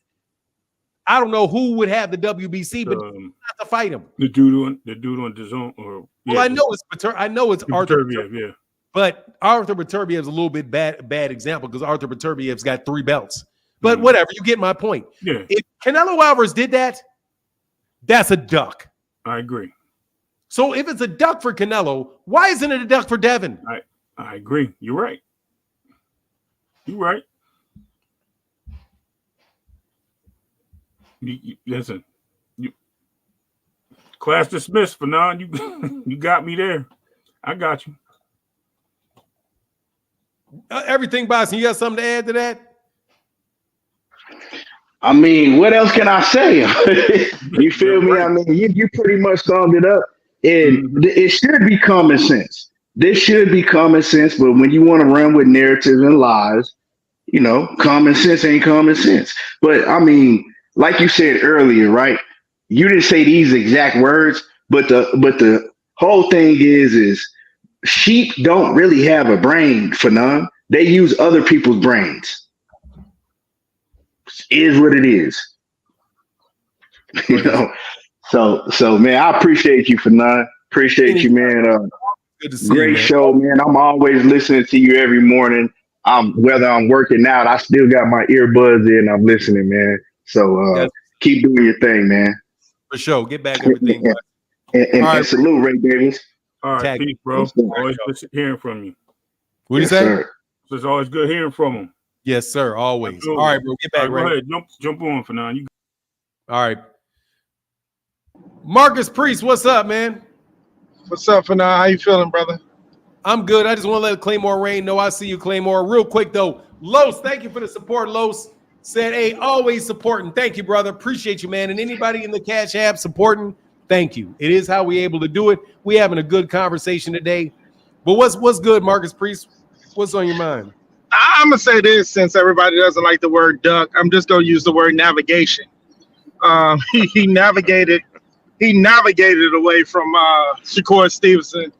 I don't know who would have the WBC, but not to fight him. The dude on DAZN, or I know it's Arthur Beterbiev, yeah. But Arthur Beterbiev is a little bit bad example because Arthur Beterbiev's got 3 belts. But whatever, you get my point. Yeah. If Canelo Alvarez did that, that's a duck. I agree. So if it's a duck for Canelo, why isn't it a duck for Devin? I agree. You're right. You're right. Listen, class dismissed, Fanon. You got me there. I got you. Everything, Boston. You got something to add to that? I mean, what else can I say? You feel me? I mean, you pretty much summed it up. It should be common sense. This should be common sense, but when you want to run with narratives and lies, common sense ain't common sense. But I mean, like you said earlier, right? You didn't say these exact words, but the whole thing is sheep don't really have a brain, for none. They use other people's brains. Is what it is. So man, I appreciate you, Fanon. Appreciate you, man. Good to see great you, man. show, man. I'm always listening to you every morning. Whether I'm working out, I still got my earbuds in. I'm listening, man. So keep doing your thing, man. For sure. Get back everything. and salute, Ray Davis. All right, peace, bro. Always good hearing from you. What do you say? Sir. So it's always good hearing from him. Yes, sir. Always. Absolutely. All right, bro. Get back, Go ahead. Jump on for now. All right. Marcus Priest, what's up, man? What's up, Fanon? How you feeling, brother? I'm good. I just want to let Claymore Rain know I see you, Claymore. Real quick, though. Los, thank you for the support. Los said, hey, always supporting. Thank you, brother. Appreciate you, man. And anybody in the Cash App supporting, thank you. It is how we able to do it. We having a good conversation today. But what's good, Marcus Priest? What's on your mind? I'm gonna say this, since everybody doesn't like the word duck, I'm just gonna use the word navigation. He navigated away from Shakur Stevenson. In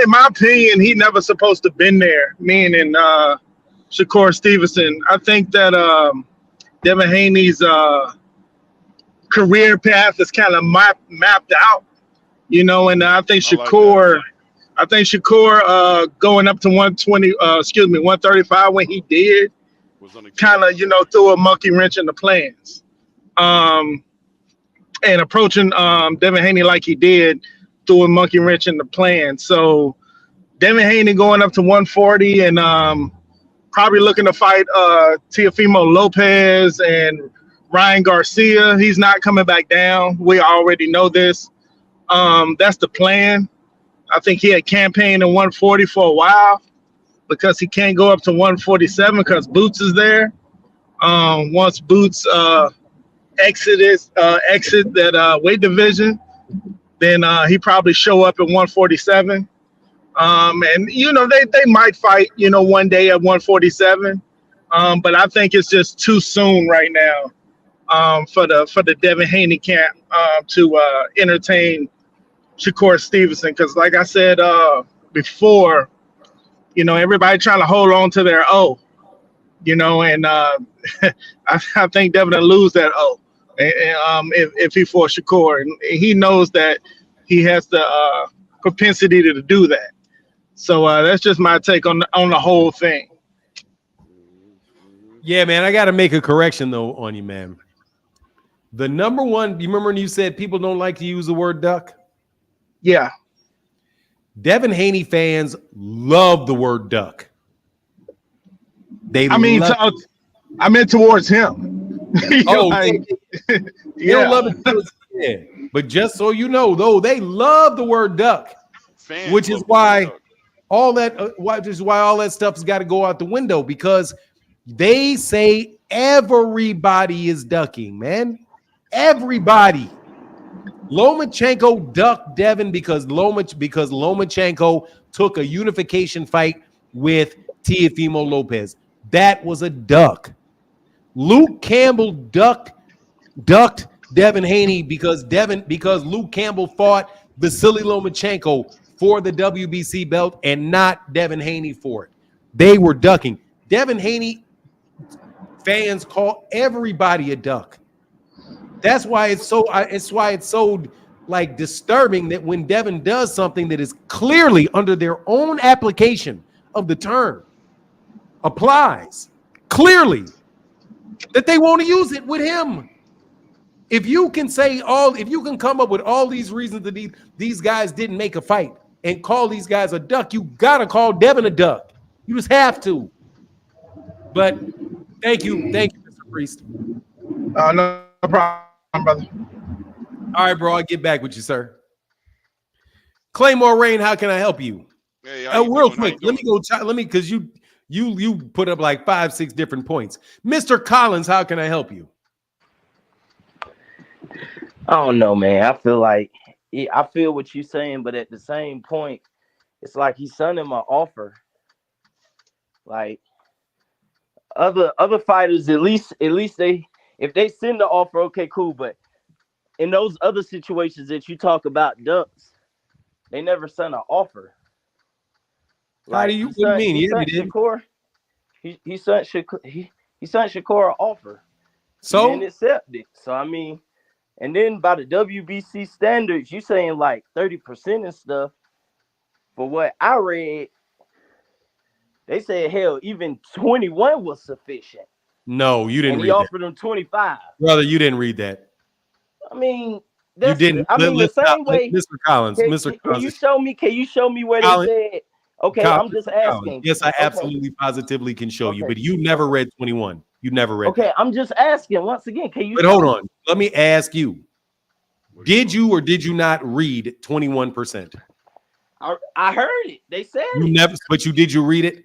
my opinion, he never supposed to been there. Meaning Shakur Stevenson. I think that Devin Haney's career path is kind of mapped out, and I think Shakur I think Shakur going up to 135 when he did Was unexpected. kind of, threw a monkey wrench in the plans. And approaching Devin Haney like he did threw a monkey wrench in the plan. So Devin Haney going up to 140 and probably looking to fight Teofimo Lopez and Ryan Garcia. He's not coming back down. We already know this. That's the plan. I think he had campaigned in 140 for a while because he can't go up to 147 because Boots is there. Once Boots exit that weight division, then he probably show up at 147. And they might fight one day at 147. But I think it's just too soon right now for the Devin Haney camp to entertain Shakur Stevenson, because like I said before, everybody trying to hold on to their O, and I think Devin will lose that O if he fought Shakur, and he knows that he has the propensity to do that. So that's just my take on the whole thing. Yeah, man, I got to make a correction though on you, man. The number one, you remember when you said people don't like to use the word duck? Yeah. Devin Haney fans love the word duck. I mean towards him. Yeah. Love it. Yeah. But just so you know, though, they love the word duck, Fans which is why all that stuff has got to go out the window, because they say everybody is ducking, man. Everybody. Lomachenko ducked Devin because Lomachenko took a unification fight with Teofimo Lopez. That was a duck. Luke Campbell ducked Devin Haney because Luke Campbell fought Vasily Lomachenko for the WBC belt and not Devin Haney for it. They were ducking. Devin Haney fans call everybody a duck. That's why it's so like disturbing that when Devin does something that is clearly under their own application of the term applies clearly, that they want to use it with him. If you can come up with all these reasons that these guys didn't make a fight and call these guys a duck, you gotta call Devin a duck. You just have to. But thank you, Mr. Priest. No problem, brother. All right, bro. I'll get back with you, sir. Claymore Rain, how can I help you? Hey, Real quick, because you put up like 5-6 different points. Mr. Collins, how can I help you? I don't know, man. I feel what you're saying, but at the same point, it's like he's sending my offer. Like other fighters, at least they, if they send the offer, okay, cool. But in those other situations that you talk about, ducks, they never send an offer. How do you what do you mean? He sent Shakur. He sent Shakur an offer. So he didn't accept it. So I mean, and then by the WBC standards, you saying like 30% and stuff. For what I read, they said hell, even 21 was sufficient. No, you didn't. And he offered him 25. Brother, you didn't read that. I mean, you didn't. I mean, the same way, Mr. Collins. Can you show me? Can you show me where they said? Okay, I'm just asking. Yes, I absolutely positively can show you, but you never read 21. You never read. Okay, I'm just asking once again. Can you? But hold on. Let me ask you. Did you or did you not read 21%? I heard it. They said you it. Never. But did you read it?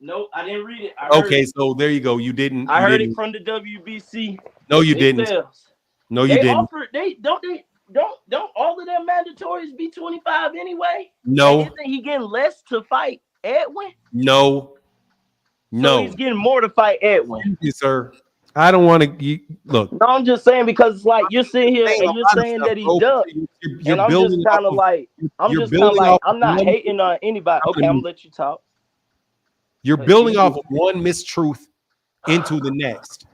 No, I didn't read it. Okay, so there you go. You didn't. I heard it from the WBC. No, you didn't. No, you didn't. Offered, don't all of them mandatories be 25 anyway? No. Isn't he getting less to fight Edwin? No. So he's getting more to fight Edwin. Thank you, sir. I don't want to look. No, I'm just saying, because it's like you're sitting here and you're saying that he does. And I'm just kind of like, I'm not hating on anybody. Okay, I'm gonna let you talk. You're building off of one mistruth into the next.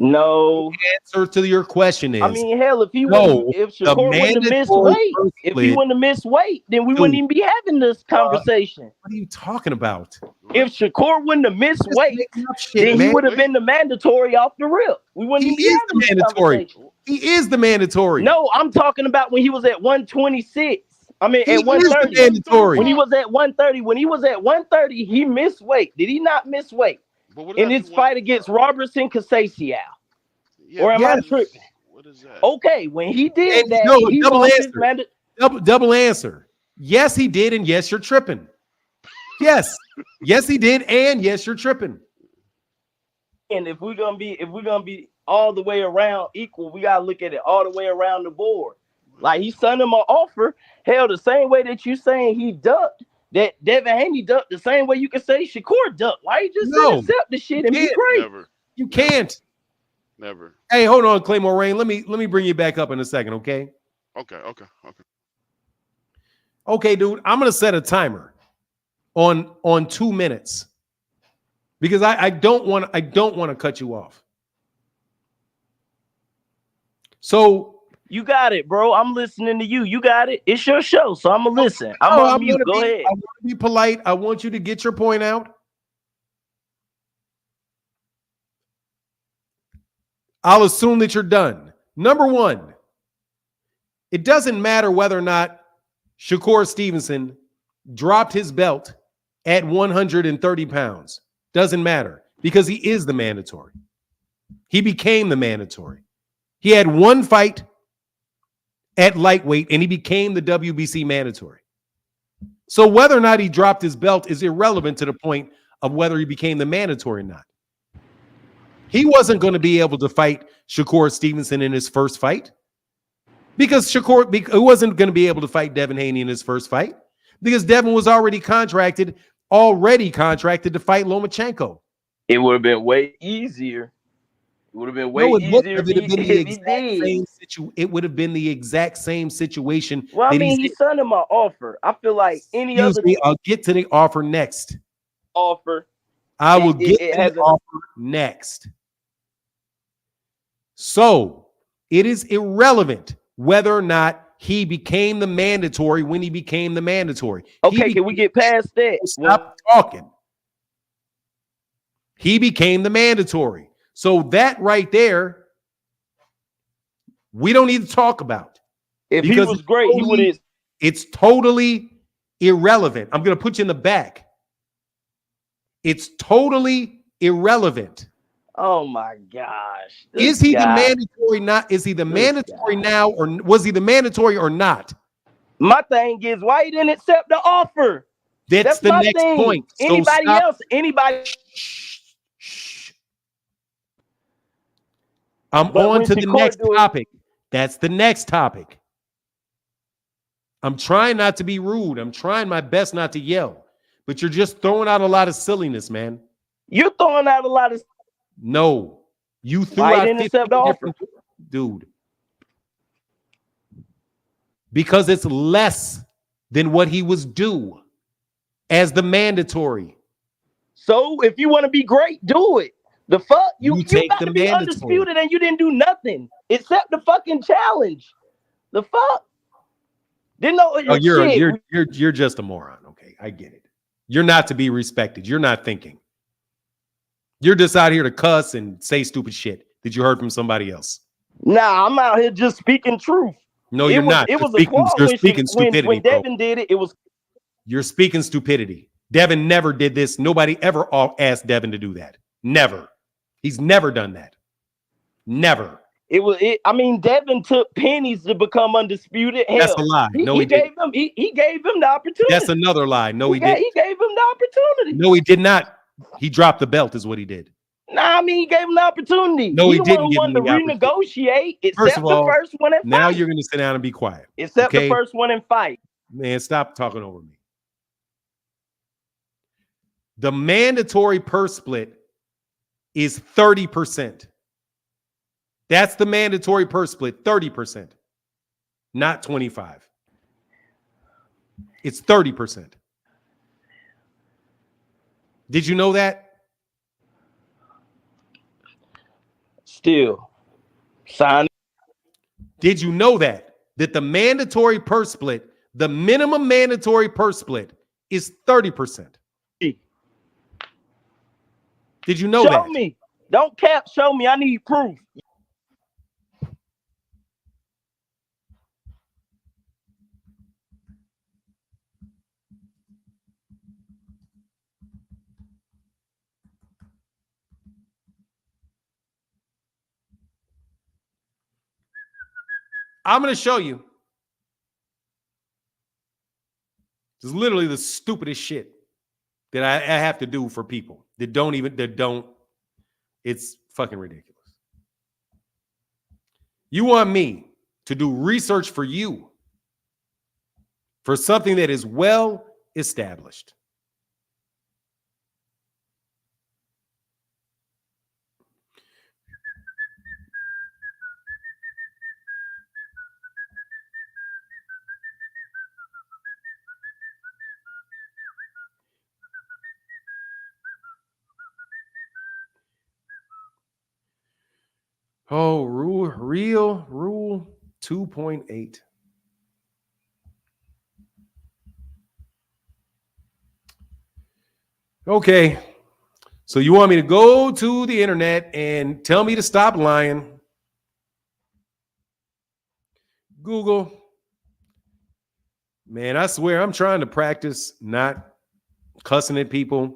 No. Answer to your question is I mean, hell, if no. The Shakur wouldn't have missed mandatory weight, first if he split. wouldn't have missed weight, then we Dude, wouldn't even be having this conversation. What are you talking about? If Shakur wouldn't have missed Just weight, making up shit, then man. he would have been the mandatory off the rip. We wouldn't He even be is having the this mandatory. conversation. He is the mandatory. No, I'm talking about when he was at 126. I mean, He at is the 130. mandatory. When he was at 130, he missed weight. Did he not miss weight But what in does that his do fight against Robertson Kasasia? Yeah, Or am I what is- tripping? What is that? Okay, when he did And that, no, he double lost his answer. mandate. Double answer. Yes, he did, and yes, you're tripping. Yes. Yes, he did, and yes, you're tripping. And if we're gonna be all the way around equal, we gotta look at it all the way around the board. Like he sent him an offer. Hell, the same way that you saying he ducked, that Devin Haney ducked, the same way you can say Shakur ducked. Why you just No, accept the shit and be can't. great? Never. You can't. Never. Hey, hold on, Claymore Rain. Let me bring you back up in a second, okay? Okay. Okay, dude. I'm gonna set a timer on 2 minutes because I don't want to cut you off. So You got it, bro. I'm listening to you. You got it. It's your show, so I'm gonna listen. I'm on mute. Go ahead. I want to be polite. I want you to get your point out. I'll assume that you're done. Number one, it doesn't matter whether or not Shakur Stevenson dropped his belt at 130 pounds. Doesn't matter because he is the mandatory. He became the mandatory. He had one fight at lightweight and he became the WBC mandatory. So whether or not he dropped his belt is irrelevant to the point of whether he became the mandatory or not. He wasn't going to be able to fight Shakur Stevenson in his first fight because Shakur wasn't going to be able to fight Devin Haney in his first fight because Devin was already contracted to fight Lomachenko. It would have been way easier. It would have been way easier if he did. It would have been the exact same situation. Well, I mean, he sent him an offer. I feel like any other I'll get to the offer next. offer. I will get to the offer next. So it is irrelevant whether or not he became the mandatory when he became the mandatory. Okay, can we get past that? Stop talking. He became the mandatory. So that right there, we don't need to talk about. If he was great, he would have. It's totally irrelevant. I'm going to put you in the back. It's totally irrelevant. Oh my gosh. Is he the mandatory not? Is he the mandatory now or was he the mandatory or not? My thing is why he didn't accept the offer. That's the next point. Anybody else? Anybody? I'm on to the next topic. That's the next topic. I'm trying not to be rude. I'm trying my best not to yell, but you're just throwing out a lot of silliness, man. You're throwing out a lot of. No, you threw out 50 different, dude. Because it's less than what he was due as the mandatory. So if you want to be great, do it. The fuck you take got the to be mandatory. undisputed and you didn't do nothing except the fucking challenge. The fuck? Didn't know. Oh, you're just a moron. Okay, I get it. You're not to be respected. You're not thinking. You're just out here to cuss and say stupid shit that you heard from somebody else. Nah, I'm out here just speaking truth. No, you're not. It was you're speaking stupidity. When Devin did it, it was. You're speaking stupidity. Devin never did this. Nobody ever asked Devin to do that. Never. He's never done that. Never. I mean, Devin took pennies to become undisputed. Hell, that's a lie. No, he gave him. He gave him the opportunity. That's another lie. No, he didn't. He gave him the opportunity. No, he did not. He dropped the belt, is what he did. Nah, I mean, he gave him the opportunity. No, he didn't. He wanted to renegotiate, First except of all, the first one and fight. Now you're going to sit down and be quiet. Except the first one and fight. Man, stop talking over me. The mandatory purse split is 30%. That's the mandatory purse split, 30%, not 25. It's 30%. Did you know that? Still, sign. Did you know that the mandatory purse split, the minimum mandatory purse split is 30%? Did you know Show that? me. Don't cap. Show me. I need proof. I'm going to show you. It's literally the stupidest shit that I have to do for people that don't. It's fucking ridiculous. You want me to do research for you for something that is well established. Oh, rule 2.8. Okay. So you want me to go to the internet and tell me to stop lying? Google. Man, I swear I'm trying to practice not cussing at people.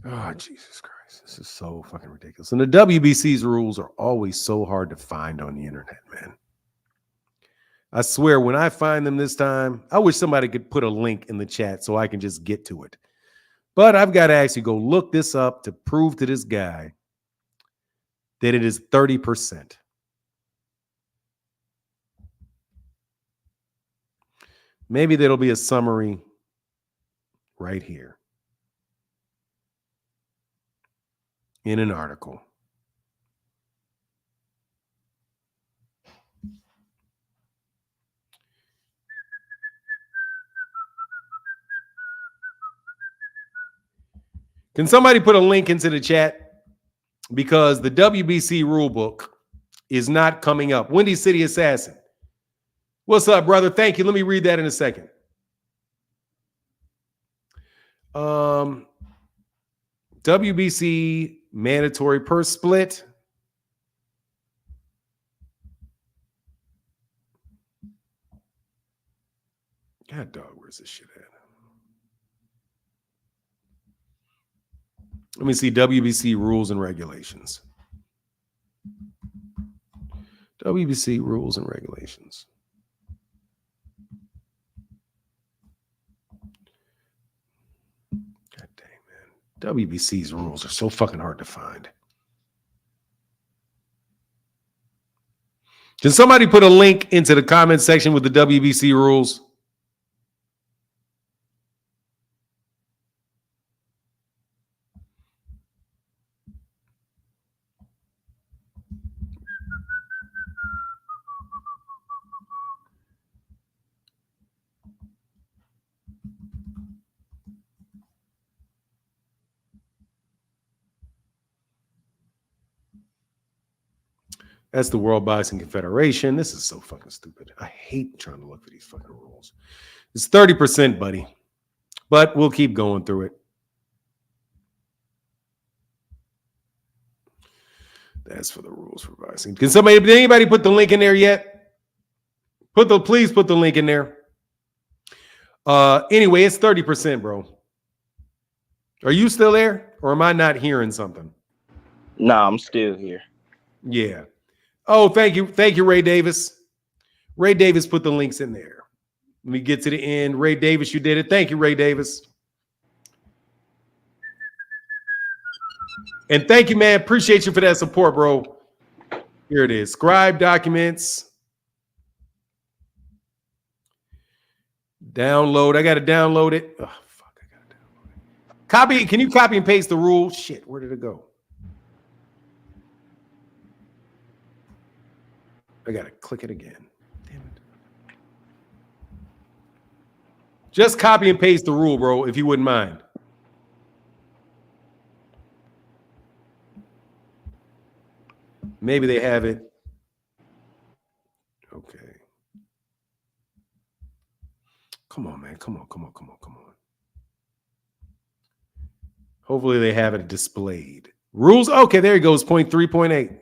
Oh, Jesus Christ. This is so fucking ridiculous. And the WBC's rules are always so hard to find on the internet, man. I swear, when I find them this time, I wish somebody could put a link in the chat so I can just get to it. But I've got to actually go look this up to prove to this guy that it is 30%. Maybe there'll be a summary right here in an article. Can somebody put a link into the chat? Because the WBC rulebook is not coming up. Windy City Assassin. What's up, brother? Thank you. Let me read that in a second. WBC mandatory purse split. God dog, where's this shit at? Let me see WBC rules and regulations. WBC rules and regulations. God dang, man. WBC's rules are so fucking hard to find. Can somebody put a link into the comment section with the WBC rules? That's the World Boxing Confederation. This is so fucking stupid. I hate trying to look for these fucking rules. It's 30%, buddy. But we'll keep going through it. That's for the rules for boxing. Did anybody put the link in there yet? Please put the link in there. Anyway, it's 30%, bro. Are you still there? Or am I not hearing something? Nah, I'm still here. Yeah. Oh, thank you. Thank you, Ray Davis. Ray Davis put the links in there. Let me get to the end. Ray Davis, you did it. Thank you, Ray Davis. And thank you, man. Appreciate you for that support, bro. Here it is. Scribe documents. Download. I got to download it. Oh, fuck. I got to download it. Copy. Can you copy and paste the rule? Shit. Where did it go? I got to click it again. Damn it. Just copy and paste the rule, bro, if you wouldn't mind. Maybe they have it. Okay. Come on, man. Come on. Hopefully they have it displayed. Rules. Okay, there it goes. 0.3.8.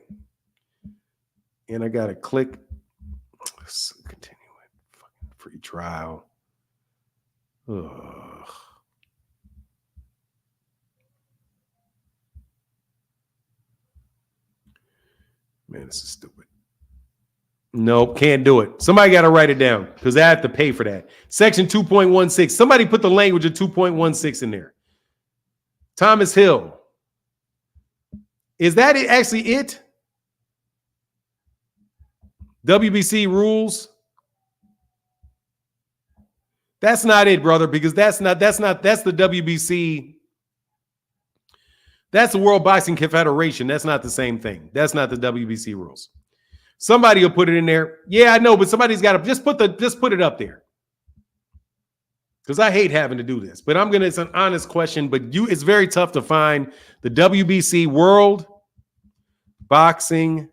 And I got to click. Let's continue it. Fucking free trial. Ugh. Man, this is stupid. Nope, can't do it. Somebody got to write it down because I have to pay for that. Section 2.16. Somebody put the language of 2.16 in there. Thomas Hill. Is that actually it? WBC rules? That's not it, brother, because that's the WBC. That's the World Boxing Confederation. That's not the same thing. That's not the WBC rules. Somebody will put it in there. Yeah, I know, but somebody's got to just put it up there. Because I hate having to do this. But it's an honest question, but it's very tough to find the WBC World Boxing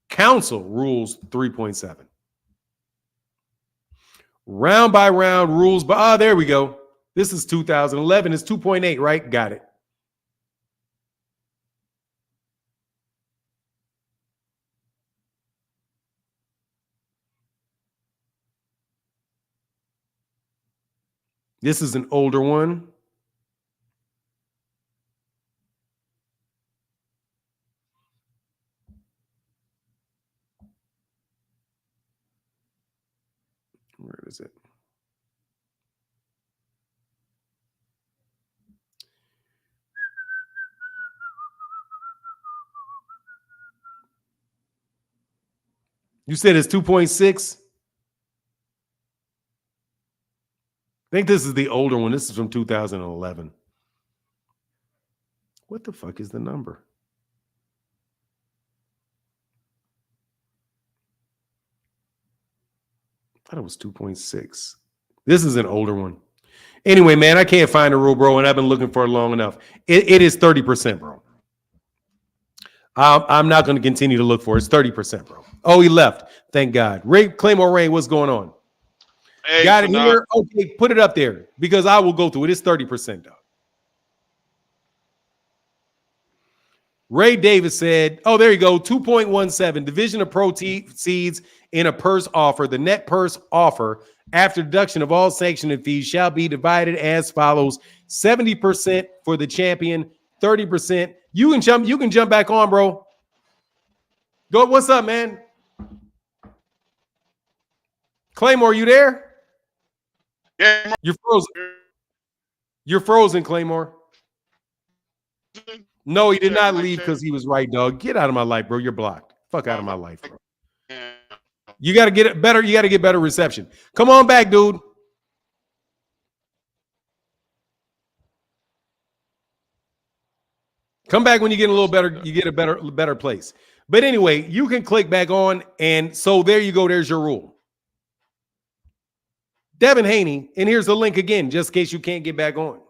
Council rules 3.7. Round by round rules, but there we go. This is 2011. It's 2.8, right? Got it. This is an older one. Where is it? You said it's 2.6? I think this is the older one. This is from 2011. What the fuck is the number? I thought it was 2.6. This is an older one. Anyway, man, I can't find a rule, bro, and I've been looking for it long enough. It is 30%, bro. I'm not going to continue to look for it. It's 30%, bro. Oh, he left. Thank God. Claymore Ray, what's going on? Hey, got it here? Okay, put it up there because I will go through it. It's 30%, though. Ray Davis said, oh, there you go, 2.17, division of proceeds in a purse offer. The net purse offer after deduction of all sanctioning fees shall be divided as follows: 70% for the champion, 30%. You can jump back on, bro. Go, what's up, man? Claymore, you there? Yeah, You're frozen. You're frozen, Claymore. No, he did not leave because he was right, dog. Get out of my life, bro. You're blocked. Fuck out of my life, bro. You got to get it better. You got to get better reception. Come on back, dude. Come back when you get a little better. You get a better place. But anyway, you can click back on, and so there you go. There's your rule. Devin Haney, and here's the link again, just in case you can't get back on.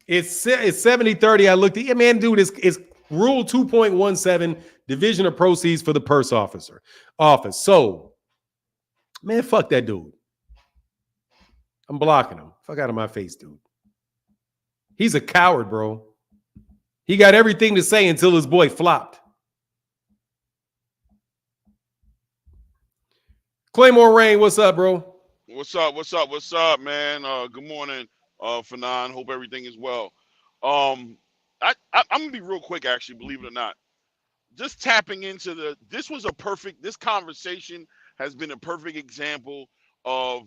It's 70-30. I looked at it. Man, dude, it's rule 2.17, division of proceeds for the purse office. So, man, fuck that dude. I'm blocking him. Fuck out of my face, dude. He's a coward, bro. He got everything to say until his boy flopped. Claymore Rain, what's up, bro? What's up, man? Good morning, Fanon. Hope everything is well. I'm gonna be real quick, actually, believe it or not. Just tapping into this conversation has been a perfect example of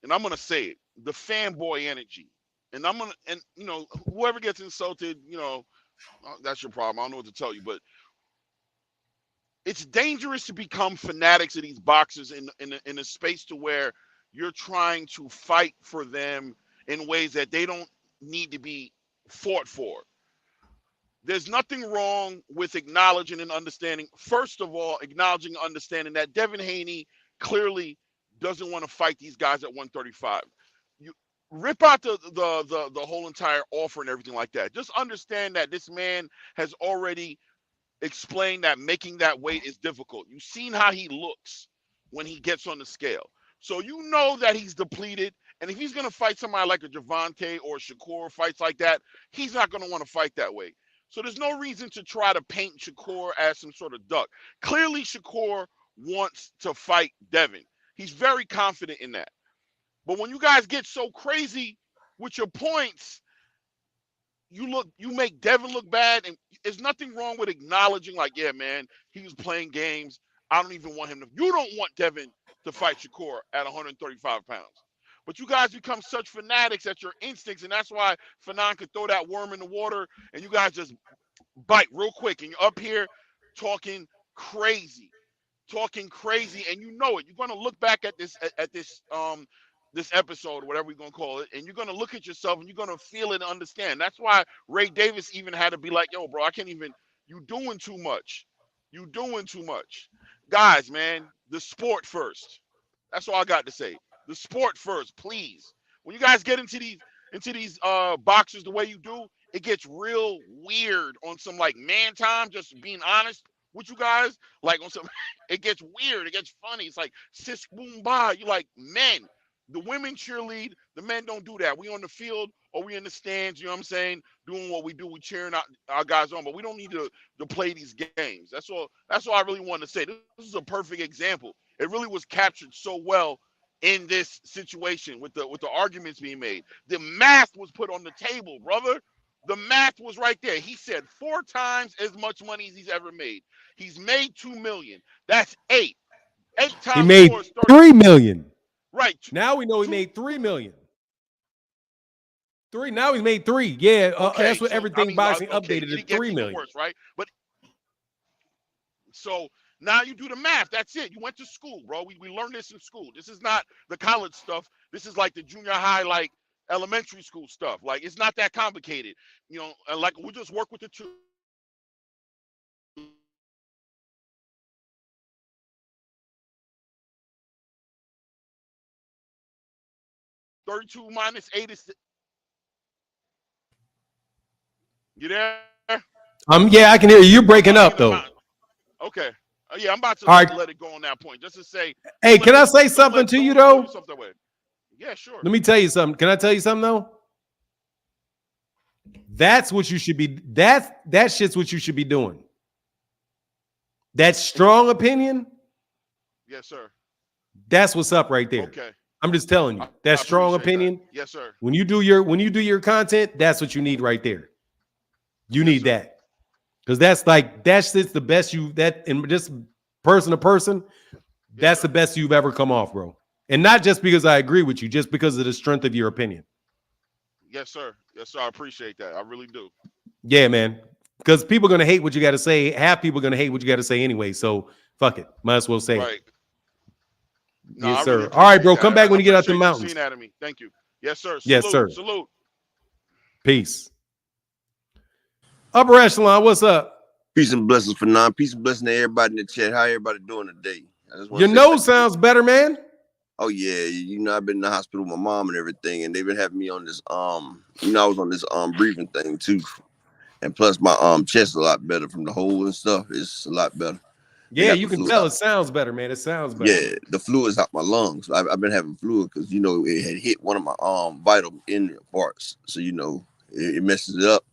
and I'm gonna say it, the fanboy energy. And whoever gets insulted, that's your problem. I don't know what to tell you, but it's dangerous to become fanatics of these boxers in a space to where you're trying to fight for them in ways that they don't need to be fought for. There's nothing wrong with acknowledging and understanding. First of all, acknowledging and understanding that Devin Haney clearly doesn't want to fight these guys at 135. You rip out the whole entire offer and everything like that. Just understand that this man has already explained that making that weight is difficult. You've seen how he looks when he gets on the scale. So you know that he's depleted. And if he's going to fight somebody like a Gervonta or Shakur, fights like that, he's not going to want to fight that way. So there's no reason to try to paint Shakur as some sort of duck. Clearly, Shakur wants to fight Devin. He's very confident in that. But when you guys get so crazy with your points, you make Devin look bad. And there's nothing wrong with acknowledging, like, yeah, man, he was playing games. I don't even want him to. You don't want Devin to fight Shakur at 135 pounds. But you guys become such fanatics at your instincts, and that's why Fanon could throw that worm in the water, and you guys just bite real quick, and you're up here talking crazy, and you know it. You're gonna look back at this this episode, or whatever we're gonna call it, and you're gonna look at yourself, and you're gonna feel it and understand. That's why Ray Davis even had to be like, "Yo, bro, I can't even. You doing too much. You doing too much, guys, man. The sport first. That's all I got to say. The sport first, please. When you guys get into these boxers the way you do, it gets real weird on some like man time. Just being honest with you guys, like on some, it gets weird. It gets funny. It's like sis boom ba. You like men. The women cheerlead. The men don't do that. We on the field or we in the stands. You know what I'm saying? Doing what we do. We cheering our guys on, but we don't need to play these games. That's all. That's all I really wanted to say. This is a perfect example. It really was captured so well in this situation with the arguments being made. The math was put on the table, brother. The math was right there. He said 4 times as much money as he's ever made. He's made $2 million. That's 8. 8 times He made 4 is 3 million. Right. Now we know he made 3 million. 3. Now he's made 3. Yeah, okay, that's what so, everything boxing updated it to gets 3 even million. worse, right? But so now you do the math. That's it. You went to school, bro. We learned this in school. This is not the college stuff. This is like the junior high, like elementary school stuff. Like it's not that complicated. Like we just work with the two. 32 minus 8 is. You there? Yeah, I can hear you. You're breaking up though. Okay. Yeah, I'm about to All right. let it go on that point. Just to say. Hey, can I say something to you though? Yeah, sure. Let me tell you something. Can I tell you something though? That's what you should be. That shit's what you should be doing. That strong opinion. Yes, sir. That's what's up right there. Okay. I'm just telling you. That strong opinion. That. Yes, sir. When you do your content, that's what you need right there. You need that. Because that's the best and just person to person, that's the best you've ever come off, bro. And not just because I agree with you, just because of the strength of your opinion. Yes, sir. Yes, sir. I appreciate that. I really do. Yeah, man. Because people are gonna hate what you got to say. Half people are gonna hate what you got to say anyway. So fuck it. Might as well say it. No, yes, I sir. really All right, bro. that. Come back when you get out the mountains. Seeing that of me. Thank you. Yes, sir. Salute, yes, sir. Salute. Peace. Upper echelon, what's up? Peace and blessings for none. Peace and blessings to everybody in the chat. How everybody doing today? Your nose sounds better, man. Oh yeah, I've been in the hospital with my mom and everything, and they've been having me on this I was on this breathing thing too, and plus my chest is a lot better from the hole and stuff. It's a lot better. Yeah, you can tell it sounds better, man. It sounds better. Yeah, the fluid's out my lungs. I've been having fluid because it had hit one of my vital inner parts, so it messes it up.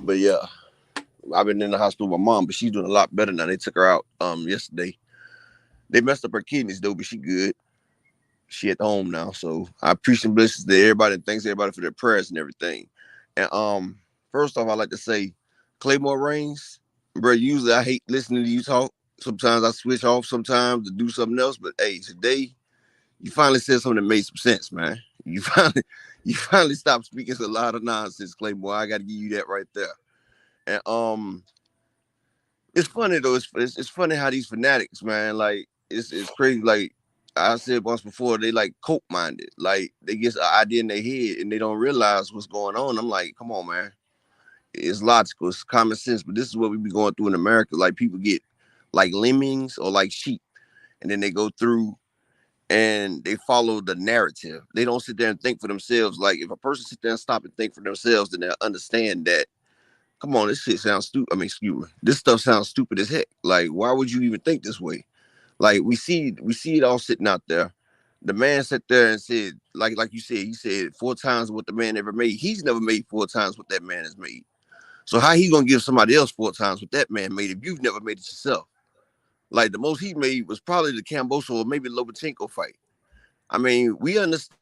But yeah, I've been in the hospital with my mom, but she's doing a lot better now. They took her out yesterday. They messed up her kidneys though, but she good. She at home now, so I appreciate blessings to everybody and thanks everybody for their prayers and everything. And first off, I'd like to say, Claymore Reigns, bro. Usually I hate listening to you talk. Sometimes I switch off sometimes to do something else, but hey, today You finally said something that made some sense, man. You finally stopped speaking a lot of nonsense, Claymore. I got to give you that right there. And it's funny though. It's funny how these fanatics, man, like it's crazy. Like I said once before, they like coke minded. Like they get an idea in their head and they don't realize what's going on. I'm like, come on, man. It's logical, it's common sense, but this is what we be going through in America. Like people get like lemmings or like sheep, and then they go through and they follow the narrative. They don't sit there and think for themselves. Like if a person sit there and stop and think for themselves, then they'll understand that. Come on, this shit sounds stupid. I mean, excuse me. This stuff sounds stupid as heck. Like, why would you even think this way? Like, we see it all sitting out there. The man sat there and said, like you said, he said 4 times what the man ever made. He's never made 4 times what that man has made. So how he gonna give somebody else 4 times what that man made if you've never made it yourself? Like the most he made was probably the Kambosos or maybe Lomachenko fight. I mean, we understand.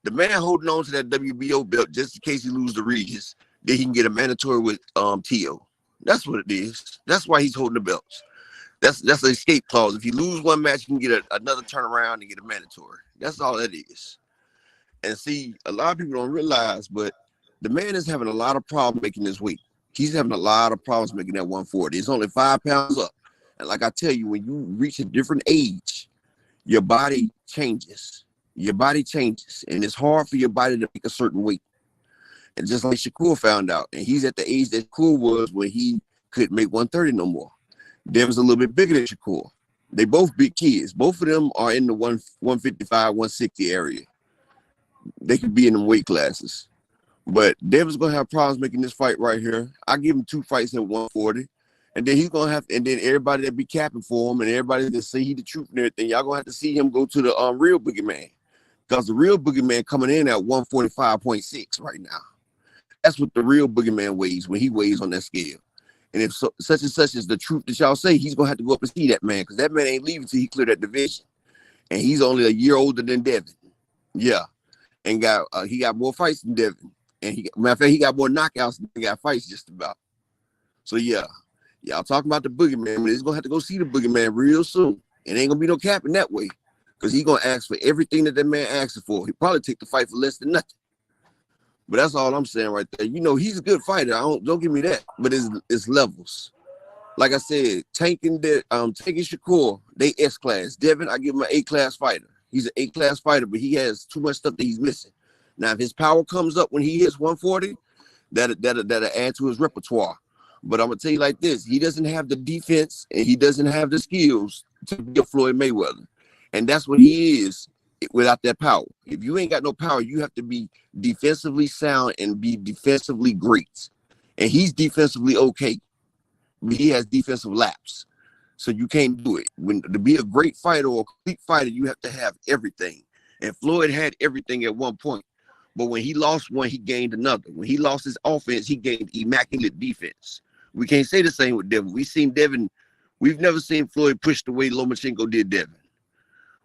The man holding on to that WBO belt just in case he loses the Regis, then he can get a mandatory with Tio. That's what it is. That's why he's holding the belts. That's an escape clause. If you lose one match, you can get another turnaround and get a mandatory. That's all that is. And see, a lot of people don't realize, but the man is having a lot of problems making this weight. He's having a lot of problems making that 140. It's only 5 pounds up. And like I tell you, when you reach a different age, your body changes. Your body changes. And it's hard for your body to make a certain weight. And just like Shakur found out, and he's at the age that Shakur was when he couldn't make 130 no more. Dev's a little bit bigger than Shakur. They both big kids. Both of them are in the 155, 160 area. They could be in them weight classes. But Dev's gonna have problems making this fight right here. I give him 2 fights at 140. And then he's gonna have, and then everybody that be capping for him and everybody that say he the truth and everything, y'all gonna have to see him go to the real boogeyman. Because the real boogeyman coming in at 145.6 right now. That's what the real boogeyman weighs when he weighs on that scale. And if such and such is the truth that y'all say, he's gonna have to go up and see that man, because that man ain't leaving till he clear that division. And he's only a year older than Devin. Yeah. And he got more fights than Devin. And matter of fact, he got more knockouts than he got fights just about. So yeah. Y'all talking about the boogeyman, but he's gonna have to go see the boogeyman real soon. It ain't gonna be no capping that way. Because he's gonna ask for everything that man asks for. He probably take the fight for less than nothing. But that's all I'm saying right there. You know, he's a good fighter. Don't give me that. But it's levels. Like I said, taking Shakur, they S class. Devin, I give him an A class fighter. He's an A class fighter, but he has too much stuff that he's missing. Now, if his power comes up when he hits 140, that'll add to his repertoire. But I'm gonna tell you like this: he doesn't have the defense and he doesn't have the skills to be a Floyd Mayweather, and that's what he is without that power. If you ain't got no power, you have to be defensively sound and be defensively great. And he's defensively okay, but he has defensive lapse, so you can't do it. To be a great fighter or a complete fighter, you have to have everything. And Floyd had everything at one point, but when he lost one, he gained another. When he lost his offense, he gained immaculate defense. We can't say the same with Devin. We've never seen Floyd push the way Lomachenko did Devin.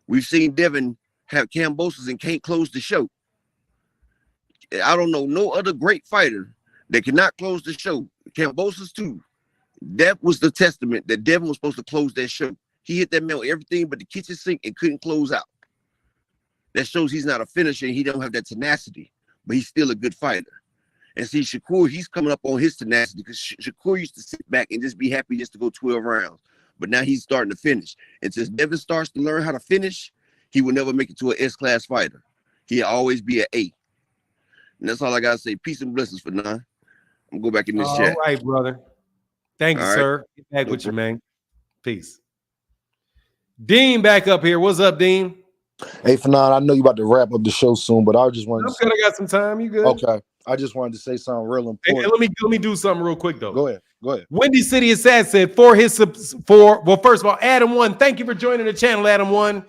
We've seen Devin have Kambosos and can't close the show. I don't know no other great fighter that cannot close the show. Kambosos too. That was the testament that Devin was supposed to close that show. He hit that man with everything but the kitchen sink and couldn't close out. That shows he's not a finisher and he don't have that tenacity, but he's still a good fighter. And see, Shakur, he's coming up on his tenacity because Shakur used to sit back and just be happy just to go 12 rounds. But now he's starting to finish. And since Devin starts to learn how to finish, he will never make it to an S-class fighter. He'll always be an A. And that's all I got to say. Peace and blessings for now. I'm going to go back in this chat. All right, brother. Thank you, All right. sir. Get back with you, man. Peace. Dean back up here. What's up, Dean? Hey, Fanon, I know you about to wrap up the show soon, but I just wanted I'm good. I got some time. You good? Okay. I just wanted to say something real important. Hey, let me do something real quick, though. Go ahead. Windy City Assad said well, first of all, Adam 1, thank you for joining the channel, Adam 1.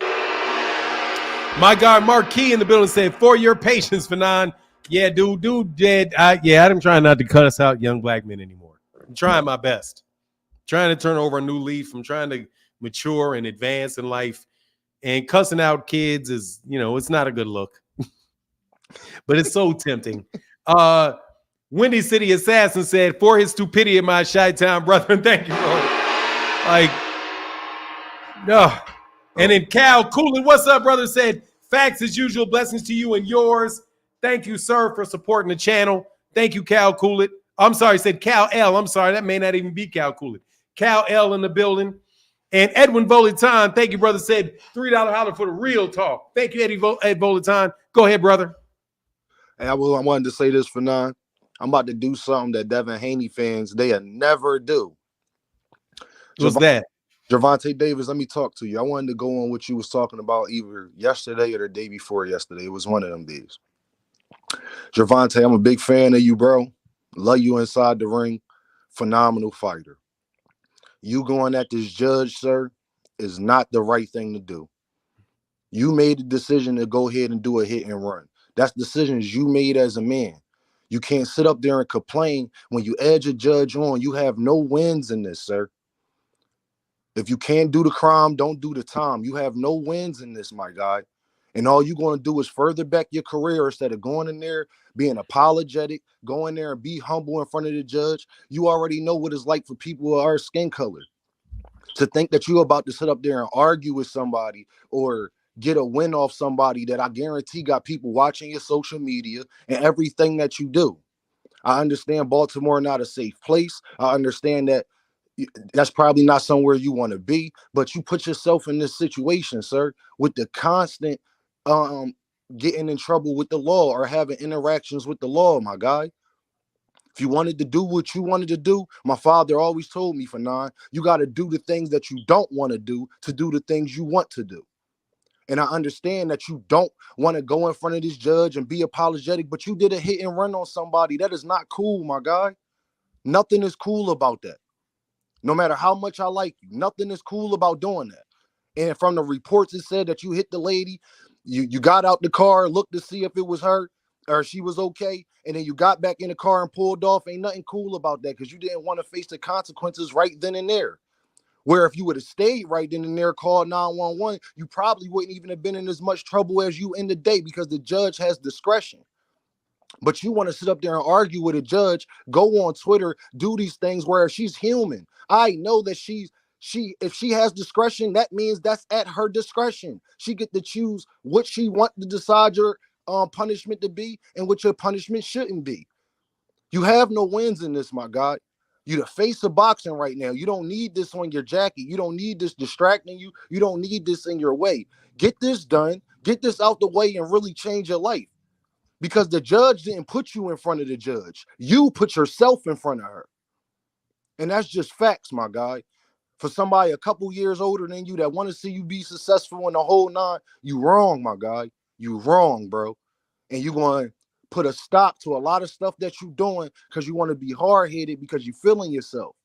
My guy Marquis in the building said, for your patience, Fanon. Yeah, dude dead. I'm trying not to cut us out young black men anymore. I'm trying my best. Trying to turn over a new leaf. I'm trying to mature and advance in life. And cussing out kids is, it's not a good look. But it's so tempting. Windy City Assassin said, for his stupidity in my Chi-Town brother. Thank you, bro. Like, no. And then Cal Coolin, what's up, brother? Said, facts as usual, blessings to you and yours. Thank you, sir, for supporting the channel. Thank you, Cal Coolin. I'm sorry, said Cal L. I'm sorry, that may not even be Cal Coolin. Cal L in the building. And Edwin Volitan, thank you, brother, said $3 holler for the real talk. Thank you, Ed Volitan. Go ahead, brother. And I wanted to say this for none. I'm about to do something that Devin Haney fans, they'll never do. What's that? Gervonta Davis, let me talk to you. I wanted to go on what you was talking about either yesterday or the day before yesterday. It was one of them days. Gervonta, I'm a big fan of you, bro. Love you inside the ring. Phenomenal fighter. You going at this judge, sir, is not the right thing to do. You made the decision to go ahead and do a hit and run. That's decisions you made as a man. You can't sit up there and complain when you edge a judge on. You have no wins in this, sir. If you can't do the crime, don't do the time. You have no wins in this, my guy. And all you're going to do is further back your career instead of going in there, being apologetic, go in there and be humble in front of the judge. You already know what it's like for people of our skin color. To think that you're about to sit up there and argue with somebody or get a win off somebody that I guarantee got people watching your social media and everything that you do. I understand Baltimore not a safe place. I understand that that's probably not somewhere you want to be, but you put yourself in this situation, sir, with the constant getting in trouble with the law or having interactions with the law, my guy. If you wanted to do what you wanted to do, my father always told me, Fanon, you got to do the things that you don't want to do the things you want to do. And I understand that you don't want to go in front of this judge and be apologetic, but you did a hit and run on somebody. That is not cool, my guy. Nothing is cool about that. No matter how much I like you, nothing is cool about doing that. And from the reports, it said that you hit the lady, you got out the car, looked to see if it was her or she was okay, and then you got back in the car and pulled off. Ain't nothing cool about that because you didn't want to face the consequences right then and there. Where if you would have stayed right then and there, called 911, you probably wouldn't even have been in as much trouble as you in the day because the judge has discretion. But you want to sit up there and argue with a judge, go on Twitter, do these things where she's human. I know that if she has discretion, that means that's at her discretion. She get to choose what she want to decide your punishment to be and what your punishment shouldn't be. You have no wins in this, my God. You the face of boxing right now. You don't need this on your jacket. You don't need this distracting you. You don't need this in your way. Get this done. Get this out the way and really change your life. Because the judge didn't put you in front of the judge. You put yourself in front of her. And that's just facts, my guy. For somebody a couple years older than you that want to see you be successful in the whole nine, you wrong, my guy. You wrong, bro. And you're going to put a stop to a lot of stuff that you're doing because you want to be hard-headed because you're feeling yourself.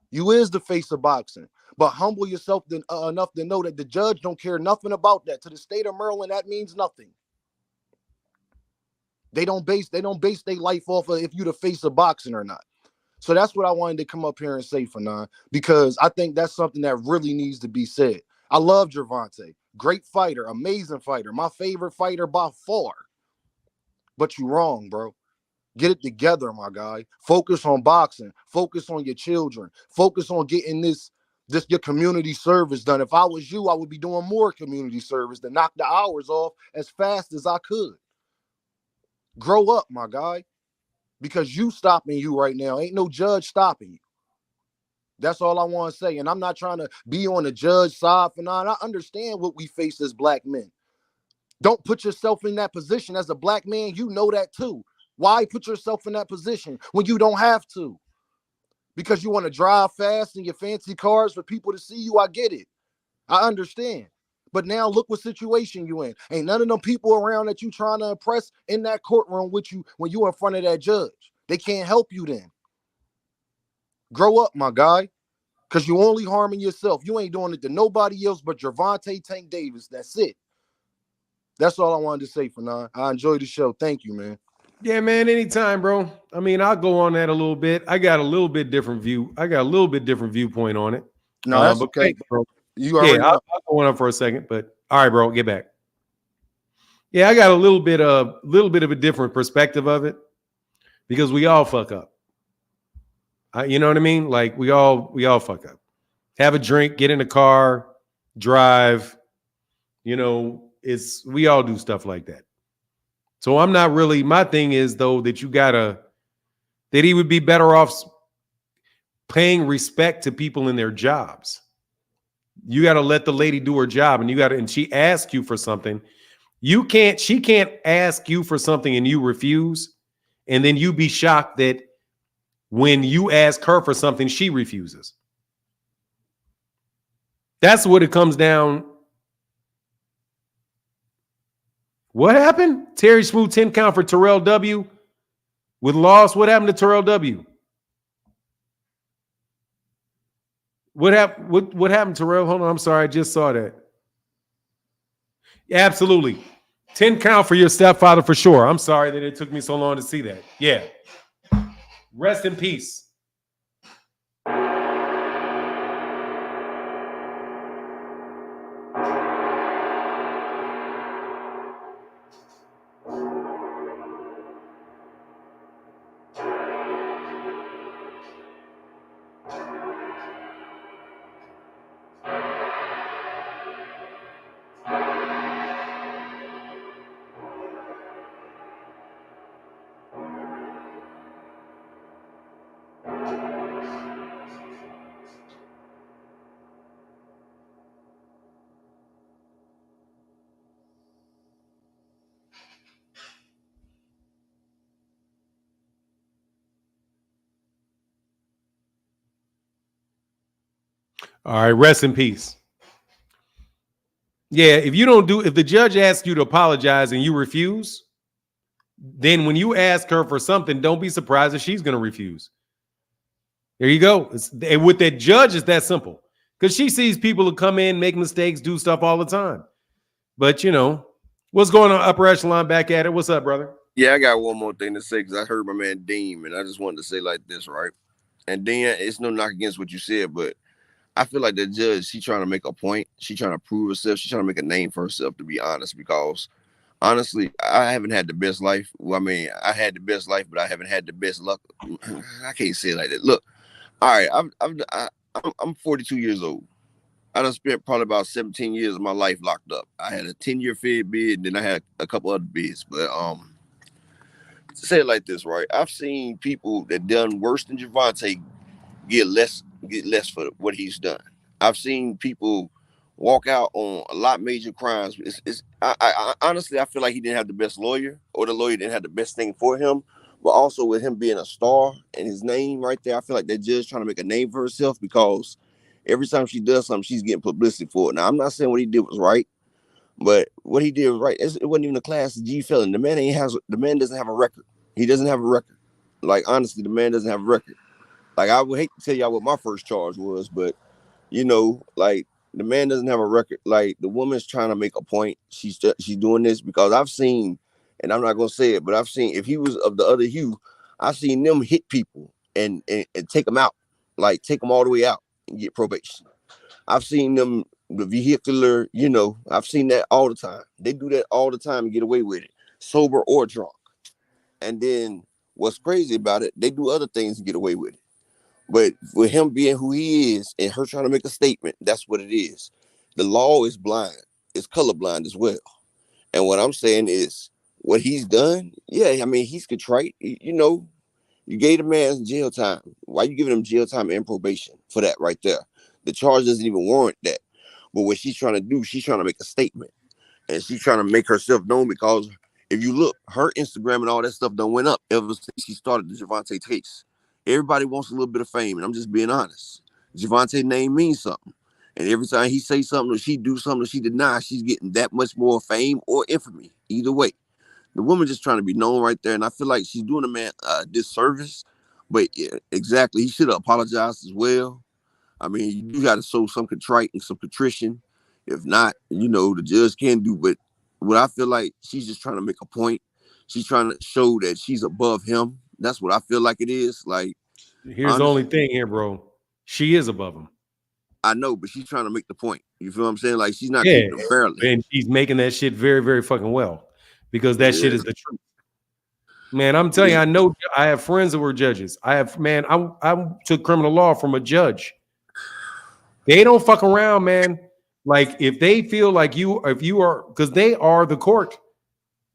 You is the face of boxing. But humble yourself enough to know that the judge don't care nothing about that. To the state of Maryland, that means nothing. They don't base their life off of if you the face of boxing or not. So that's what I wanted to come up here and say, Fanon, because I think that's something that really needs to be said. I love Gervonta. Great fighter, amazing fighter, my favorite fighter by far. But you're wrong, bro. Get it together, my guy. Focus on boxing. Focus on your children. Focus on getting this your community service done. If I was you, I would be doing more community service to knock the hours off as fast as I could. Grow up, my guy, because you stopping you right now. Ain't no judge stopping you. That's all I want to say. And I'm not trying to be on the judge side for now. I understand what we face as black men. Don't put yourself in that position as a black man. You know that too. Why put yourself in that position when you don't have to? Because you want to drive fast in your fancy cars for people to see you. I get it. I understand. But now look what situation you in. Ain't none of them people around that you trying to impress in that courtroom with you when you in front of that judge. They can't help you then. Grow up, my guy, because you only harming yourself. You ain't doing it to nobody else but Gervonta Tank Davis. That's it. That's all I wanted to say for now. I enjoyed the show. Thank you, man. Yeah, man, anytime, bro. I mean, I'll go on that a little bit. I got a little bit different view. I got a little bit different viewpoint on it. No, that's but okay, thanks, bro. You already know. I'll go on for a second, but all right, bro, get back. Yeah, I got a little bit of a different perspective of it. because we all fuck up. You know what I mean? Like we all fuck up. Have a drink, get in the car, drive. You know, we all do stuff like that. So I'm not really. My thing is though that that he would be better off paying respect to people in their jobs. You got to let the lady do her job, and she asks you for something. She can't ask you for something and you refuse, and then you be shocked that when you ask her for something, she refuses. That's what it comes down. What happened? Terry Smooth 10 count for Terrell W. with loss. What happened to Terrell W? What happened, Terrell? Hold on. I'm sorry. I just saw that. Yeah, absolutely. 10 count for your stepfather for sure. I'm sorry that it took me so long to see that. Yeah. Rest in peace. All right, rest in peace. Yeah, if the judge asks you to apologize and you refuse, then when you ask her for something, don't be surprised if she's going to refuse. There you go. And with that judge, it's that simple. Because she sees people who come in, make mistakes, do stuff all the time. But, what's going on, upper echelon back at it? What's up, brother? Yeah, I got one more thing to say because I heard my man Dean, and I just wanted to say like this, right? And Dean, it's no knock against what you said, but I feel like the judge, she trying to make a point. She trying to prove herself. She trying to make a name for herself, to be honest, because honestly, I haven't had the best life. Well, I mean, I had the best life, but I haven't had the best luck. I can't say it like that. Look, all right, I'm 42 years old. I done spent probably about 17 years of my life locked up. I had a 10-year Fed bid, then I had a couple other bids. But say it like this, right? I've seen people that done worse than Gervonta get less for what he's done. I've seen people walk out on a lot major crimes. I honestly, I feel like he didn't have the best lawyer, or the lawyer didn't have the best thing for him. But also with him being a star and his name right there, I feel like that judge trying to make a name for herself, because every time she does something, she's getting publicity for it. Now, I'm not saying what he did was right, but what he did was right. It wasn't even a Class G felon. The man doesn't have a record. He doesn't have a record. Like, honestly, the man doesn't have a record. Like, I would hate to tell y'all what my first charge was, but like, the man doesn't have a record. Like, the woman's trying to make a point. She's doing this because I've seen, and I'm not gonna say it, but I've seen, if he was of the other hue, I've seen them hit people and take them out, like take them all the way out and get probation. I've seen them, the vehicular, I've seen that all the time. They do that all the time and get away with it, sober or drunk. And then what's crazy about it, they do other things and get away with it. But with him being who he is and her trying to make a statement, that's what it is. The law is blind. It's colorblind as well. And what I'm saying is, what he's done, yeah, I mean, he's contrite. You gave the man jail time. Why you giving him jail time and probation for that right there? The charge doesn't even warrant that. But what she's trying to do, she's trying to make a statement. And she's trying to make herself known, because if you look, her Instagram and all that stuff done went up ever since she started the Gervonta case. Everybody wants a little bit of fame, and I'm just being honest. Gervonta's name means something. And every time he say something or she do something or she denies, she's getting that much more fame or infamy. Either way. The woman just trying to be known right there. And I feel like she's doing a man a disservice. But yeah, exactly. He should have apologized as well. I mean, you got to show some contrite and some contrition. If not, the judge can do. But what I feel like, she's just trying to make a point. She's trying to show that she's above him. That's what I feel like it is. Like, here's the only thing here, bro. She is above him. I know, but she's trying to make the point. You feel what I'm saying? Like, she's not treating him fairly. And she's making that shit very, very fucking well, because that shit is the truth. Man, I'm telling you, I know I have friends that were judges. I took criminal law from a judge. They don't fuck around, man. Like if they feel like if you are, because they are the court.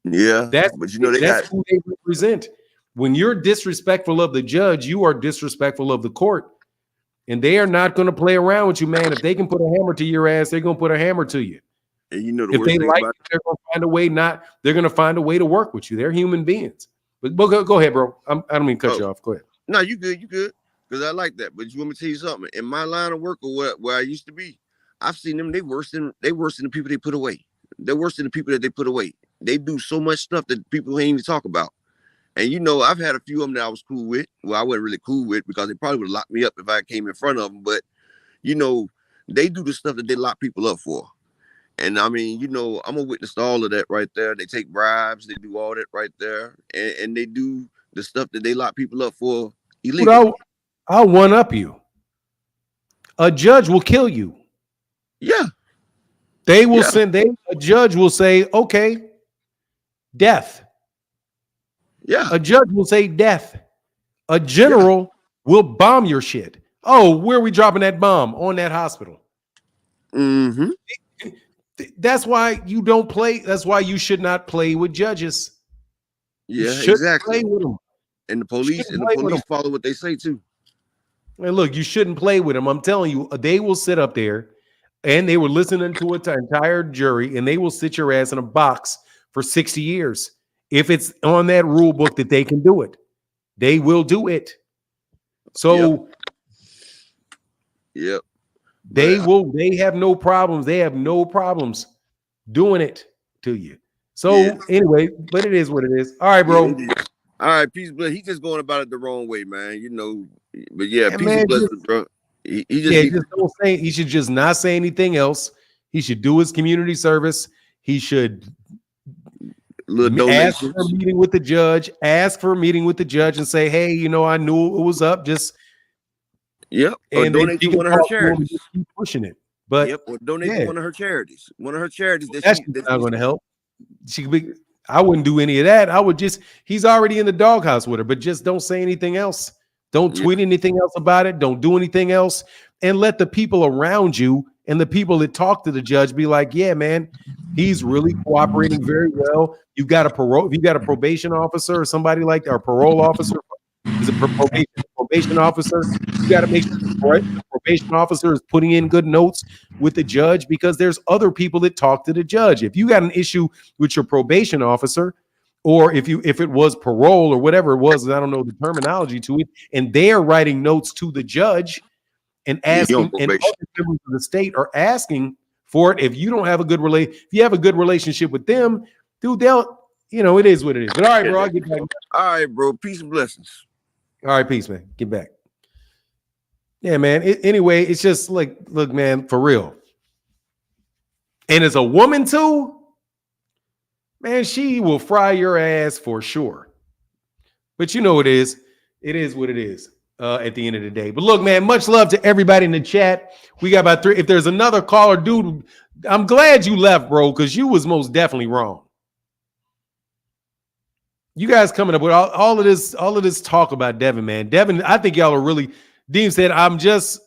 Yeah, That's but you know they that's got who they represent. When you're disrespectful of the judge, you are disrespectful of the court. And they are not going to play around with you, man. If they can put a hammer to your ass, they're going to put a hammer to you. and you know the If worst they thing like about you, they're going to find a way they're going to find a way to work with you. They're human beings. But go ahead, bro. I don't mean to cut you off. Go ahead. No, you good, because I like that. But you want me to tell you something? In my line of work or where I used to be, I've seen them. They worse than the people they put away. They're worse than the people that they put away. They do so much stuff that people ain't even talk about. And you know, I've had a few of them that I was cool with. Well, I wasn't really cool with because they probably would have locked me up if I came in front of them. But you know, they do the stuff that they lock people up for. And I mean, you know, I'm a witness to all of that right there. They take bribes, they do all that right there, and they do the stuff that they lock people up for illegally. I'll one up you. A judge will kill you. Yeah. They will a judge will say, okay, death. Yeah. A judge will say death. A general will bomb your shit. Oh, where are we dropping that bomb? On that hospital. Mm-hmm. That's why you don't play. That's why you should not play with judges. Yeah, exactly. Play with them. And the police follow what they say too. And look, you shouldn't play with them. I'm telling you, they will sit up there and they were listening to an entire jury and they will sit your ass in a box for 60 years. If it's on that rule book that they can do it, they will do it. So yep. They have no problems. They have no problems doing it to you. So anyway, but it is what it is. All right, bro. All right, peace, bless. He's just going about it the wrong way, man. You know, but peace and blessings, bro. Just don't say. He should just not say anything else. He should do his community service. He should ask for a meeting with the judge. Ask for a meeting with the judge and say, "Hey, you know, I knew it was up. Just or donate to one of her charities. Keep pushing it, but or donate to one of her charities. One of her charities that's not going to help. She could be. I wouldn't do any of that. I would just. He's already in the doghouse with her, but just don't say anything else. Don't tweet anything else about it. Don't do anything else, and let the people around you and the people that talk to the judge be like, "Yeah, man, he's really cooperating very well. You got a probation officer or somebody like that, or parole officer." Is a probation officer. You got to make sure the probation officer is putting in good notes with the judge because there's other people that talk to the judge. If you got an issue with your probation officer, or if it was parole or whatever it was, I don't know the terminology to it, and they're writing notes to the judge and asking, and other members of the state are asking for it. If you don't have if you have a good relationship with them, dude, they'll, it is what it is. But all right, bro, I'll get back. All right, bro. Peace and blessings. All right, peace, man. Get back. Yeah, man. Anyway, it's just like, look, man, for real. And as a woman too, man, she will fry your ass for sure. But you know it is. It is what it is at the end of the day. But look, man, much love to everybody in the chat. We got about 3. If there's another caller, dude, I'm glad you left, bro, because you was most definitely wrong. You guys coming up with all of this talk about Devin, man. Devin, I think y'all are really. Dean said, I'm just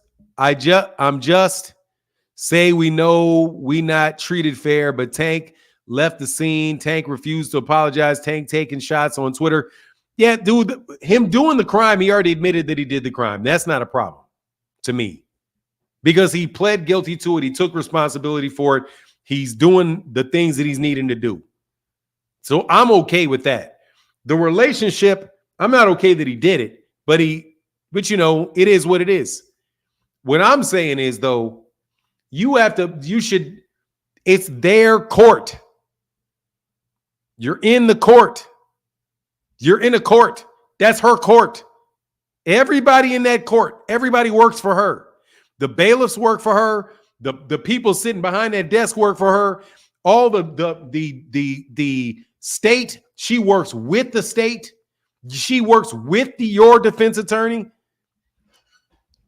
say we know we not treated fair, but Tank left the scene. Tank refused to apologize. Tank taking shots on Twitter. Yeah, dude, him doing the crime, he already admitted that he did the crime. That's not a problem to me because he pled guilty to it. He took responsibility for it. He's doing the things that he's needing to do. So I'm okay with that. The relationship, I'm not okay that he did it, but it is what it is. What I'm saying is, though, it's their court. You're in the court. You're in a court. That's her court. Everybody in that court, everybody works for her. The bailiffs work for her. The people sitting behind that desk work for her. All the state, she works with the state. She works with your defense attorney.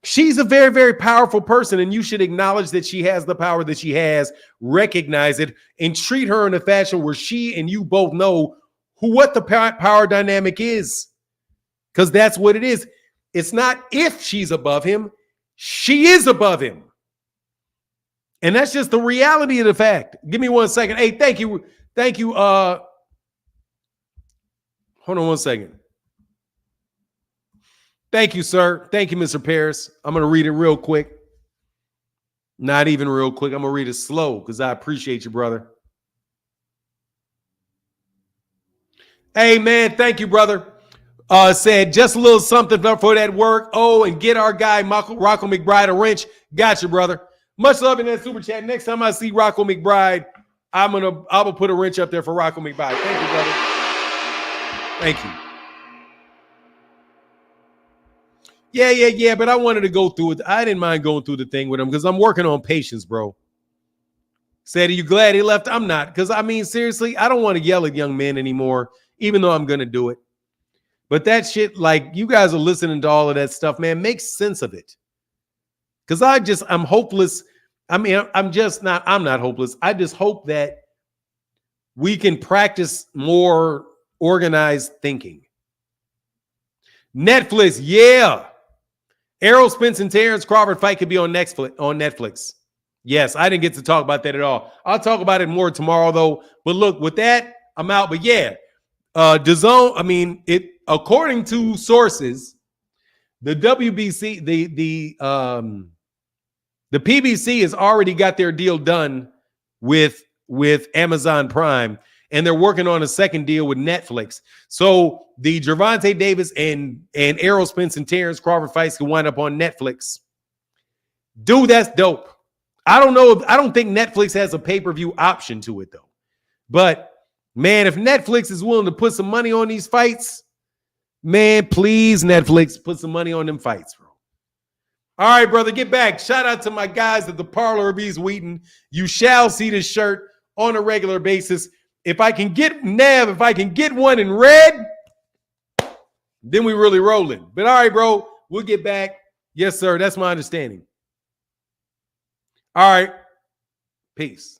She's a very, very powerful person, and you should acknowledge that she has the power that she has, recognize it, and treat her in a fashion where she and you both know what the power dynamic is, because that's what it is. It's not if she's above him, she is above him. And that's just the reality of the fact. Give me 1 second. Hey, thank you. Thank you. Hold on 1 second. Thank you, sir. Thank you, Mr. Paris. I'm going to read it real quick. Not even real quick. I'm going to read it slow because I appreciate you, brother. Hey, man. Thank you, brother. Said just a little something for that work. Oh, and get our guy, Rocco McBride, a wrench. Gotcha, brother. Much love in that super chat. Next time I see Rocco McBride, I will put a wrench up there for Rocco McBride. Thank you, brother. Thank you. Yeah. But I wanted to go through it. I didn't mind going through the thing with him because I'm working on patience, bro. Said, are you glad he left? I'm not. Because, I mean, seriously, I don't want to yell at young men anymore, even though I'm going to do it. But that shit, like, you guys are listening to all of that stuff, man, make sense of it. Because I'm hopeless. I mean, I'm not hopeless. I just hope that we can practice more organized thinking. Netflix, yeah. Errol, Spence, and Terence Crawford fight could be on Netflix. Yes, I didn't get to talk about that at all. I'll talk about it more tomorrow, though. But look, with that, I'm out. But yeah, DAZN, I mean, according to sources, the WBC, the PBC has already got their deal done with Amazon Prime, and they're working on a second deal with Netflix. So the Gervonta Davis and Errol Spence and Terence Crawford fights can wind up on Netflix. Dude, that's dope. I don't think Netflix has a pay-per-view option to it, though. But, man, if Netflix is willing to put some money on these fights, man, please, Netflix, put some money on them fights, bro. All right, brother, get back. Shout out to my guys at the Parlor of East Wheaton. You shall see this shirt on a regular basis. If I can get one in red, then we really rolling. But all right, bro, we'll get back. Yes, sir. That's my understanding. All right. Peace.